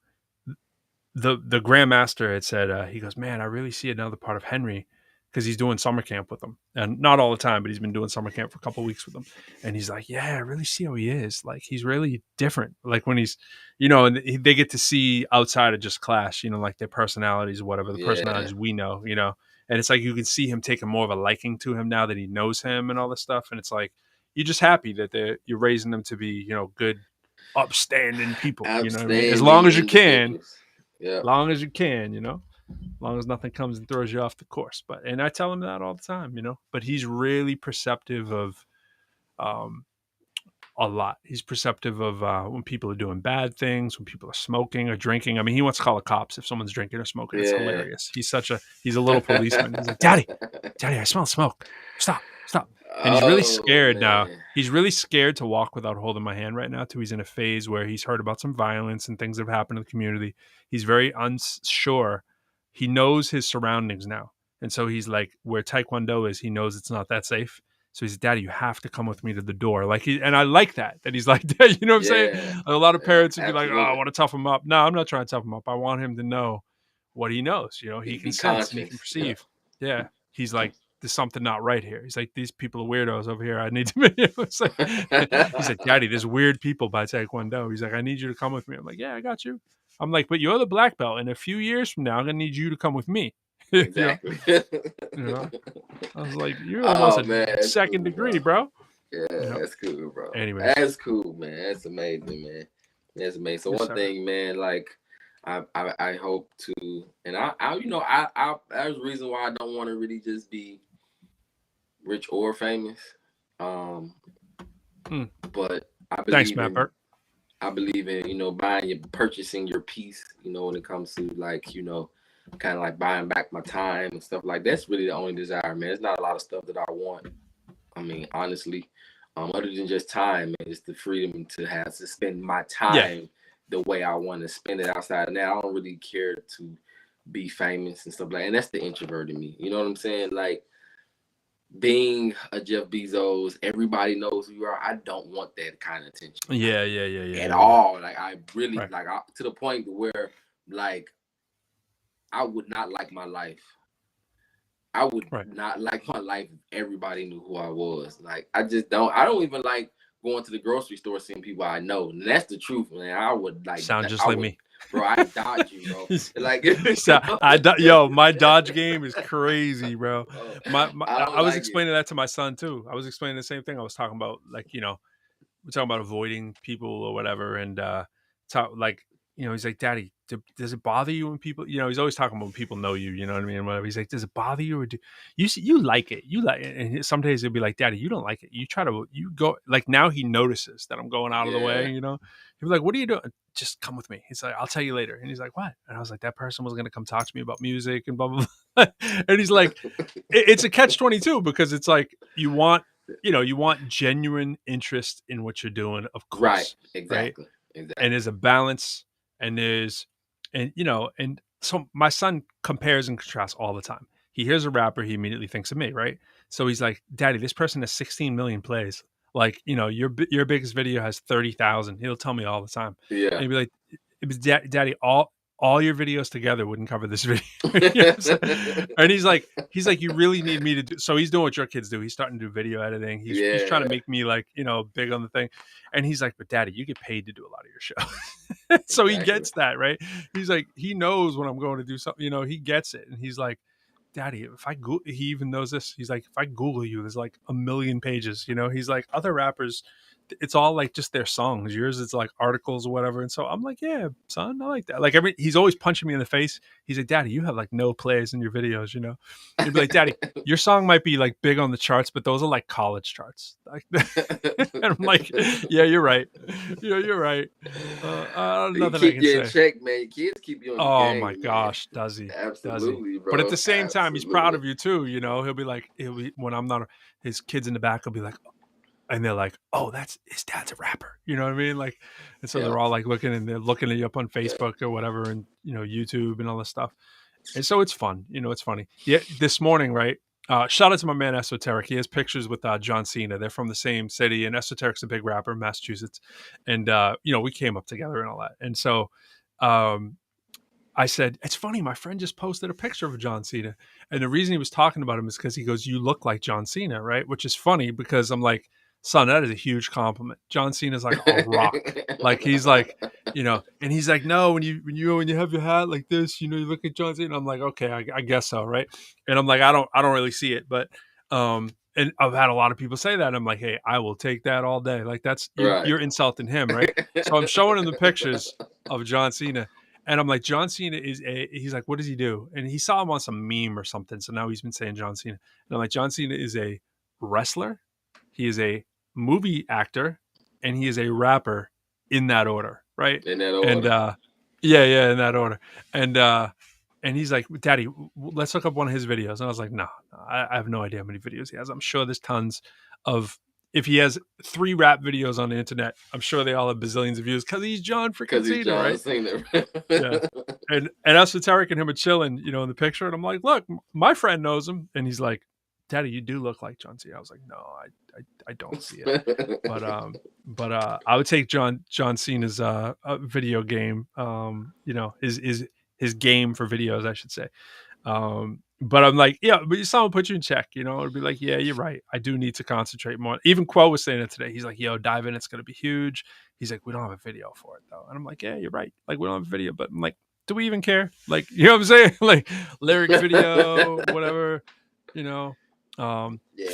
grandmaster had said, he goes, man, I really see another part of Henry. Because he's doing summer camp with them, and not all the time, but he's been doing summer camp for a couple of weeks with them. And he's like, yeah, I really see how he is. Like, he's really different. Like when he's, you know, and they get to see outside of just class, you know, like their personalities or whatever, the personalities we know, you know, and it's like, you can see him taking more of a liking to him now that he knows him and all this stuff. And it's like, you're just happy that you're raising them to be, you know, good, upstanding people, you know what I mean? As long as you can, long as you can, you know. As long as nothing comes and throws you off the course. And I tell him that all the time, you know, but he's really perceptive of a lot. He's perceptive of when people are doing bad things, when people are smoking or drinking. I mean, he wants to call the cops if someone's drinking or smoking. It's Yeah. hilarious. He's a little policeman. He's like, Daddy, I smell smoke. Stop. And he's really scared now. Man. He's really scared to walk without holding my hand right now, too. He's in a phase where he's heard about some violence and things that have happened in the community. He's very unsure. He knows his surroundings now. And so he's like, where Taekwondo is, he knows it's not that safe. So he's, Daddy, you have to come with me to the door. Like and I like that he's like, you know what I'm saying? A lot of parents would be like, oh, I want to tough him up. No, I'm not trying to tough him up. I want him to know what he knows. You know, he can sense and he can perceive. Yeah. He's like, there's something not right here. He's like, these people are weirdos over here. I need to be. He's like, Daddy, there's weird people by Taekwondo. He's like, I need you to come with me. I'm like, yeah, I got you. I'm like, but you're the black belt. In a few years from now, I'm going to need you to come with me. Exactly. You know? I was like, you're almost a second degree, bro. Yeah, that's cool, bro. Anyway, that's cool, man. That's amazing, man. That's amazing. So one thing, man, like I hope to, and I there's a reason why I don't want to really just be rich or famous. But I believe I believe in, purchasing your peace, when it comes to like, kind of like buying back my time and stuff like that's really the only desire, man. There's not a lot of stuff that I want. I mean, honestly, other than just time, man, it's the freedom to have to spend my time the way I want to spend it outside. And now I don't really care to be famous and stuff like that. And that's the introvert in me. You know what I'm saying? Like, being a Jeff Bezos, everybody knows who you are. I don't want that kind of attention. Yeah. At all. Like, I really, to the point where, like, I would not like my life. I would not like my life if everybody knew who I was. Like, I don't even like going to the grocery store seeing people I know. And that's the truth, man. I would like sound just like me. Bro, I dodge you, bro. Like, my dodge game is crazy, bro. I was explaining that to my son too. I was explaining the same thing. I was talking about, like, we're talking about avoiding people or whatever, and he's like, Daddy, does it bother you when people, he's always talking about when people know you, you know what I mean? Whatever. He's like, does it bother you, or do you like it? You like it. And some days he'll be like, Daddy, you don't like it. You go, like, now he notices that I'm going out of the way, He'll be like, what are you doing? Just come with me. He's like, I'll tell you later. And he's like, what? And I was like, that person was going to come talk to me about music and blah, blah, blah. And he's like, it's a catch-22 because it's like, you want genuine interest in what you're doing, of course. Right. Exactly. And there's a balance. And so my son compares and contrasts all the time. He hears a rapper, he immediately thinks of me, right? So he's like, Daddy, this person has 16 million plays. Like, your biggest video has 30,000. He'll tell me all the time. Yeah. And he'd be like, it was Daddy, all your videos together wouldn't cover this video. And he's like, you really need me to do. So he's doing what your kids do. He's starting to do video editing. He's trying to make me, like, big on the thing. And he's like, but Daddy, you get paid to do a lot of your shows. So he gets that, right? He's like, he knows when I'm going to do something, he gets it. And he's like, Daddy, if I Google, he even knows this. He's like, if I Google you, there's like 1 million pages, He's like, other rappers, it's all like just their songs. Yours, it's like articles or whatever. And so I'm like, yeah, son, I like that. Like, he's always punching me in the face. He's like, Daddy, you have like no plays in your videos, He'd be like, Daddy, your song might be like big on the charts, but those are like college charts. Like, and I'm like, yeah, you're right. You're right. Nothing I can say. In check, man. Your kids keep you on the game, my gosh, does he? Absolutely, bro. But at the same time, he's proud of you too. He'll be like, when I'm not, his kids in the back will be like, and they're like, oh, that's his dad's a rapper. You know what I mean? Like, and so they're all like looking at you up on Facebook or whatever, and YouTube and all this stuff. And so it's fun. It's funny. Yeah. This morning, right? Shout out to my man Esoteric. He has pictures with John Cena. They're from the same city, and Esoteric's a big rapper in Massachusetts. And we came up together and all that. And so I said, it's funny, my friend just posted a picture of John Cena. And the reason he was talking about him is because he goes, you look like John Cena, right? Which is funny because I'm like, son, that is a huge compliment. John Cena's like a rock. Like, he's like, and he's like, no, when you have your hat like this, you look at John Cena. I'm like, okay, I guess so, right? And I'm like, I don't really see it, but and I've had a lot of people say that. And I'm like, hey, I will take that all day. Like, that's you're insulting him, right? So I'm showing him the pictures of John Cena. And I'm like, John Cena he's like, what does he do? And he saw him on some meme or something. So now he's been saying John Cena. And I'm like, John Cena is a wrestler. He is a movie actor. and he is a rapper in that order, right? In that And order. yeah, in that order. And he's like, Daddy, let's look up one of his videos. And I was like, no, I have no idea how many videos he has. I'm sure there's tons of, if he has 3 rap videos on the internet, I'm sure they all have bazillions of views because he's John freaking Because he's Cena, John right? Cena. Yeah. And us with Tarek and him are chilling, in the picture. And I'm like, look, my friend knows him. And he's like, Daddy, you do look like John Cena. I was like, no, I don't see it. But I would take John Cena's video game, his game for videos, I should say. But I'm like, yeah, but someone put you in check, it'd be like, yeah, you're right. I do need to concentrate more. Even Quo was saying it today. He's like, yo, dive in. It's going to be huge. He's like, we don't have a video for it though. And I'm like, yeah, you're right. Like, we don't have a video, but I'm like, do we even care? Like, you know what I'm saying? Like lyric video, whatever,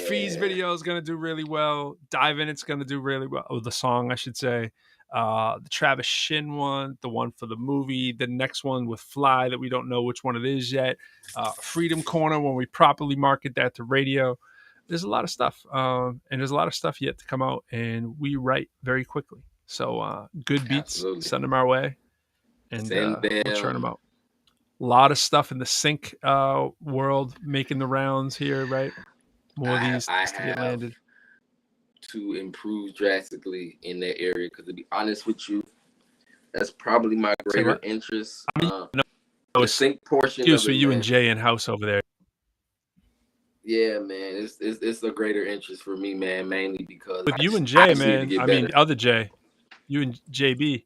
Fee's video is going to do really well. Dive in. It's going to do really well. Oh, the song, I should say. The Travis Shin one, the one for the movie, the next one with Fly that we don't know which one it is yet. Freedom Corner when we properly market that to radio. There's a lot of stuff, and there's a lot of stuff yet to come out, and we write very quickly. So good beats, Absolutely. send them our way, and Send them. we'll churn them out. A lot of stuff in the sync world making the rounds here, right? More of these to get landed. To improve drastically in that area, because to be honest with you, that's probably my greater interest. The sync portion of so it, you man. and Jay in house over there. Yeah, man, it's a greater interest for me, man, mainly because with you and Jay, man. I mean, other Jay, you and JB.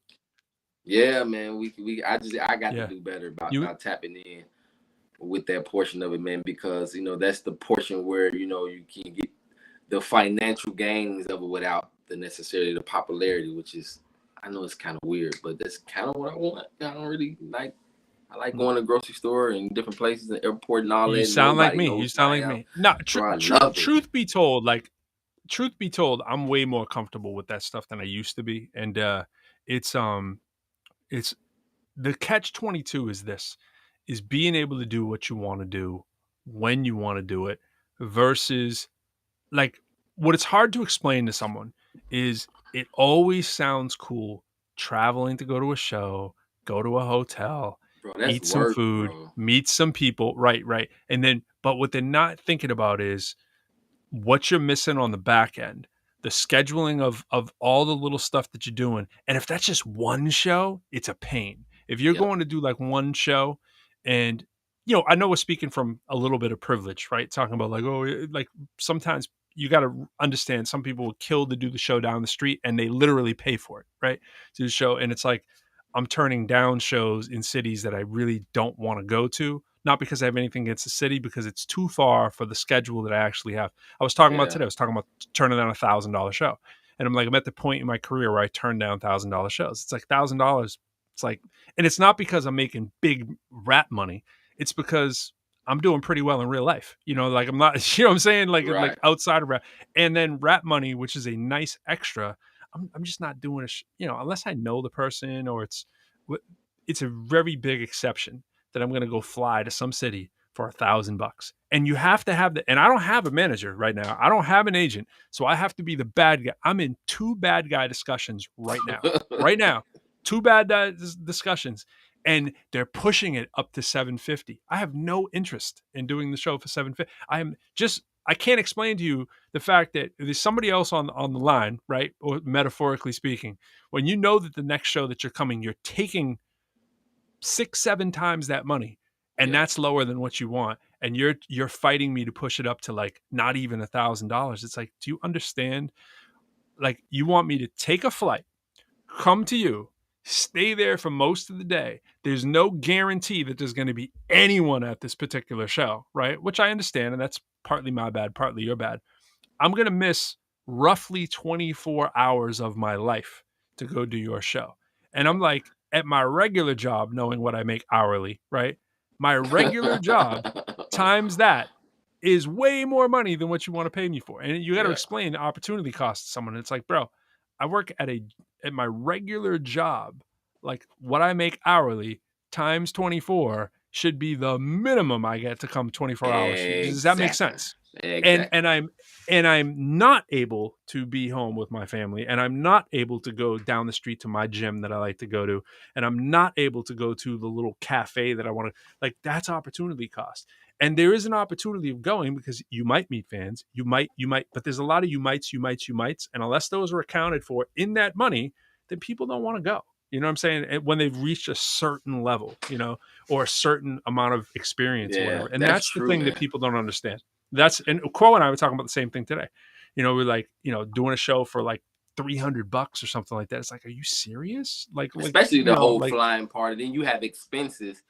Yeah, man, I got to do better about tapping in with that portion of it, man, because that's the portion where you can get the financial gains of it without necessarily the popularity, which is, I know it's kind of weird, but that's kind of what I want. I don't really like. I like going to the grocery store and different places, and airport and all that. You sound like me. You sound like me. No, truth be told, I'm way more comfortable with that stuff than I used to be, and it's the catch-22 is being able to do what you want to do when you want to do it versus. Like, what it's hard to explain to someone is it always sounds cool traveling to go to a show, go to a hotel, eat some food, meet some people. Right. And then, but what they're not thinking about is what you're missing on the back end, the scheduling of all the little stuff that you're doing. And if that's just one show, it's a pain. If you're going to do like one show and, I know we're speaking from a little bit of privilege, right? Talking about like sometimes you got to understand some people will kill to do the show down the street and they literally pay for it, right? To the show. And it's like, I'm turning down shows in cities that I really don't want to go to. Not because I have anything against the city, because it's too far for the schedule that I actually have. I was talking about today. I was talking about turning down $1,000 show. And I'm at the point in my career where I turn down $1,000 shows. It's like $1,000. It's like, and it's not because I'm making big rap money. It's because I'm doing pretty well in real life. Like I'm not, you know what I'm saying? Like outside of rap. And then rap money, which is a nice extra. I'm just not doing unless I know the person or it's a very big exception that I'm going to go fly to some city for $1,000. And you have to have and I don't have a manager right now. I don't have an agent. So I have to be the bad guy. I'm in 2 bad guy discussions right now, 2 bad discussions. And they're pushing it up to $750. I have no interest in doing the show for $750. I can't explain to you the fact that there's somebody else on the line, right? Or metaphorically speaking, when you know that the next show that you're coming, you're taking 6-7 times that money, and that's lower than what you want, and you're fighting me to push it up to like not even $1,000. It's like, do you understand? Like, you want me to take a flight, come to you, stay there for most of the day. There's no guarantee that there's going to be anyone at this particular show, right? Which I understand, and that's partly my bad, partly your bad. I'm going to miss roughly 24 hours of my life to go do your show. And I'm like, at my regular job, knowing what I make hourly, right? My regular job times that is way more money than what you want to pay me for. And you got to explain the opportunity cost to someone. It's like, bro, I work at my regular job, like what I make hourly times 24 should be the minimum I get to come 24 hours. Does that make Exactly. sense? Exactly. And I'm not able to be home with my family, and I'm not able to go down the street to my gym that I like to go to, and I'm not able to go to the little cafe that I want to, like, that's opportunity cost. And there is an opportunity of going because you might meet fans, you might, but there's a lot of you mights, and unless those are accounted for in that money, then people don't want to go. You know what I'm saying? When they've reached a certain level, or a certain amount of experience or Yeah, whatever. And that's that's the true, thing man. that people don't understand. And Quo and I were talking about the same thing today. We're like, doing a show for like $300 or something like that. It's like, are you serious? Especially the whole flying part. And then you have expenses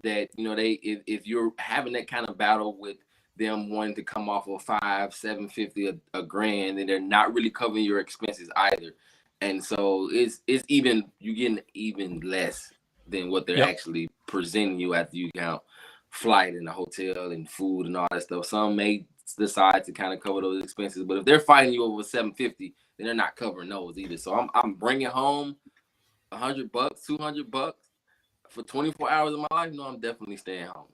that, if you're having that kind of battle with them wanting to come off of 500-750 a grand, and they're not really covering your expenses either. And so it's even, you getting even less than what they're actually presenting you after you count flight and the hotel and food and all that stuff. Some may decide to kind of cover those expenses, but if they're fighting you over 750, then they're not covering those either. So I'm bringing home $100, $200 for 24 hours of my life. No, I'm definitely staying home.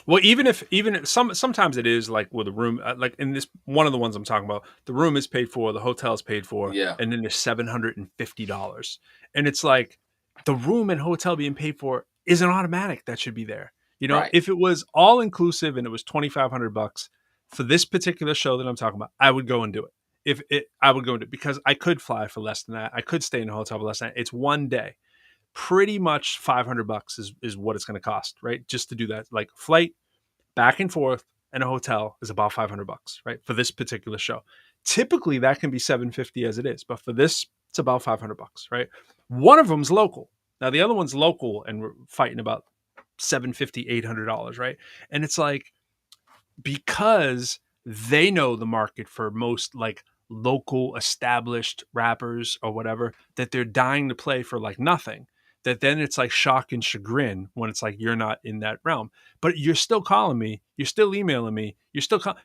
Well, even if sometimes it is like with a room, like in this one of the ones I'm talking about, the room is paid for, the hotel is paid for, Yeah. and then there's $750, and it's like the room and hotel being paid for is an automatic that should be there. Right. If it was all inclusive and it was $2,500 for this particular show that I'm talking about, I would go and do it. I would go and do it because I could fly for less than that. I could stay in a hotel for less than that. It's one day. Pretty much $500 is what it's going to cost, right? Just to do that, like flight back and forth and a hotel is about $500, right? For this particular show. Typically that can be $750 as it is, but for this, it's about $500, right? One of them's local. Now the other one's local and we're fighting about $750, $800, right? And it's like, because they know the market for most like local established rappers or whatever, that they're dying to play for like nothing, that then it's like shock and chagrin when it's like you're not in that realm. But you're still calling me, you're still emailing me,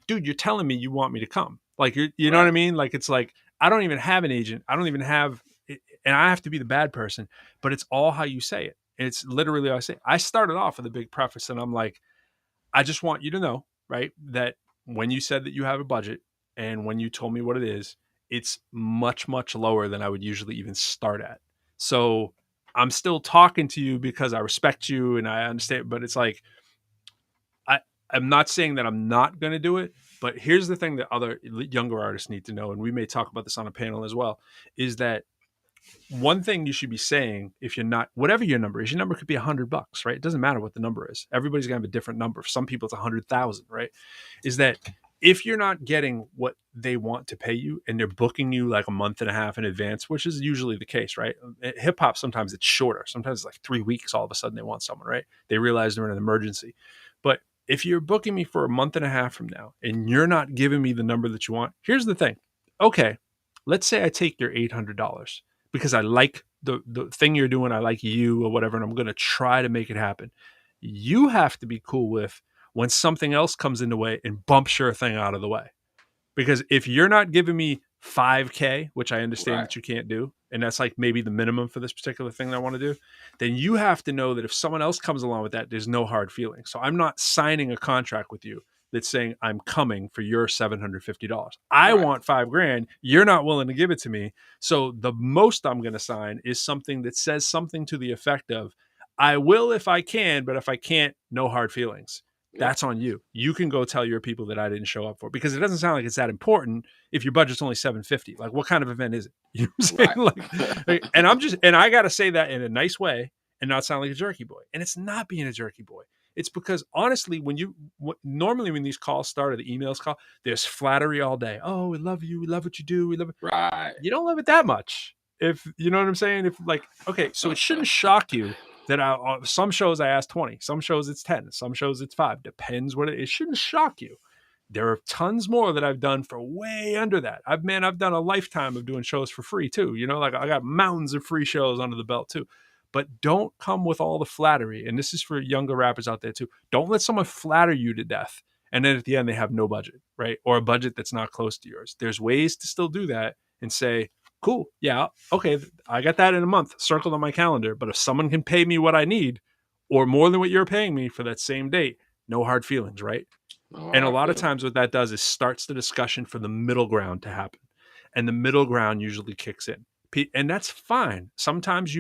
dude, you're telling me you want me to come. Like you know what I mean? Like it's like I don't even have an agent. I don't even have and I have to be the bad person, but it's all how you say it. It's literally how I say it. I started off with a big preface and I'm like, I just want you to know, right, that when you said that you have a budget and when you told me what it is, it's much, much lower than I would usually even start at. So I'm still talking to you because I respect you and I understand, but it's like, I'm not saying that I'm not going to do it, but here's the thing that other younger artists need to know, and we may talk about this on a panel as well, is that one thing you should be saying, if you're not, whatever your number is, your number could be $100, right? It doesn't matter what the number is. Everybody's gonna have a different number. For some people it's 100,000, right? Is that if you're not getting what they want to pay you and they're booking you like a month and a half in advance, which is usually the case, right? Hip hop, sometimes it's shorter. Sometimes it's like 3 weeks. All of a sudden they want someone, right? They realize they're in an emergency. But if you're booking me for a month and a half from now and you're not giving me the number that you want, here's the thing. Okay, let's say I take your $800 because I like the thing you're doing. I like you or whatever, and I'm going to try to make it happen. You have to be cool with when something else comes in the way and bumps your thing out of the way. Because if you're not giving me $5K, which I understand that you can't do, and that's like maybe the minimum for this particular thing that I want to do, then you have to know that if someone else comes along with that, there's no hard feelings. So I'm not signing a contract with you that's saying I'm coming for your $750. I want $5,000. You're not willing to give it to me. So the most I'm going to sign is something that says something to the effect of, I will if I can, but if I can't, no hard feelings. That's on you. You can go tell your people that I didn't show up for, because it doesn't sound like it's that important if your budget's only $750. Like, what kind of event is it? You know what I'm saying? Like, and I got to say that in a nice way and not sound like a jerky boy. And it's not being a jerky boy. It's because honestly, normally when these calls start or the emails call, there's flattery all day. Oh, we love you. We love what you do. We love it. Right. You don't love it that much. If you know what I'm saying? If like, okay, so it shouldn't shock you that some shows I ask 20, some shows it's 10, some shows it's 5. Depends what it shouldn't shock you. There are tons more that I've done for way under that. I've done a lifetime of doing shows for free too. You know, like I got mountains of free shows under the belt too. But don't come with all the flattery. And this is for younger rappers out there too. Don't let someone flatter you to death, and then at the end they have no budget, right? Or a budget that's not close to yours. There's ways to still do that and say, cool, yeah, okay, I got that in a month circled on my calendar. But if someone can pay me what I need, or more than what you're paying me for that same date, no hard feelings, right? And a lot of times what that does is starts the discussion for the middle ground to happen. And the middle ground usually kicks in. And that's fine. Sometimes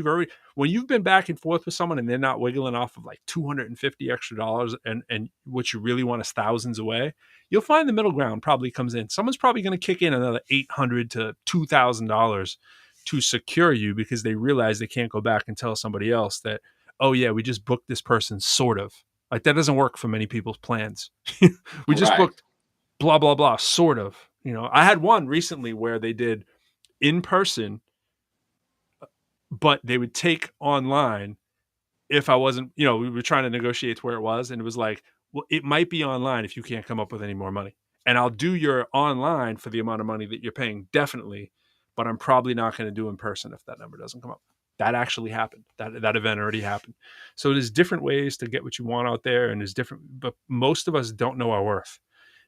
when you've been back and forth with someone and they're not wiggling off of like $250 extra and what you really want is thousands away, you'll find the middle ground probably comes in. Someone's probably going to kick in another $800 to $2,000 to secure you because they realize they can't go back and tell somebody else that, oh yeah, we just booked this person sort of. Like that doesn't work for many people's plans. We just booked blah, blah, blah, sort of. I had one recently where they did in person, but they would take online if I wasn't, we were trying to negotiate to where it was. And it was like, well, it might be online if you can't come up with any more money. And I'll do your online for the amount of money that you're paying, definitely. But I'm probably not going to do in person if that number doesn't come up. That actually happened. That event already happened. So there's different ways to get what you want out there. And there's different, but most of us don't know our worth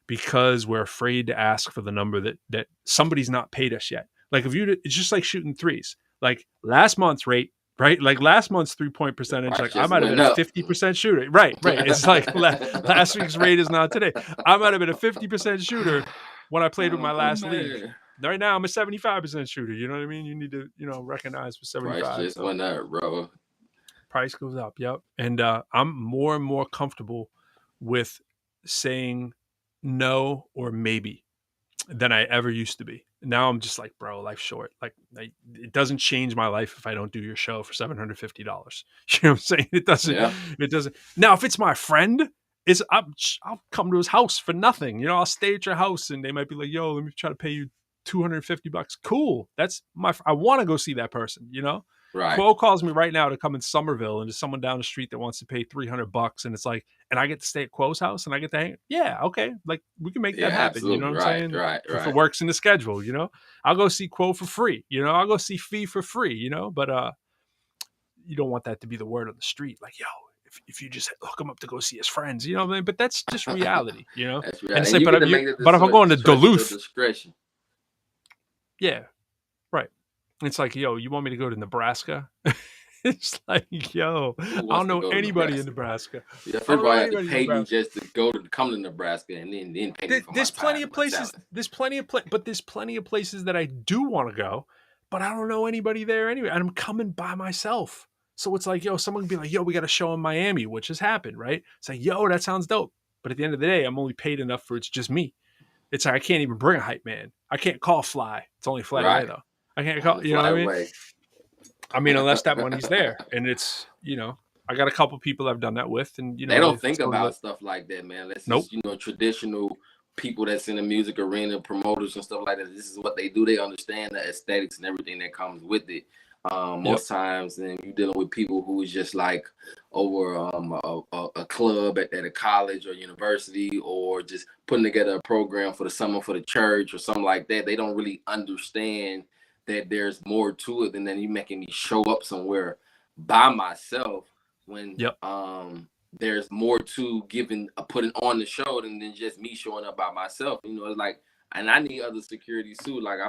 because we're afraid to ask for the number that somebody's not paid us yet. Like it's just like shooting threes. Like last month's rate, right? Like last month's 3-point percentage, like I might have been a 50% shooter. Right. It's like last week's rate is not today. I might have been a 50% shooter when I played with my last league. Right now I'm a 75% shooter. You know what I mean? You need to, recognize for 75. Price just went up, bro. Price goes up. Yep. And I'm more and more comfortable with saying no or maybe than I ever used to be. Now I'm just like, bro, life's short. Like it doesn't change my life if I don't do your show for $750. You know what I'm saying? It doesn't. Yeah. It doesn't. Now, if it's my friend, I'll come to his house for nothing. I'll stay at your house, and they might be like, "Yo, let me try to pay you $250." Cool. I want to go see that person. Right. Quo calls me right now to come in Somerville, and there's someone down the street that wants to pay $300, and it's like, and I get to stay at Quo's house, and I get to hang. Yeah, okay, like we can make that happen. Absolutely. You know what I'm saying? Right. If it works in the schedule, I'll go see Quo for free. I'll go see Fee for free. But you don't want that to be the word on the street. Like, yo, if you just hook him up to go see his friends, you know what I mean? But that's just reality, That's reality. And say, but if I'm going to Duluth, discretion. Yeah. Right. It's like, yo, you want me to go to Nebraska? It's like, yo, I don't know anybody in Nebraska. Yeah, first of all, I have to pay you just to come to Nebraska, and then pay me for there's plenty of places. There's plenty of places that I do want to go, but I don't know anybody there anyway, and I'm coming by myself. So it's like, yo, someone can be like, yo, we got a show in Miami, which has happened, right? It's like, yo, that sounds dope. But at the end of the day, I'm only paid enough for it's just me. It's like I can't even bring a hype man. I can't call Fly. It's only Fly away though. I can't call. You know what I mean? I mean, unless that money's there, and it's I got a couple people I've done that with, and they don't think about stuff like that, man. That's nope. Just, traditional people that's in the music arena, promoters and stuff like that. This is what they do. They understand the aesthetics and everything that comes with it. Most times, then you're dealing with people who is just like over a club at a college or university, or just putting together a program for the summer for the church or something like that. They don't really understand that there's more to it than you making me show up somewhere by myself when there's more to putting on the show than just me showing up by myself. It's like, and I need other security too. Like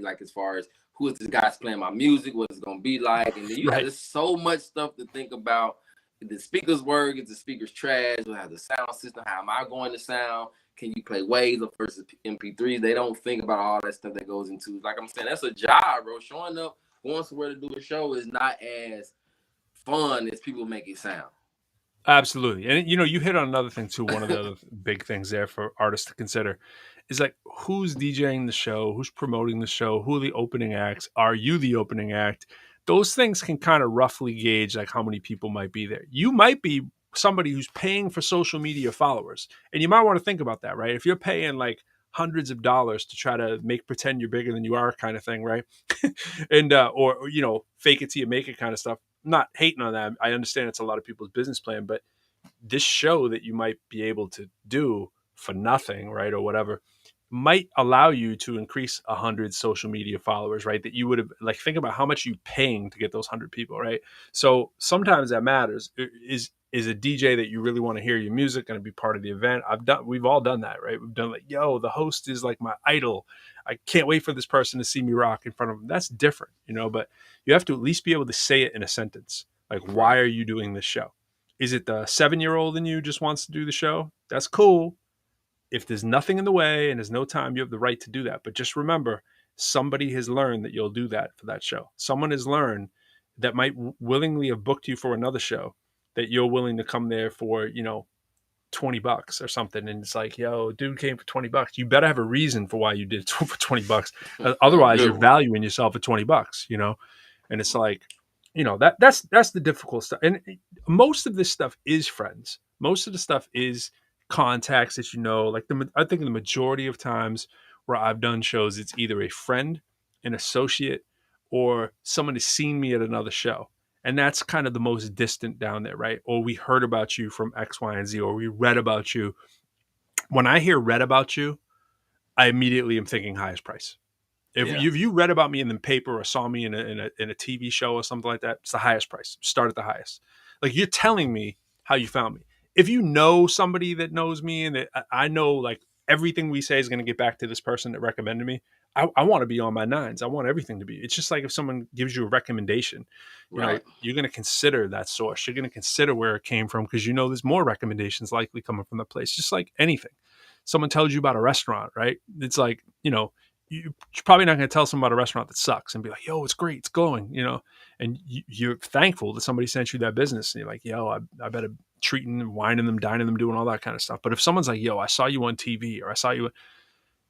like as far as who is this guy's playing my music, what it's gonna be like, and then there's so much stuff to think about. The speakers work, is the speakers trash, we'll have the sound system, how am I going to sound? Can you play waves versus MP3s? They don't think about all that stuff that goes into. Like I'm saying, that's a job, bro. Showing up, going somewhere to do a show is not as fun as people make it sound. Absolutely. And you hit on another thing too. One of the other big things there for artists to consider is like, who's DJing the show? Who's promoting the show? Who are the opening acts? Are you the opening act? Those things can kind of roughly gauge like how many people might be there. You might be somebody who's paying for social media followers, and you might want to think about that, right? If you're paying like hundreds of dollars to try to pretend you're bigger than you are kind of thing, right? And or fake it till you make it kind of stuff. I'm not hating on that. I understand it's a lot of people's business plan, but this show that you might be able to do for nothing, right, or whatever, might allow you to increase 100 social media followers, right? That you would have, like, think about how much you paying to get those 100 people, right? So sometimes that matters. Is a DJ that you really want to hear your music going to be part of the event? We've all done that, right? We've done like, yo, the host is like my idol. I can't wait for this person to see me rock in front of them. That's different, but you have to at least be able to say it in a sentence. Like, why are you doing this show? Is it the 7-year-old in you just wants to do the show? That's cool. If there's nothing in the way and there's no time, you have the right to do that. But just remember, somebody has learned that you'll do that for that show. Someone has learned that might willingly have booked you for another show, that you're willing to come there for, $20 or something. And it's like, yo, dude came for $20. You better have a reason for why you did it for $20. Otherwise, you're valuing yourself at $20, And it's like, that's the difficult stuff. And most of this stuff is friends. Most of the stuff is contacts that like I think the majority of times where I've done shows, it's either a friend, an associate, or someone has seen me at another show. And that's kind of the most distant down there, right? Or we heard about you from X, Y, and Z, or we read about you. When I hear read about you, I immediately am thinking highest price. If you read about me in the paper or saw me in a TV show or something like that, it's the highest price. Start at the highest. Like, you're telling me how you found me. If you know somebody that knows me and that I know, like, everything we say is going to get back to this person that recommended me, I want to be on my nines. I want everything to be. It's just like if someone gives you a recommendation, you're going to consider that source. You're going to consider where it came from because there's more recommendations likely coming from the place. Just like anything. Someone tells you about a restaurant, right? It's like, you're probably not going to tell someone about a restaurant that sucks and be like, yo, it's great, it's going, and you're thankful that somebody sent you that business. And you're like, yo, I better treating them, wining them, dining them, doing all that kind of stuff. But if someone's like, yo, I saw you on TV or I saw you,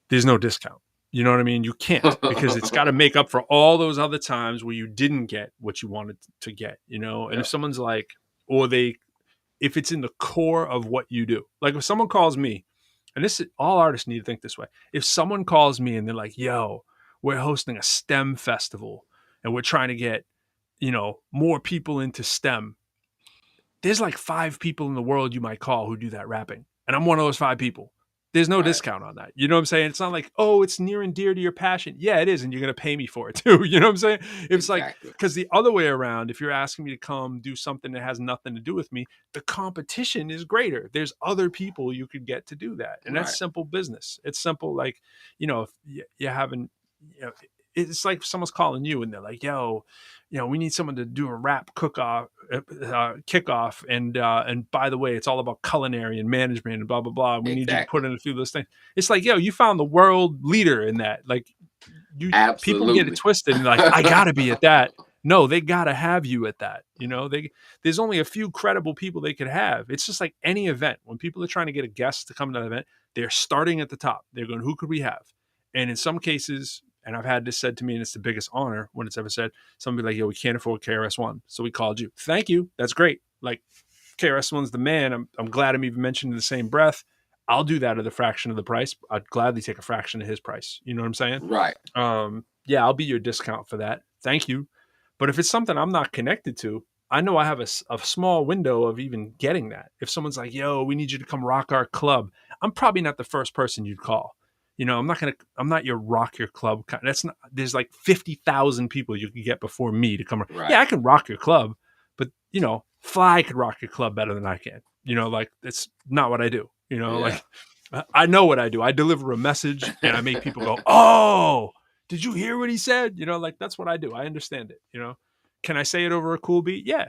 there's no discount. You know what I mean? You can't, because it's got to make up for all those other times where you didn't get what you wanted to get, And if someone's like, if it's in the core of what you do, like if someone calls me, and this is, all artists need to think this way. If someone calls me and they're like, yo, we're hosting a STEM festival and we're trying to get, more people into STEM. There's like 5 people in the world you might call who do that rapping. And I'm one of those 5 people. There's no discount on that. You know what I'm saying? It's not like, oh, it's near and dear to your passion. Yeah, it is. And you're going to pay me for it too. You know what I'm saying? It's like, because the other way around, if you're asking me to come do something that has nothing to do with me, the competition is greater. There's other people you could get to do that. And that's simple business. It's simple. Like, if you're having, it's like if someone's calling you and they're like, yo, we need someone to do a rap kickoff, and by the way, it's all about culinary and management and blah blah blah. We need you to put in a few of those things. It's like, yo, you found the world leader in that. Like, people get it twisted and like, I gotta be at that. No, they gotta have you at that. There's only a few credible people they could have. It's just like any event. When people are trying to get a guest to come to that event, they're starting at the top. They're going, who could we have? And in some cases, and I've had this said to me, and it's the biggest honor when it's ever said, somebody like, yo, we can't afford KRS-One, so we called you. Thank you. That's great. Like, KRS-One's the man. I'm glad I'm even mentioned in the same breath. I'll do that at a fraction of the price. I'd gladly take a fraction of his price. You know what I'm saying? Right. Yeah, I'll be your discount for that. Thank you. But if it's something I'm not connected to, I know I have a small window of even getting that. If someone's like, yo, we need you to come rock our club, I'm probably not the first person you'd call. I'm not your rock your club. That's not, there's like 50,000 people you can get before me to come. Right. Yeah, I can rock your club, but Fly could rock your club better than I can. Like, it's not what I do. Like, I know what I do. I deliver a message and I make people go, oh, did you hear what he said? Like, that's what I do. I understand it. Can I say it over a cool beat? Yeah.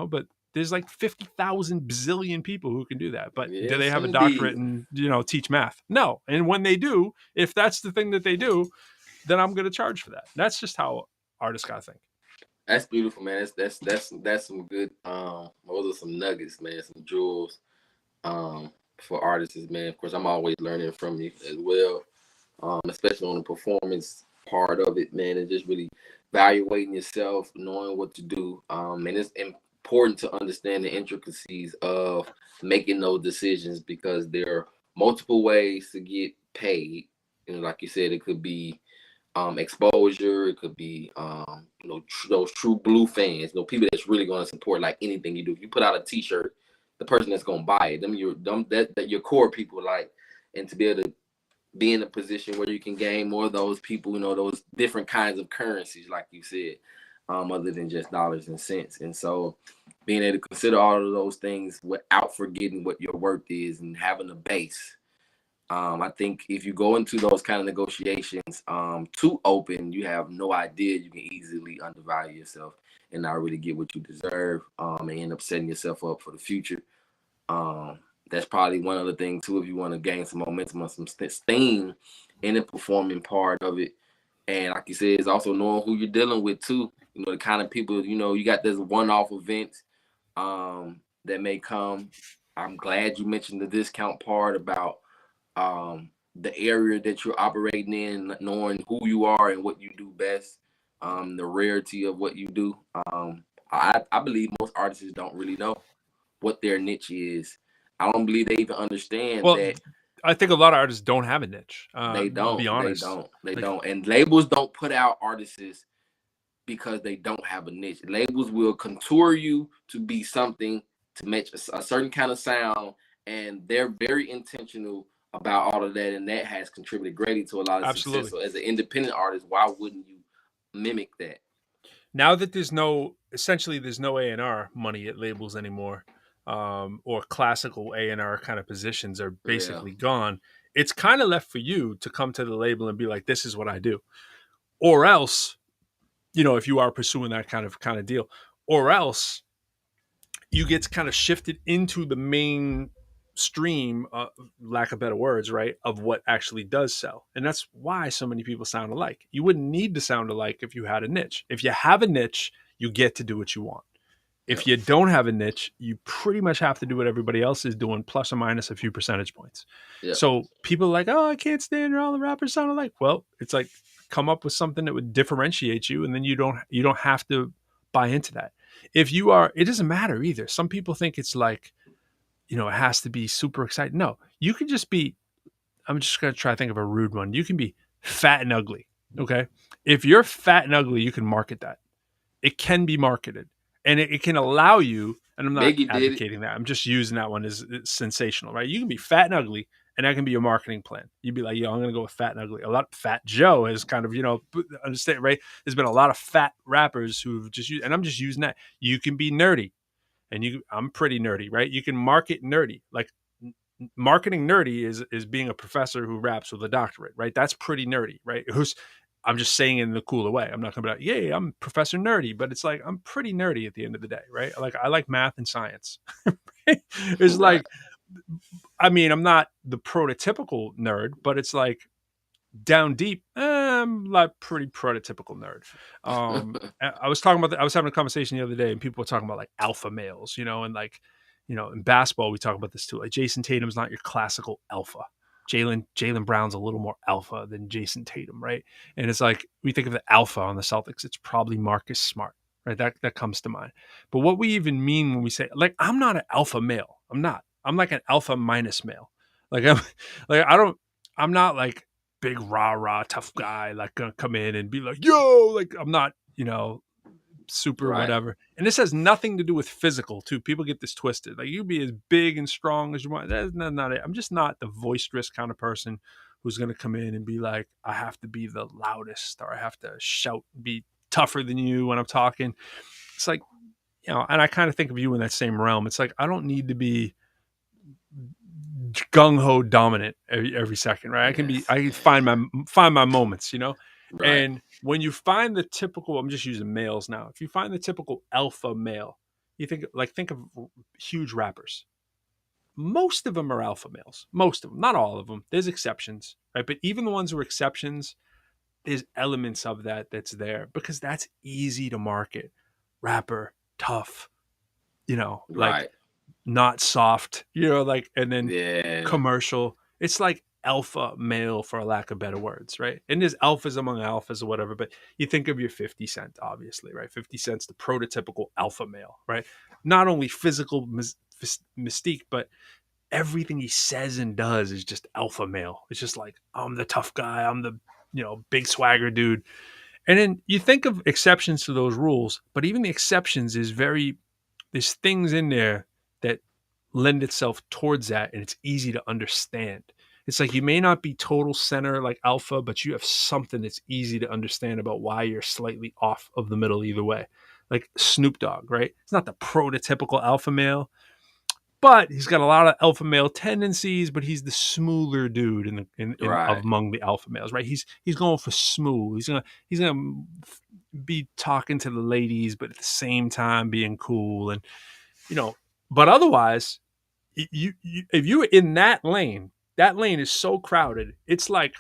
But there's like 50,000 bazillion people who can do that. But do they have a doctorate and, teach math? No. And when they do, if that's the thing that they do, then I'm going to charge for that. That's just how artists got to think. That's beautiful, man. That's some good, those are some nuggets, man, some jewels for artists, man. Of course, I'm always learning from you as well, especially on the performance part of it, man, and just really evaluating yourself, knowing what to do. And it's important to understand the intricacies of making those decisions because there are multiple ways to get paid. Like you said, it could be exposure, it could be those true blue fans, people that's really going to support like anything you do. If you put out a t-shirt, the person that's going to buy it, that your core people like, and to be able to be in a position where you can gain more of those people, those different kinds of currencies, like you said, other than just dollars and cents. And so being able to consider all of those things without forgetting what your worth is and having a base I think if you go into those kind of negotiations too open, you have no idea. You can easily undervalue yourself and not really get what you deserve, and end up setting yourself up for the future. That's probably one other thing too. If you want to gain some momentum or some steam in the performing part of it, and like you said, it's also knowing who you're dealing with too. You know, the kind of people, you know, you got this one-off events that may come. I'm glad you mentioned the discount part about the area that you're operating in, knowing who you are and what you do best, the rarity of what you do. I believe most artists don't really know what their niche is. I don't believe they even understand Well, that. I think a lot of artists don't have a niche. They I'll be don't. They honest. don't. They Like, don't. And labels don't put out artists because they don't have a niche. Labels will contour you to be something to match a certain kind of sound, and they're very intentional about all of that, and that has contributed greatly to a lot of absolutely. success. So as an independent artist, why wouldn't you mimic that? Now that there's no A&R money at labels anymore, or classical A&R kind of positions are basically gone. It's kind of left for you to come to the label and be like, this is what I do. Or else, you know, if you are pursuing that kind of deal, or else you get kind of shifted into the main stream, lack of better words, right, of what actually does sell. And that's why so many people sound alike. You wouldn't need to sound alike if you had a niche. If you have a niche, you get to do what you want. If you don't have a niche, you pretty much have to do what everybody else is doing, plus or minus a few percentage points. So people are like, oh, I can't stand all the rappers sound alike. Well, it's like, come up with something that would differentiate you, and then you don't have to buy into that. If you are, it doesn't matter either. Some people think it's like, you know, it has to be super exciting. No, you can just be, I'm just going to try to think of a rude one. You can be fat and ugly. Okay. If you're fat and ugly, you can market that. It can be marketed, and it can allow you, and I'm not advocating that. I'm just using that one as sensational, right? You can be fat and ugly, and that can be your marketing plan. You'd be like, yo, I'm going to go with fat and ugly. A lot of Fat Joe has kind of, you know, understand, right? There's been a lot of fat rappers who've just used, and I'm just using that. You can be nerdy, and I'm pretty nerdy, right? You can market nerdy. Like, marketing nerdy is being a professor who raps with a doctorate, right? That's pretty nerdy, right? I'm just saying it in the cooler way. I'm not going to be like, yay, I'm Professor Nerdy, but it's like, I'm pretty nerdy at the end of the day, right? Like, I like math and science. It's like, I mean, I'm not the prototypical nerd, but it's like, down deep, I'm like pretty prototypical nerd. I was having a conversation the other day, and people were talking about like alpha males, you know, and like, you know, in basketball we talk about this too. Like, Jason Tatum's not your classical alpha. Jaylen Brown's a little more alpha than Jason Tatum, right? And it's like, we think of the alpha on the Celtics, it's probably Marcus Smart, right? That comes to mind. But what we even mean when we say, like, I'm not an alpha male. I'm not. I'm like an alpha minus male. Like, I'm not like big rah tough guy, like, gonna come in and be like, yo, like, I'm not, you know, super whatever. And this has nothing to do with physical too. People get this twisted. Like, you be as big and strong as you want. That's not it. I'm just not the boisterous kind of person who's going to come in and be like, I have to be the loudest, or I have to shout, be tougher than you when I'm talking. It's like, you know, and I kind of think of you in that same realm. It's like, I don't need to be gung-ho dominant every second, right? I can find my moments, you know. And when you find the typical, I'm just using males now. If you find the typical alpha male, you think of huge rappers. Most of them are alpha males. Most of them, not all of them. There's exceptions, right? But even the ones who are exceptions, there's elements of that's there, because that's easy to market. Rapper, tough, you know, like, not soft, you know, like, and then commercial. It's like alpha male, for a lack of better words, right? And there's alphas among alphas or whatever, but you think of your 50 Cent, obviously, right? 50 Cent's the prototypical alpha male, right? Not only physical mystique, but everything he says and does is just alpha male. It's just like, I'm the tough guy, I'm the, you know, big swagger dude. And then you think of exceptions to those rules, but even the exceptions there's things in there that lend itself towards that, and it's easy to understand. It's like, you may not be total center like alpha, but you have something that's easy to understand about why you're slightly off of the middle either way. Like Snoop Dogg, right? It's not the prototypical alpha male, but he's got a lot of alpha male tendencies, but he's the smoother dude in Right. among the alpha males, right? He's going for smooth. He's gonna be talking to the ladies, but at the same time being cool, and but otherwise, if you're in that lane is so crowded. It's like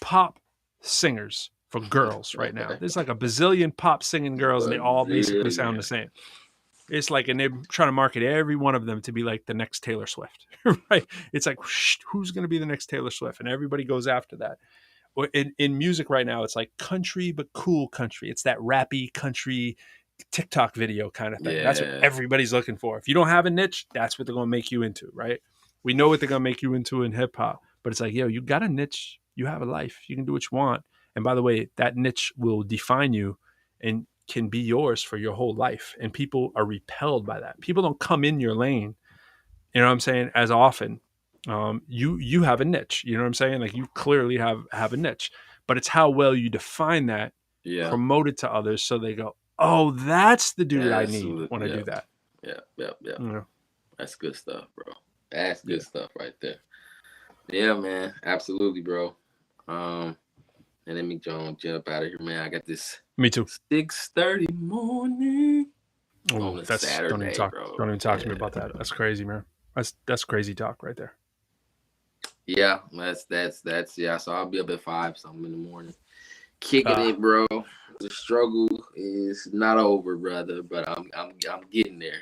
pop singers for girls right now. There's like a bazillion pop singing girls, and they all basically sound the same. It's like, and they're trying to market every one of them to be like the next Taylor Swift, right? It's like, who's going to be the next Taylor Swift? And everybody goes after that. In music right now, it's like country, but cool country. It's that rappy country TikTok video kind of thing. That's what everybody's looking for. If you don't have a niche, that's what they're going to make you into, right? We know what they're going to make you into in hip hop, but it's like, yo, you got a niche. You have a life. You can do what you want. And by the way, that niche will define you and can be yours for your whole life. And people are repelled by that. People don't come in your lane, you know what I'm saying, as often. You have a niche, you know what I'm saying? Like, you clearly have a niche, but it's how well you define that, promote it to others, so they go, oh, that's the dude I need when I do that. Yeah. That's good stuff, bro. That's good stuff right there. Yeah, man. Absolutely, bro. And let me jump out of here, man. I got this. Me too. 6:30 morning. Oh, that's Saturday, don't even talk to me about that. That's crazy, man. That's crazy talk right there. Yeah, that's yeah. So I'll be up at 5 something in the morning, kicking it, bro. The struggle is not over, brother, but I'm getting there.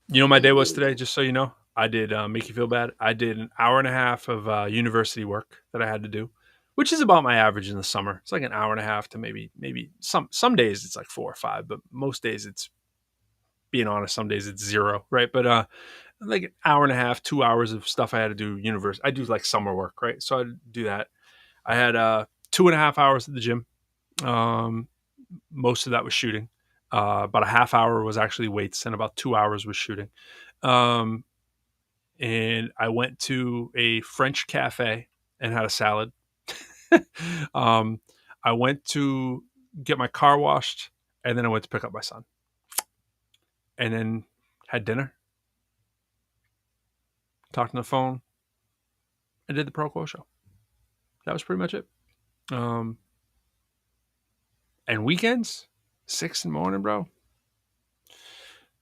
You know, my day was today. Just so you know, I did make you feel bad. I did an hour and a half of university work that I had to do, which is about my average in the summer. It's like an hour and a half to maybe some days it's like 4 or 5, but most days it's, being honest, some days it's 0, right? But like an hour and a half, 2 hours of stuff I had to do university. I do like summer work, right? So I do that. I had 2.5 hours at the gym. Most of that was shooting. About a half hour was actually weights, and about 2 hours was shooting. And I went to a French cafe and had a salad. I went to get my car washed, and then I went to pick up my son. And then had dinner, talked on the phone, and did the Pro Quo Show. That was pretty much it. And weekends, 6 in the morning, bro.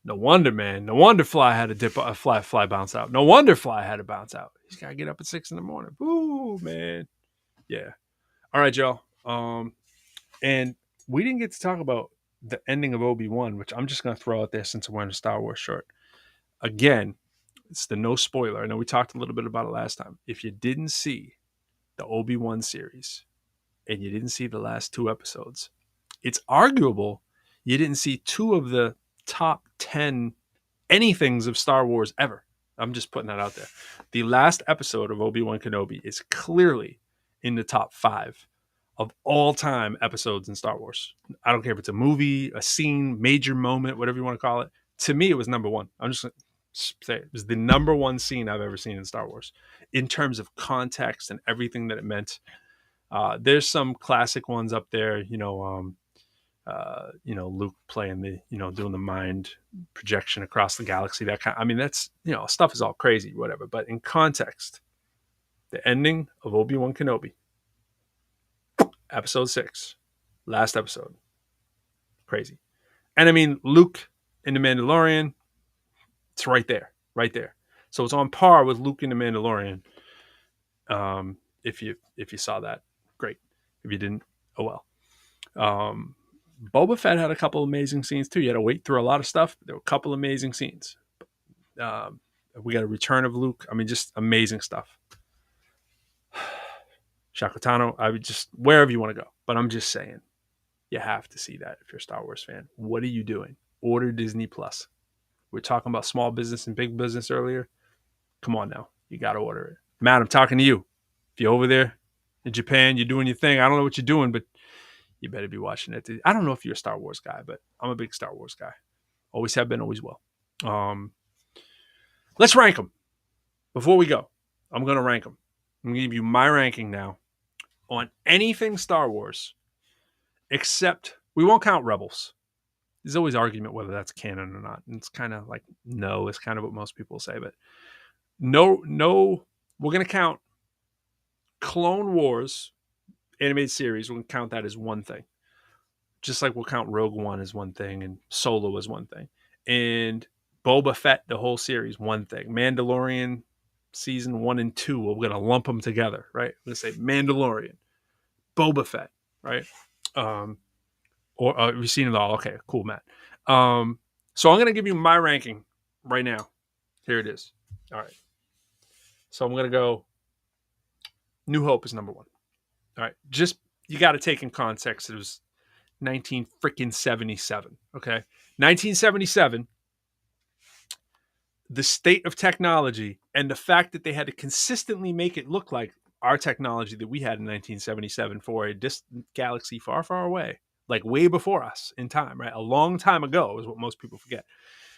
No wonder, man. No wonder Fly had a fly bounce out. No wonder Fly had to bounce out. He's got to get up at 6 in the morning. Ooh, man. Yeah. All right, y'all. And we didn't get to talk about the ending of Obi-Wan, which I'm just going to throw out there since I'm wearing a Star Wars shirt. Again, it's the no spoiler. I know we talked a little bit about it last time. If you didn't see the Obi-Wan series and you didn't see the last 2 episodes, it's arguable you didn't see 2 of the top 10 anythings of Star Wars ever. I'm just putting that out there. The last episode of Obi-Wan Kenobi is clearly in the top 5 of all time episodes in Star Wars. I don't care if it's a movie, a scene, major moment, whatever you want to call it. To me, it was number 1. I'm just going to say it was the number 1 scene I've ever seen in Star Wars in terms of context and everything that it meant. There's some classic ones up there, Luke playing doing the mind projection across the galaxy. That's, stuff is all crazy, whatever. But in context, the ending of Obi-Wan Kenobi, episode 6, last episode, crazy. And I mean, Luke in The Mandalorian, it's right there. So it's on par with Luke in The Mandalorian. If you saw that, great. If you didn't, oh well. Boba Fett had a couple amazing scenes too. You had to wait through a lot of stuff. There were a couple amazing scenes. We got a return of Luke. I mean, just amazing stuff. Shaka Tano, I would just, wherever you want to go. But I'm just saying, you have to see that if you're a Star Wars fan. What are you doing? Order Disney Plus. We're talking about small business and big business earlier. Come on now. You got to order it. Matt, I'm talking to you. If you're over there in Japan, you're doing your thing. I don't know what you're doing, but you better be watching it. I don't know if you're a Star Wars guy, but I'm a big Star Wars guy. Always have been, always will. Let's rank them. Before we go, I'm going to rank them. I'm going to give you my ranking now on anything Star Wars, except we won't count Rebels. there's always argument whether that's canon or not. And it's kind of like, no, it's kind of what most people say. But no, we're going to count Clone Wars animated series. We're going to count that as one thing. Just like we'll count Rogue One as one thing and Solo as one thing. And Boba Fett, the whole series, one thing. Mandalorian season 1 and 2, we're going to lump them together, right? We're going to say Mandalorian, Boba Fett, right? Or you've seen it all. Okay, cool, Matt. So I'm going to give you my ranking right now. Here it is. All right. So I'm going to go New Hope is number 1. All right. Just, you got to take in context, it was 1977. Okay. 1977, the state of technology and the fact that they had to consistently make it look like our technology that we had in 1977 for a distant galaxy far, far away, like way before us in time, right? A long time ago is what most people forget.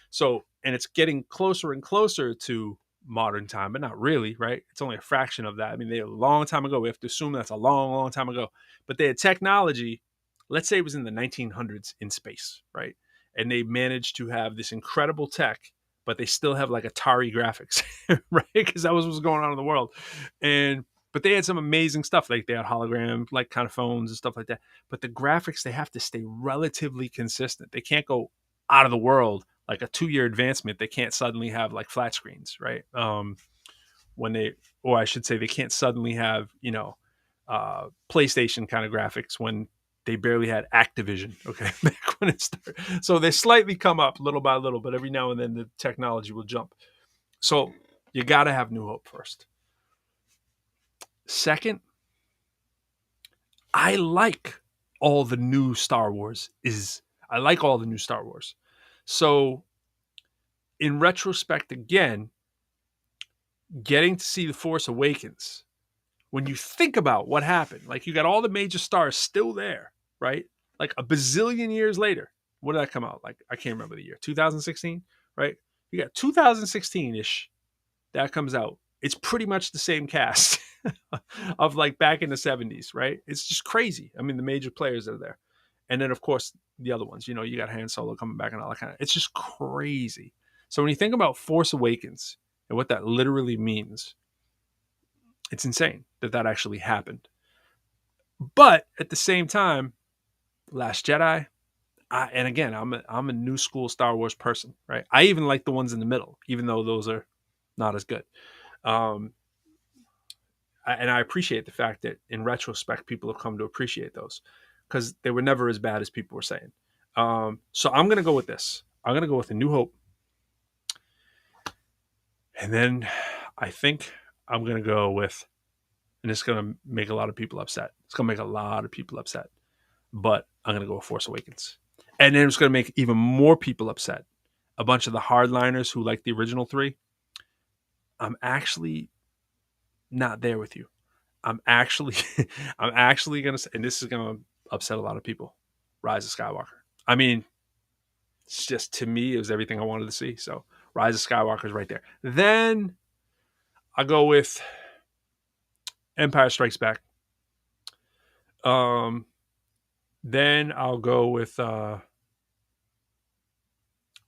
So, and it's getting closer and closer to modern time, but not really, right? It's only a fraction of that. I mean, they a long time ago. We have to assume that's a long, long time ago. But they had technology, let's say it was in the 1900s in space, right? And they managed to have this incredible tech, but they still have like Atari graphics, right? Because that was what's going on in the world. But they had some amazing stuff. Like they had hologram, like kind of phones and stuff like that. But the graphics, they have to stay relatively consistent. They can't go out of the world like a 2-year advancement. They can't suddenly have like flat screens, right? Or I should say, they can't suddenly have, PlayStation kind of graphics when they barely had Activision. Okay, back when it started. So they slightly come up little by little, but every now and then the technology will jump. So you got to have New Hope first. Second, I like all the new Star Wars. So in retrospect, again, getting to see The Force Awakens, when you think about what happened, like you got all the major stars still there, right? Like a bazillion years later. What did that come out? Like, I can't remember the year, 2016, right? You got 2016-ish that comes out. It's pretty much the same cast of like back in the 70s, right? It's just crazy. I mean, the major players are there. And then, of course, the other ones, you got Han Solo coming back and all that kind of, it's just crazy. So when you think about Force Awakens and what that literally means, it's insane that actually happened. But at the same time, Last Jedi, and again, I'm a new school Star Wars person, right? I even like the ones in the middle, even though those are not as good. And I appreciate the fact that in retrospect, people have come to appreciate those because they were never as bad as people were saying. So I'm going to go with this. I'm going to go with A New Hope. And then I think I'm going to go with, and it's going to make a lot of people upset. But I'm going to go with Force Awakens. And then it's going to make even more people upset. A bunch of the hardliners who like the original 3. I'm actually not there with you. I'm actually going to say, and this is going to upset a lot of people, Rise of Skywalker. I mean, it's just, to me, it was everything I wanted to see. So Rise of Skywalker is right there. Then I'll go with Empire Strikes Back. Then I'll go with,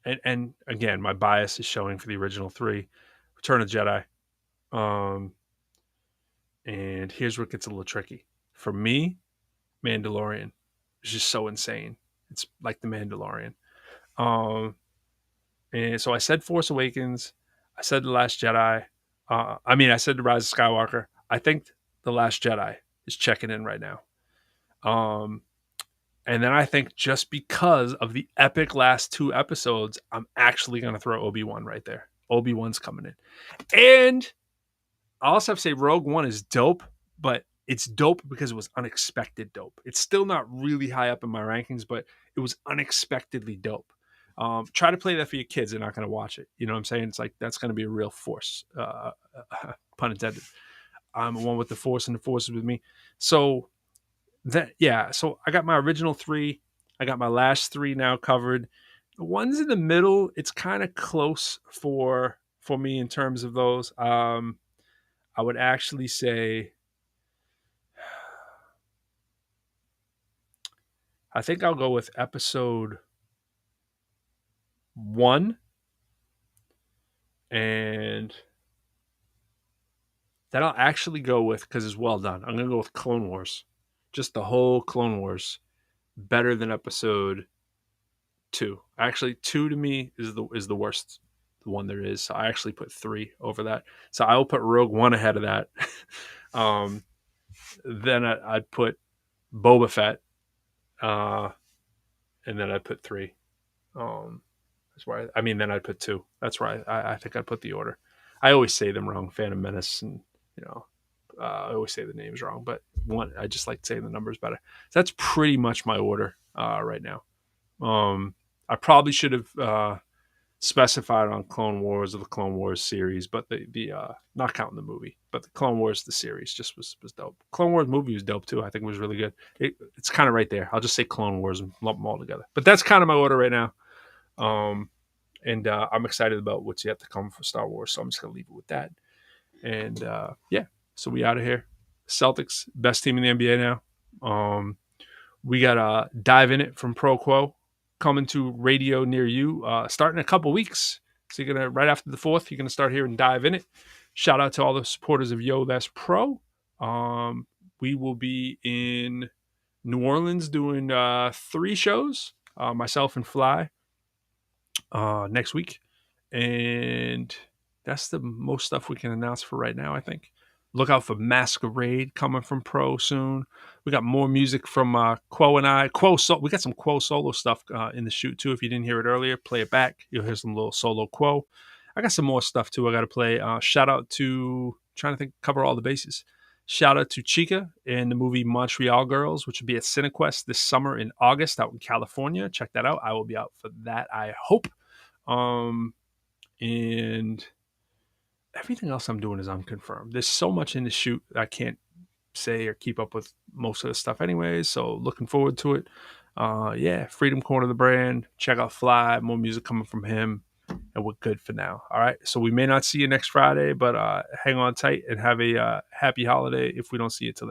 and again, my bias is showing for the original 3, Return of the Jedi. And here's where it gets a little tricky. For me, Mandalorian is just so insane. It's like the Mandalorian. And so I said Force Awakens. I said The Last Jedi. I said The Rise of Skywalker. I think The Last Jedi is checking in right now. And then I think just because of the epic last 2 episodes, I'm actually going to throw Obi-Wan right there. Obi-Wan's coming in. And I also have to say Rogue One is dope, but it's dope because it was unexpected dope. It's still not really high up in my rankings, but it was unexpectedly dope. Try to play that for your kids. They're not going to watch it. You know what I'm saying? It's like, that's going to be a real force. Pun intended. I'm the one with the force and the force is with me. So so I got my original 3. I got my last 3 now covered. The ones in the middle, it's kind of close for me in terms of those. I would actually say, I think I'll go with episode 1, and then I'll actually go with, because it's well done, I'm going to go with Clone Wars. Just the whole Clone Wars. Better than episode 2. Actually, 2 to me is the worst one there is. So I actually put 3 over that. So I will put Rogue One ahead of that. Then I'd put Boba Fett, and then I'd put 3. That's why. Then I'd put 2. That's right. I think I'd put the order. I always say them wrong. Phantom Menace, and I always say the names wrong. But one, I just like saying the numbers better. So that's pretty much my order right now. I probably should have specified on Clone Wars or the Clone Wars series, but the not counting the movie, but the Clone Wars the series just was dope. Clone Wars movie was dope too. I think it was really good. It's kind of right there. I'll just say Clone Wars and lump them all together. But that's kind of my order right now. And I'm excited about what's yet to come for Star Wars, so I'm just gonna leave it with that. And so we out of here. Celtics, best team in the NBA now. We got Dive In It from Pro Quo coming to radio near you starting in a couple weeks. So you're gonna, right after the 4th, you're gonna start hearing Dive In It. Shout out to all the supporters of Yo That's Pro. We will be in New Orleans doing 3 shows, myself and Fly, next week. And that's the most stuff we can announce for right now, I think. Look out for Masquerade coming from Pro soon. We got more music from Quo and I. We got some Quo solo stuff in the shoot too. If you didn't hear it earlier, play it back. You'll hear some little solo Quo. I got some more stuff too I got to play. Shout out to, trying to think, cover all the bases. Shout out to Chica in the movie Montreal Girls, which will be at Cinequest this summer in August out in California. Check that out. I will be out for that, I hope. And everything else I'm doing is unconfirmed. There's so much in the shoot I can't say or keep up with most of the stuff anyways. So looking forward to it. Freedom Corner, the brand. Check out Fly. More music coming from him. And we're good for now. All right. So we may not see you next Friday, but hang on tight and have a happy holiday if we don't see you till then.